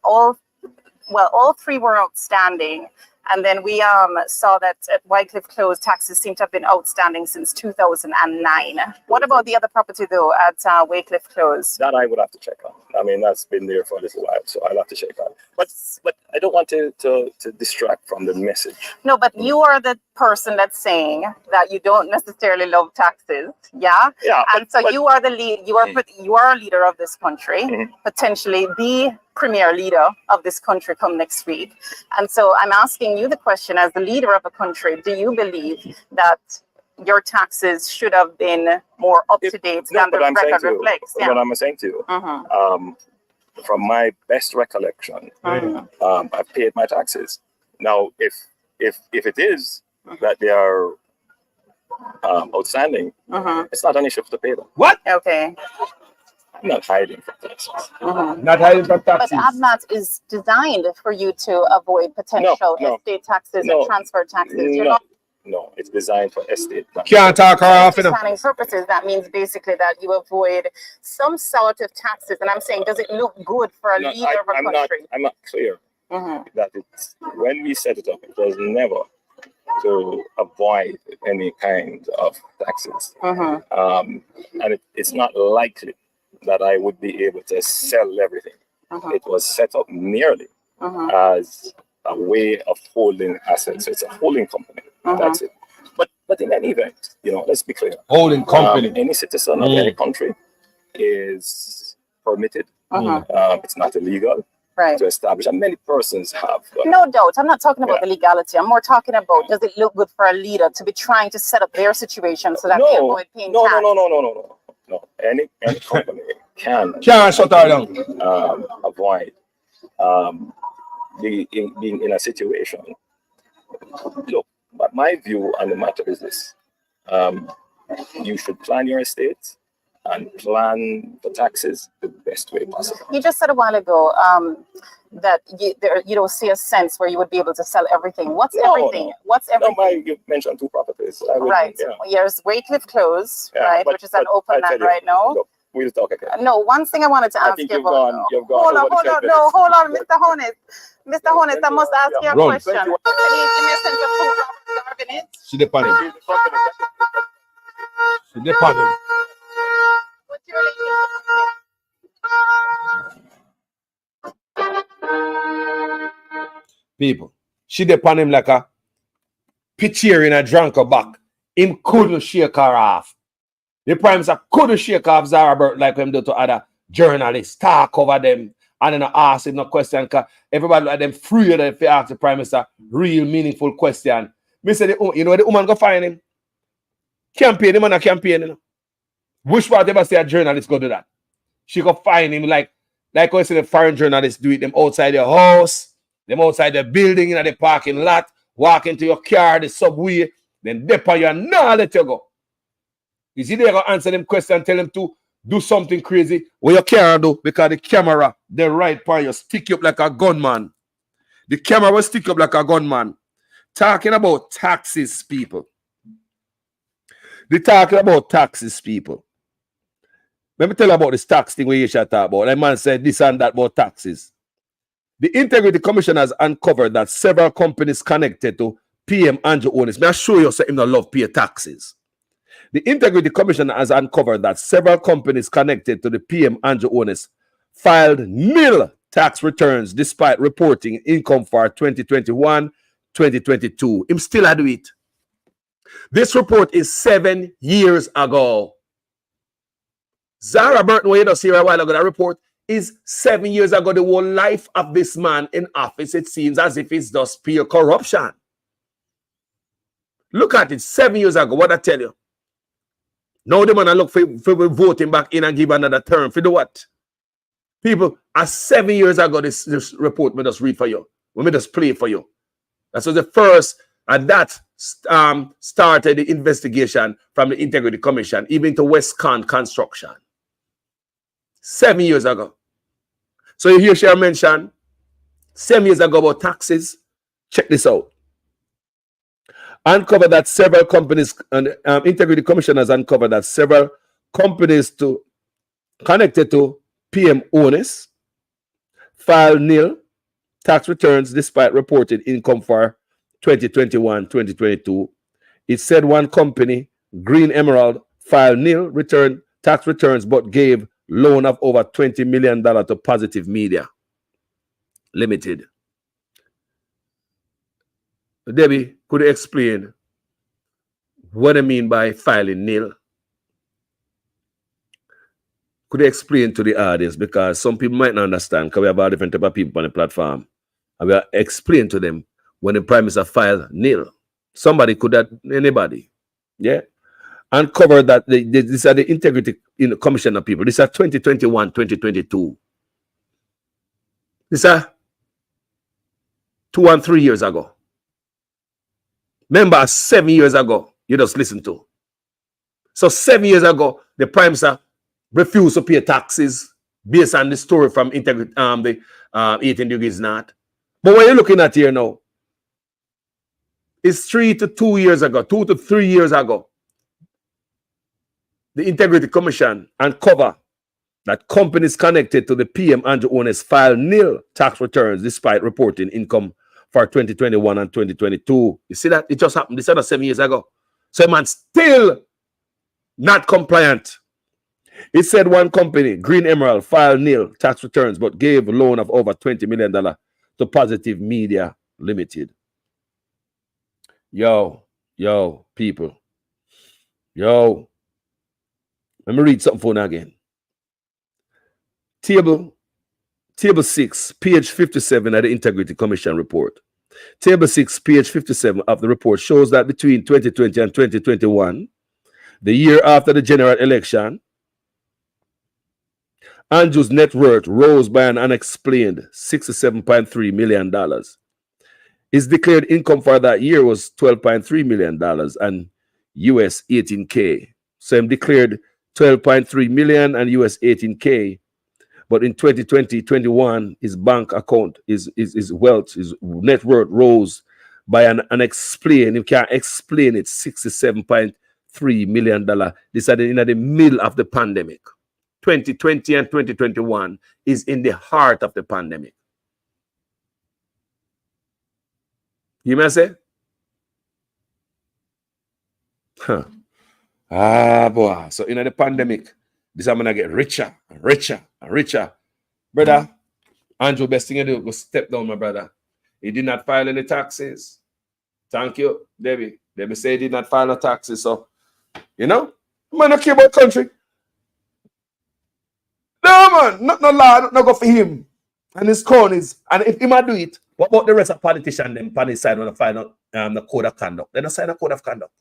All three were outstanding. And then we saw that at Wycliffe Close, taxes seem to have been outstanding since 2009. What about the other property, though, at Wycliffe Close? That I would have to check on. I mean, that's been there for a little while, so I'll have to check on. But I don't want to distract from the message. No, but you are the person that's saying that you don't necessarily love taxes, yeah? Yeah. And you are the lead. You are a leader of this country, potentially the premier leader of this country come next week. And so I'm asking you the question, as the leader of a country, do you believe that your taxes should have been more up to date than the record reflects? What I'm saying to you, from my best recollection, I've paid my taxes. Now, if it is that they are outstanding, it's not an issue to pay them. What? Okay. I'm not hiding from taxes. Not hiding from taxes. But ADMAT is designed for you to avoid potential estate taxes and transfer taxes. You're not No, it's designed for estate planning. Can't talk her off, you know. Planning purposes, that means basically that you avoid some sort of taxes. And I'm saying, does it look good for a leader of a country? I'm not clear that it's, when we set it up, it was never to avoid any kind of taxes. And it's not likely that I would be able to sell everything. It was set up merely as a way of holding assets. It's a holding company. That's it. But in any event, you know, let's be clear. Holding company. Any citizen of any country is permitted. It's not illegal to establish, and many persons have. No doubt. I'm not talking about the legality. I'm more talking about, does it look good for a leader to be trying to set up their situation so that they avoid paying tax? No. Any company can shut her down. Avoid being in a situation. Look, but my view on the matter is this: you should plan your estate and plan the taxes the best way possible. You just said a while ago that you don't see a sense where you would be able to sell everything. What's everything? No. What's everything? You mentioned 2 properties. Right. There's Waycliffe Close, right, which is an open land right now. Look, we'll talk again. No, one thing I wanted to ask you about. Hold on, Mr. Honest. Mr. Honest, I must ask you a question. Can you give me a sense of who Garvin is? She depending. She depending. What's your relationship? People, she depend him like a pitcher in a drunker back. Him couldn't shake her off. The Prime Minister couldn't shake off Zara Burt like him do to other journalists. Talk over them and then ask him no question. Cause everybody like them free if they ask the Prime Minister real meaningful question. Me say you know the woman go find him. Campaign him on a campaign. You know? Which part ever say a journalist go do that? She go find him like I say the foreign journalists do it, them outside your house, them outside the building, in the parking lot, walk into your car, the subway, then depot you and now let you go. You see, they're going to answer them questions, tell them to do something crazy. What you can't do, because the camera, the right part, you stick you up like a gunman. The camera will stick you up like a gunman. Talking about taxes, people. They're talking about taxes, people. Let me tell you about this tax thing where you should talk about. That man said this and that about taxes. The Integrity Commission has uncovered that several companies connected to PM Andrew Onis. May I show you that him not love pay taxes? The Integrity Commission has uncovered that several companies connected to the PM Andrew Onis filed nil tax returns despite reporting income for 2021, 2022. Him still do it. This report is 7 years ago. Zara Burton, what you just hear a while ago, that report is 7 years ago. The whole life of this man in office, it seems as if it's just pure corruption. Look at it, 7 years ago, what I tell you. Now the man I look for voting back in and give another term. For the what? People, 7 years ago, this report me just read for you. Let me just play for you. That was the first, and that started the investigation from the Integrity Commission, even to Westcon Construction. 7 years ago. So you hear Cheryl mention 7 years ago about taxes. Check this out. Uncovered that several companies, and Integrity Commission has uncovered that several companies connected to PM Onis filed nil tax returns despite reported income for 2021, 2022. It said one company, Green Emerald, filed nil tax returns but gave loan of over $20 million to Positive Media Limited. Debbie, could you explain what I mean by filing nil? Could you explain to the audience? Because some people might not understand, because we have all different type of people on the platform. And we explain to them when the Prime Minister filed nil. Somebody could have, anybody. Yeah? Uncover that these are the Integrity Commission of people. These are 2021, 2022. These are 2 and 3 years ago. Remember, 7 years ago, you just listened to. So 7 years ago, the Prime Minister refused to pay taxes based on the story from Integrity, the 18 Degrees North. But what you're looking at here now, It's 3 to 2 years ago, 2 to 3 years ago. The Integrity Commission uncovered that companies connected to the PM Andrew Owners filed nil tax returns despite reporting income for 2021 and 2022. You see that? It just happened. This is 7 years ago. So man still not compliant. It said one company, Green Emerald, filed nil tax returns but gave a loan of over $20 million to Positive Media Limited. Yo, people. Yo. Let me read something for you again. Table 6, page 57 of the Integrity Commission report. Table 6, page 57 of the report shows that between 2020 and 2021, the year after the general election, Andrew's net worth rose by an unexplained $67.3 million. His declared income for that year was $12.3 million and US 18K. So he declared $12.3 million and US 18K. But in 2020-21, his bank account, his wealth, his net worth rose by an unexplained, you can't explain it, $67.3 million. This is in the middle of the pandemic. 2020 and 2021 is in the heart of the pandemic. You may say? Huh. Ah, boy. So in the pandemic, this I'm gonna get richer and richer and richer. Brother, Andrew, best thing you do, go step down, my brother. He did not file any taxes. Thank you, Debbie. Debbie said he did not file no taxes. So, you know, man, don't care about country. No, man, not no law, not go for him. And his cronies. And if he might do it, what about the rest of politicians them on his side when they find out the code of conduct? They don't sign a code of conduct.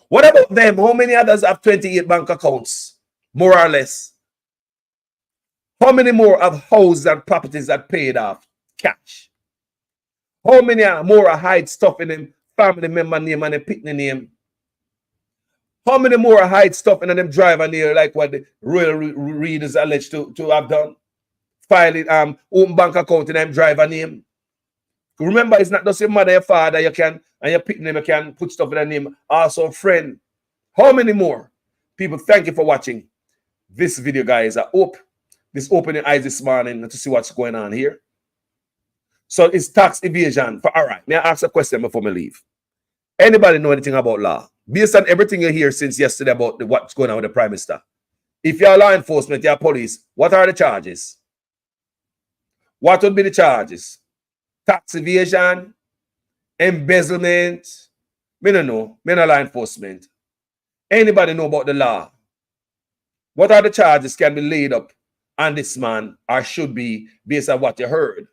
What about them? How many others have 28 bank accounts? More or less. How many more have houses and properties that paid off cash? How many more hide stuff in them family member name and a pitney name? How many more hide stuff in them driver name like what the royal readers alleged to have done? Filing open bank account in them driver name. Remember, it's not just your mother, your father, you can, and your pitney name, you can put stuff in their name. Also a friend. How many more? People, thank you for watching this video, guys. I hope this opening eyes this morning to see what's going on here. So it's tax evasion. All right, may I ask a question before we leave? Anybody know anything about law? Based on everything you hear since yesterday about what's going on with the Prime Minister. If you're law enforcement, you're police, what are the charges? What would be the charges? Tax evasion, embezzlement. Me don't know. Me not law enforcement. Anybody know about the law? What are the charges can be laid up on this man or should be based on what you heard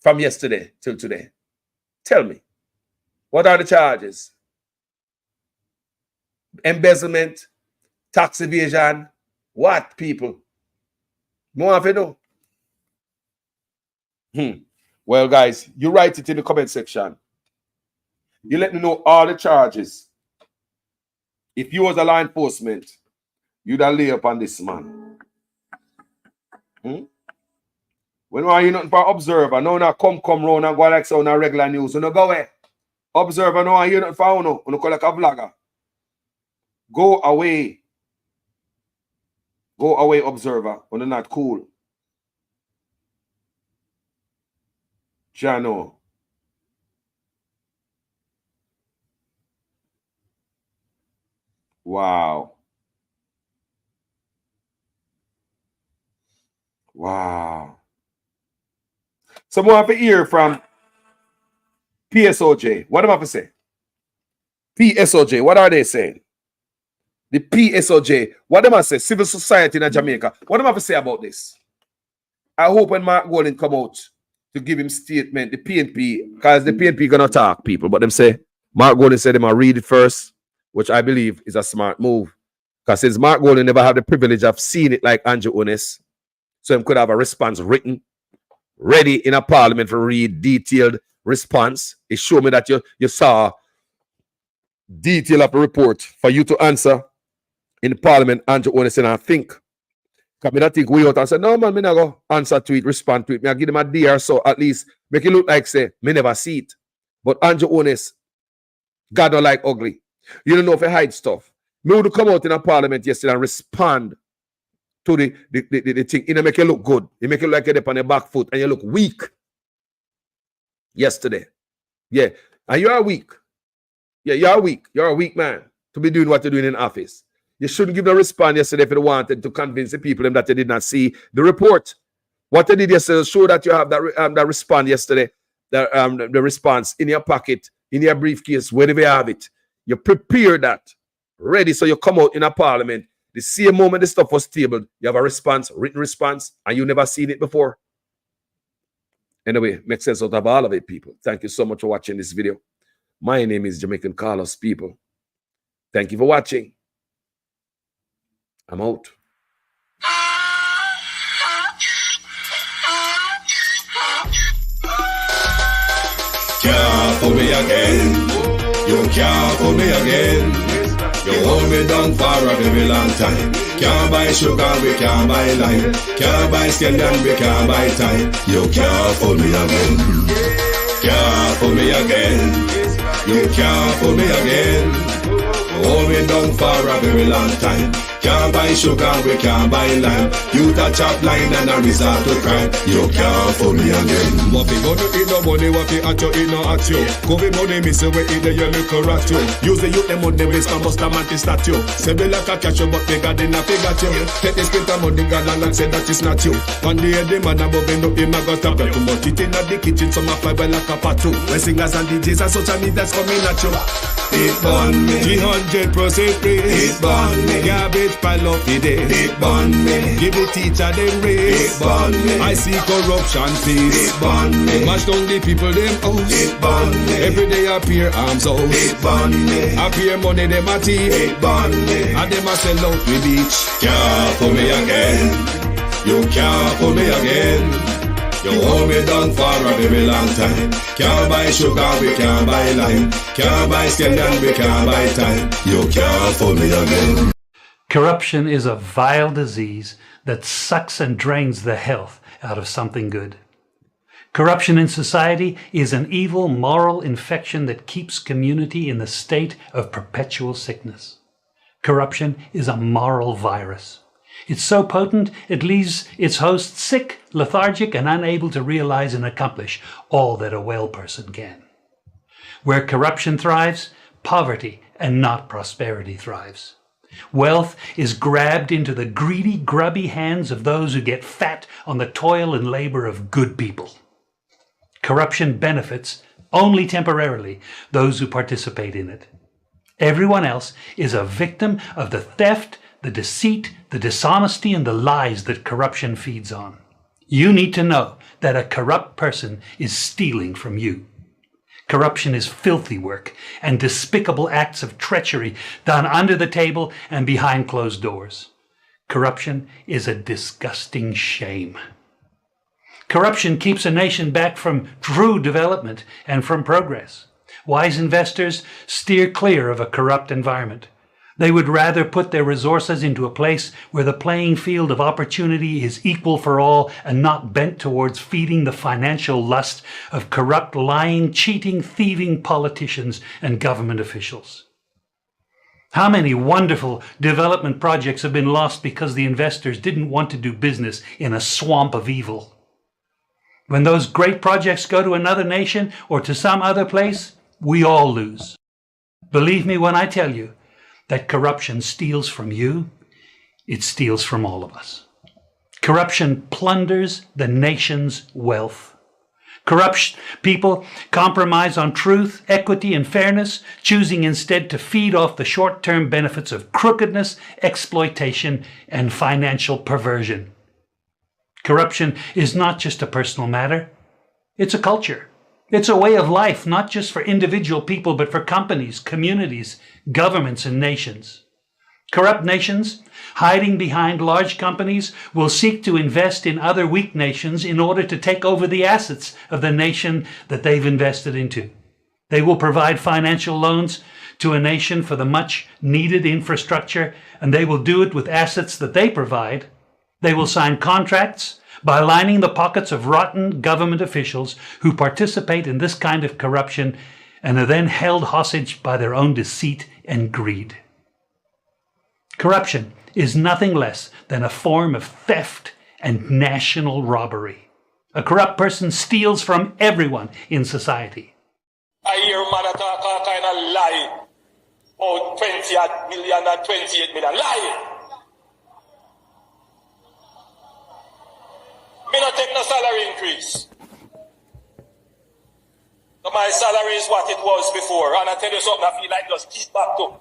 from yesterday till today? Tell me. What are the charges? Embezzlement, tax evasion. What, people? More of you know. Well, guys, you write it in the comment section. You let me know all the charges. If you was a law enforcement, you'd have lay up on this man. When are you nothing for observer? No, now come round and go like so on regular news. You know, go away. Observer, no, I hear nothing for you. You call like a vlogger. Go away. Go away, observer. You're not cool. Jano. Wow. Wow. Someone have to hear from PSOJ. What am I have to say? PSOJ, what are they saying? The PSOJ, what am I say? Civil society in Jamaica. What am I have to say about this? I hope when Mark Golden come out to give him statement, the PNP, because the PNP gonna talk, people, but them say, Mark Golden said they might read it first, which I believe is a smart move. Because since Mark Golden never had the privilege of seeing it like Andrew Ones, so he could have a response written, ready in a parliament to read detailed response. It showed me that you saw detail of the report for you to answer in the parliament, Andrew Ones, and I think. Because I think we out and say, no man, me not go answer to it, respond to it. Me I give them a day or so, at least make it look like say, me never see it. But Andrew Honest, God don't like ugly. You don't know if you hide stuff. Me would come out in a parliament yesterday and respond to the thing. It make you look good. It make you look like you're on your back foot and you look weak. Yesterday. Yeah. And you are weak. Yeah, you are weak. You're a weak man to be doing what you're doing in office. You shouldn't give a response yesterday if you wanted to convince the people that you did not see the report. What you did yesterday show that you have that response yesterday, the response in your pocket, in your briefcase, wherever you have it. You prepare that, ready, so you come out in a parliament. The same moment the stuff was tabled, you have a response, written response, and you never seen it before. Anyway, make sense out of all of it, people. Thank you so much for watching this video. My name is Jamaican Carlos, people. Thank you for watching. I'm out. Can't fool me again. You can't fool me again. You hold me down for a very long time. Can't buy sugar, we can't buy lime. Can't buy scallion, we can't buy time. You can't fool me again. Can't fool me again. You can't fool me again. Hold me down for a very long time. Can't buy sugar, we can't buy lime. You touch up line and a resort to crime. You can't fool me again. What we gonna eat no money, what we at you, eat no at you. COVID money, miss away, eat the your little rat you. Use the youth, the money, waste and bust a mantis statue. Say we like a catch you, but bigger than a figure you. Take the spit of money, girl, and say that it's not you. One day the man above end up, him a got a bet. But it in the kitchen, some a fly well like a patu. When singers and DJs and social media's coming at you. It burn me 300% free. It burn me garbage pile up the day. It burn me give the teacher them raise. It burn me I see corruption please. It burn me mash down the people them house. It burn me every day appear arms out. It burn me appear money them a thief. It burn me and them a sell out with beach. Can't fool me again. You can't fool me again. You hold me down for a very long time. Can't buy sugar, we can't buy lime. Can't buy scallion, we can't buy time. You can't fool me again. Corruption is a vile disease that sucks and drains the health out of something good. Corruption in society is an evil moral infection that keeps community in the state of perpetual sickness. Corruption is a moral virus. It's so potent, it leaves its host sick, lethargic, and unable to realize and accomplish all that a well person can. Where corruption thrives, poverty and not prosperity thrives. Wealth is grabbed into the greedy, grubby hands of those who get fat on the toil and labor of good people. Corruption benefits, only temporarily, those who participate in it. Everyone else is a victim of the theft, the deceit, the dishonesty, and the lies that corruption feeds on. You need to know that a corrupt person is stealing from you. Corruption is filthy work and despicable acts of treachery done under the table and behind closed doors. Corruption is a disgusting shame. Corruption keeps a nation back from true development and from progress. Wise investors steer clear of a corrupt environment. They would rather put their resources into a place where the playing field of opportunity is equal for all and not bent towards feeding the financial lust of corrupt, lying, cheating, thieving politicians and government officials. How many wonderful development projects have been lost because the investors didn't want to do business in a swamp of evil? When those great projects go to another nation or to some other place, we all lose. Believe me when I tell you that corruption steals from you, it steals from all of us. Corruption plunders the nation's wealth. Corrupt people compromise on truth, equity, and fairness, choosing instead to feed off the short-term benefits of crookedness, exploitation, and financial perversion. Corruption is not just a personal matter, it's a culture. It's a way of life, not just for individual people, but for companies, communities, governments, and nations. Corrupt nations, hiding behind large companies, will seek to invest in other weak nations in order to take over the assets of the nation that they've invested into. They will provide financial loans to a nation for the much needed infrastructure, and they will do it with assets that they provide. They will sign contracts, by lining the pockets of rotten government officials who participate in this kind of corruption and are then held hostage by their own deceit and greed. Corruption is nothing less than a form of theft and national robbery. A corrupt person steals from everyone in society. I hear man talk all kind of lie. Oh, 20 million and 28 million. Lie! Me not take no salary increase. So my salary is what it was before. And I tell you something, I feel like just keep back to.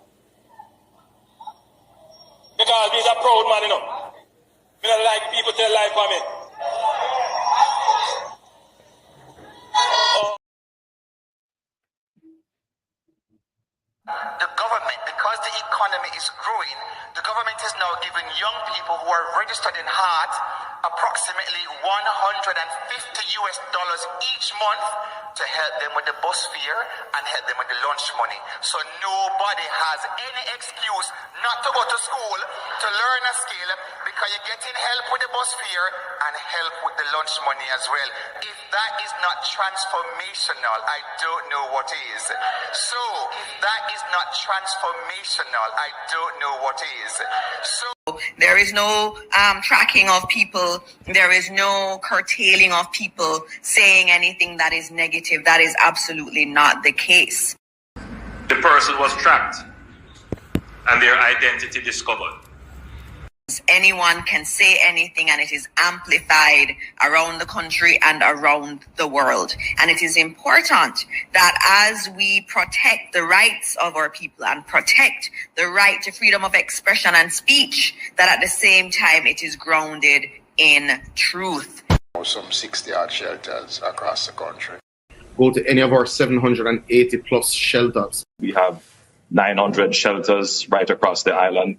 Because he's a proud man, you know. Me not like people tell lie for me. The government, because the economy is growing, the government is now giving young people who are registered in heart approximately $150 each month to help them with the bus fare and help them with the lunch money. So nobody has any excuse not to go to school to learn a skill because you're getting help with the bus fare and help with the lunch money as well. If that is not transformational, I don't know what is. So if that is not transformational, I don't know what is. So there is no tracking of people. There is no curtailing of people saying anything that is negative. That is absolutely not the case. The person was tracked and their identity discovered. Anyone can say anything and it is amplified around the country and around the world. And it is important that as we protect the rights of our people and protect the right to freedom of expression and speech, that at the same time it is grounded in truth. Some 60-odd shelters across the country. Go to any of our 780 plus shelters. We have 900 shelters right across the island.